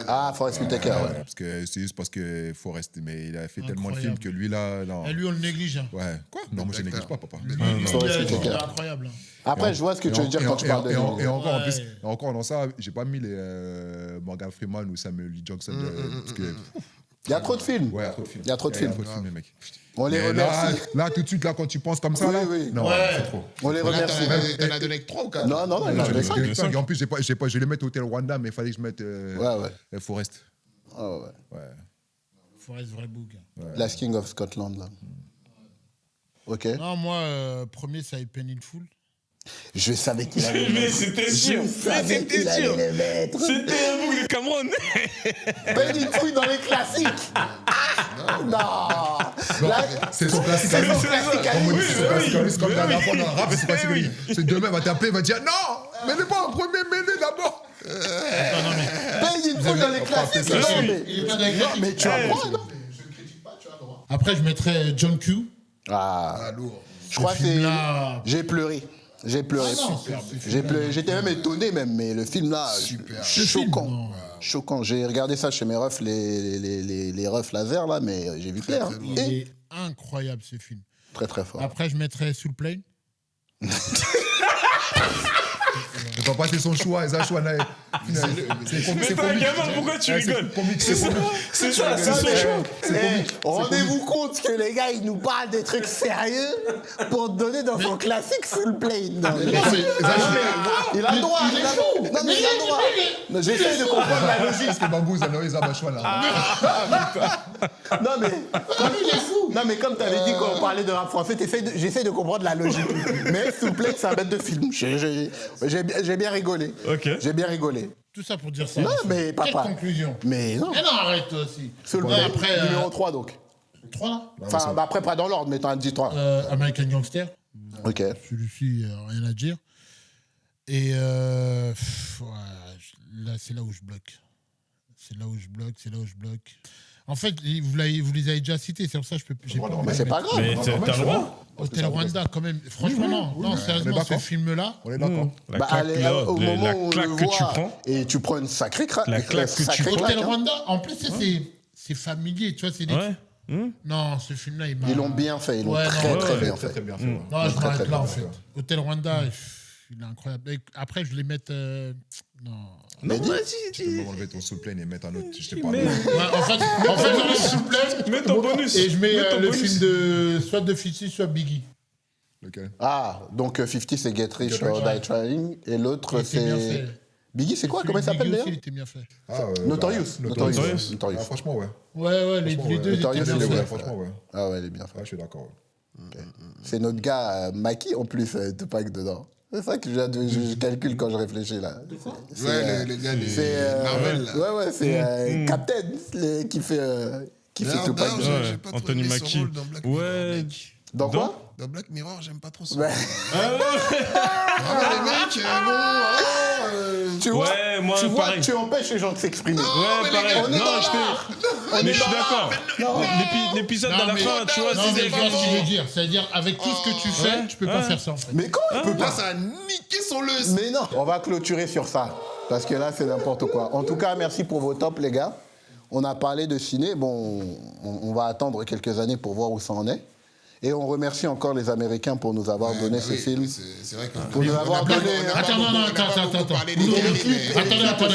Ah, Forest Whitaker, ouais.
Parce que c'est juste parce que Forrest, mais il a fait tellement de
Incroyable.
films que lui, là. Non.
Et lui, on le néglige. Hein.
Ouais, quoi? Non, moi je néglige pas, papa.
Lui,
Forest
il
Whitaker.
est incroyable. Hein.
Après, je vois ce que tu veux dire quand tu parles de.
Et encore, en
Ouais.
plus, encore dans ça, j'ai pas mis les Morgan Freeman ou Samuel L. Jackson. Parce que,
Il y a trop de films.
ouais, il y a trop de films.
Il y a trop de films.
les mecs.
On les
Mais
remercie.
là, tout de suite, là, quand tu penses comme ça,
Oui,
là,
oui.
non,
Ouais.
c'est trop.
On les
Là,
remercie.
t'en as donné que 3 ou 4?
Non, non, non, il en
J'en ai
avait cinq.
deux, cinq. Et en plus, je vais les mettre au Hôtel Rwanda, mais il fallait que je mette
Ouais.
Forest.
Ah ouais.
Ouais.
Forest Vreboug.
Last King of Scotland, là. Ok.
Non, moi, premier, ça a été Pennyful.
Je savais qu'il allait
Mais c'était sûr.
Je savais
C'était
qu'il allait
sûr.
les mettre.
C'était un bouc de Cameroun.
Pennyful dans les classiques. Ah, non. Là,
C'est son classique.
c'est son
à lui.
classique à
Comme on
lui.
dit, c'est son classique à lui. C'est comme la dernière fois dans le rap, c'est son classique à lui. C'est demain, il va taper, il va dire non, mets-le pas en premier, mets-le d'abord.
Pennyful dans les classiques.
ça,
Non,
Il est pas dans les
non,
classiques.
mais tu as droit, non?
Après, je mettrais John Q.
Ah,
lourd.
je crois que c'est...
Film-là,
J'ai pleuré. J'ai pleuré. J'ai pleuré. J'étais même étonné, même, mais le film là,
Super.
choquant.
non.
Choquant. J'ai regardé ça chez mes refs, les refs laser là, mais j'ai vu clair.
très lourd.
il
Et
est incroyable, ce film.
très très fort.
Après, je mettrais Soul Plane.
Le papa, c'est son choix, c'est un choix.
Mais t'es un gamin, pourquoi tu rigoles? C'est ça, c'est son choix.
Rendez-vous compte que les gars, ils nous parlent des trucs sérieux pour te donner dans son classique Soul Plane. Non, mais- il a le droit. Il a le droit. Non, mais il a le droit. Non, j'essaie de comprendre la logique.
Parce que Bambou, ils ont un choix là.
Non, mais comme tu avais dit quand on parlait de rap français, j'essaie de comprendre la logique. Mais Soul Plane, c'est un bête de film. J'ai bien rigolé.
Ok.
J'ai bien rigolé.
Tout ça pour dire ça.
Non, mais
Quelle
papa.
conclusion?
Mais non.
Mais non, arrête toi aussi.
Soul
Ouais,
Plane,
après,
numéro 3 donc.
3 là
Enfin, bah, après, pas dans l'ordre, mais t'en as dit 3.
American Gangster.
Ok.
Celui-ci, rien à dire. Et là, c'est là où je bloque. C'est là où je bloque. En fait, vous les avez déjà cités, c'est pour ça que j'ai pas
Mais c'est pas grave.
Mais t'as le droit.
Hôtel Rwanda, quand même. Franchement, non. Non,
on est
sérieusement, ce
d'accord.
film-là.
On est d'accord.
La
Bah,
claque,
allez,
là,
au moment
la
où on
claque
le
que tu
voit,
prends.
et tu prends une sacrée claque.
La claque que tu
sacrée
prends.
Hôtel
claque, hein.
Rwanda, en plus, c'est familier, tu vois, c'est des...
Ouais.
Non, ce film-là, il m'a...
Ils l'ont bien fait, ils l'ont
Ouais,
très
non,
très
ouais,
bien
Très
fait.
très bien fait.
Non, je
Très,
m'arrête
très
là, en
bien
fait. Hôtel Rwanda, il est incroyable. Et après, je les mets... Non.
Mais dis,
Tu peux m'enlever ton Soul Plane et mettre un autre. Je t'ai pas.
Ouais, en fait, j'enlève Soul Plane,
Mets ton bonus.
et je mets
Mets ton
le
bonus.
film de soit de 50, soit Biggie.
Lequel?
Ah, donc 50 c'est Get Rich
Get
or
Rich.
Die Trying, et l'autre
Il était bien
c'est...
fait.
Biggie, c'est quoi? Comment il
Biggie
s'appelle
aussi,
d'ailleurs?
il était bien fait.
Notorious.
Notorious.
Notorious.
Ah, franchement, ouais.
Ouais, les
Franchement,
deux, ils étaient
Notorious,
bien
c'est
Ouais,
faits.
franchement, ouais.
Ah ouais, il est bien fait.
Ouais, je suis d'accord.
C'est notre gars Maki en plus, Tupac dedans. C'est ça que je calcule quand je réfléchis là. C'est,
Ouais, les gars, les
c'est,
Marvel, là.
Ouais, c'est Captain qui fait Tupac.
D'ailleurs,
dedans.
j'ai pas trop
Anthony
aimé son
Mackie.
rôle dans Black
Ouais.
Mirror, mec.
Dans quoi?
Dans Black Mirror, j'aime pas trop son
Ouais.
rôle. Vraiment, les mecs,
Tu vois,
Ouais, moi,
tu vois,
pareil.
tu empêches les gens de s'exprimer.
Ouais, pareil.
on est
Non,
dans
je
l'art.
mais je suis d'accord. L'épisode à la
mais-
fin, tu vois,
Non, mais je vois ce que je veux dire. C'est-à-dire, avec tout ce que tu fais, tu peux pas faire ça, en fait.
Mais comment il peut
Là,
pas?
ça a niqué son leus.
Mais non. On va clôturer sur ça, parce que là, c'est n'importe quoi. En tout cas, merci pour vos tops, les gars. On a parlé de ciné. Bon, on va attendre quelques années pour voir où ça en est. Et on remercie encore les Américains pour nous avoir donné ce film.
C'est vrai que...
Pour nous avoir donné...
Attends, non, attends.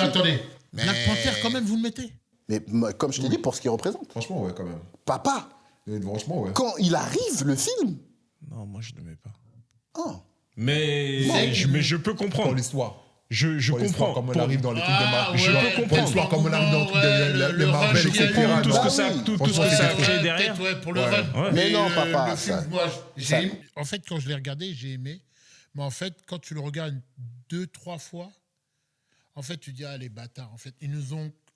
Attendez. Black Panther, quand même, vous le mettez.
Mais comme je t'ai dit, pour ce qu'il représente.
Franchement, ouais, quand même.
Papa,
Franchement, ouais.
quand il arrive, le film...
Non, moi, je ne le mets pas.
Oh.
Mais je peux
Pour
comprendre.
l'histoire.
Je
Pour l'histoire,
comprends.
comme on arrive dans les trucs de Marvel.
ouais,
je peux
Pour
comprendre.
l'histoire, comme on arrive dans les trucs
Ouais,
de
le
Marvel,
rush, il y a
etc.
eu
Tout ce que
Bah
ça,
oui.
tout ce
Franchement,
que ça a
c'est
créé
Ouais,
derrière.
peut-être, ouais, pour le
Ouais.
run.
Ouais.
Mais non, papa,
Le film,
ça-
moi,
ça-
en fait, quand je l'ai regardé, j'ai aimé. Mais en fait, quand tu le regardes 2-3 fois, en fait, tu dis, ah, les bâtards. En fait,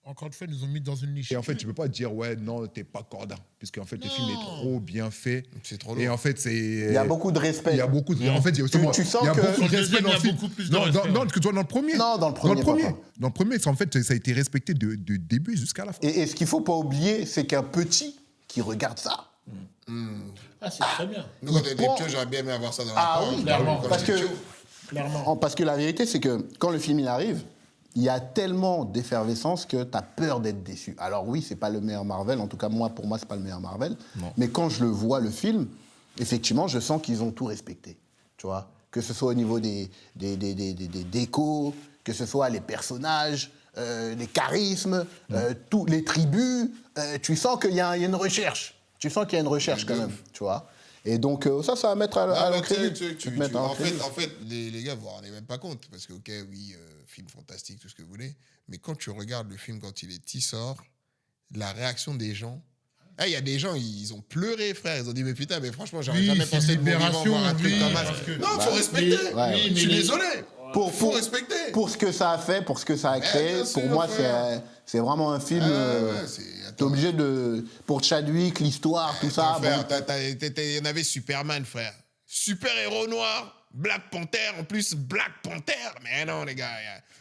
encore une fois, ils nous ont mis dans une niche.
Et en fait, tu peux pas dire, ouais, non, t'es pas corda. Puisque en fait, le film est
Non.
trop bien fait.
C'est trop
Et
lourd.
en fait, c'est.
Il y a beaucoup de respect.
Il y a beaucoup de. En fait, il y a aussi.
Tu sens
il y a
que-
beaucoup
Sur
de
le
respect
deuxième,
dans le
il y a
film.
beaucoup plus de
Non,
respect,
non,
ouais.
que toi, dans le premier.
Non, dans le premier, papa.
Dans le premier, en fait, ça a été respecté de début jusqu'à la fin.
Et ce qu'il faut pas oublier, c'est qu'un petit qui regarde ça...
Ah, c'est très bien.
Nous, quand on était
prend-
petits, j'aurais bien aimé avoir ça dans la
Ah
poche.
oui,
clairement.
Quand
Parce
j'étais
que,
petit.
Clairement.
parce que la vérité, c'est que quand le film il arrive, il y a tellement d'effervescence que tu as peur d'être déçu. Alors oui, c'est pas le meilleur Marvel, en tout cas pour moi, c'est pas le meilleur Marvel. Mais quand je le vois, le film, effectivement, je sens qu'ils ont tout respecté. Tu vois, que ce soit au niveau des décos, que ce soit les personnages, les charismes, tous les tribus, tu sens qu'il y a une recherche. Tu sens qu'il y a une recherche quand
de
même,
ouf.
tu vois. Et donc, ça va mettre à
Ah,
le
bah, tu sais,
crédit.
tu sais,
Tu te mets à
en
crédit.
fait, les gars, vous vous rendez même pas compte. Parce que, ok, oui, film fantastique, tout ce que vous voulez. Mais quand tu regardes le film quand il sort, la réaction des gens. Il y a des gens, ils ont pleuré, frère. Ils ont dit, mais putain, mais franchement, j'aurais
Oui,
jamais
c'est
pensé de mon vivant
libération,
voir un truc
oui,
comme ça.
parce que-
Non,
Bah,
faut respecter.
ouais.
Je suis
mais-
désolé.
Pour-
Faut
pour-
respecter.
Pour ce que ça a fait, pour ce que ça a créé,
bien
pour
sûr,
moi,
frère.
c'est vraiment un film. T'es obligé de. Pour Chadwick, l'histoire, tout ça.
Frère,
bon.
il y en avait Superman, frère. Super-héros noir. Black Panther, en plus, Black Panther. Mais non, les gars.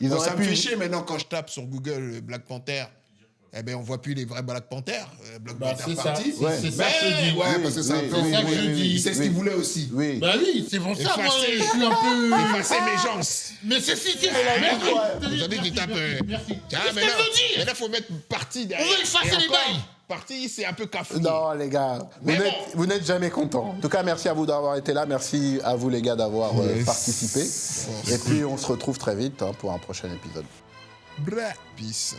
Ils
Bon,
auraient
ça me
pu-
fait chier maintenant quand je tape sur Google Black Panther. Eh ben, on voit plus les vrais Black Panther. Black
Bah,
Panther
c'est ça.
parti.
C'est ça que je dis.
Ouais,
Oui,
parce que c'est
oui,
un peu.
oui,
c'est ça que je dis.
C'est ce qu'il voulait aussi.
Oui.
Bah oui, c'est pour ça, moi,
Effacer.
je suis un peu...
Effacer mes gens.
Mais c'est si,
Aujourd'hui, tu tapes.
Merci.
Tiens,
Qu'est-ce
mais
qu'elle
non,
veut dire?
mais là, faut mettre partie derrière.
On veut effacer
Et
les
encore,
bails.
Partie, c'est un peu cafouillé.
Non, les gars,
Mais bon.
vous n'êtes jamais contents. En tout cas, merci à vous d'avoir été là. Merci à vous, les gars, d'avoir participé. Et puis, on se retrouve très vite pour un prochain épisode.
Peace.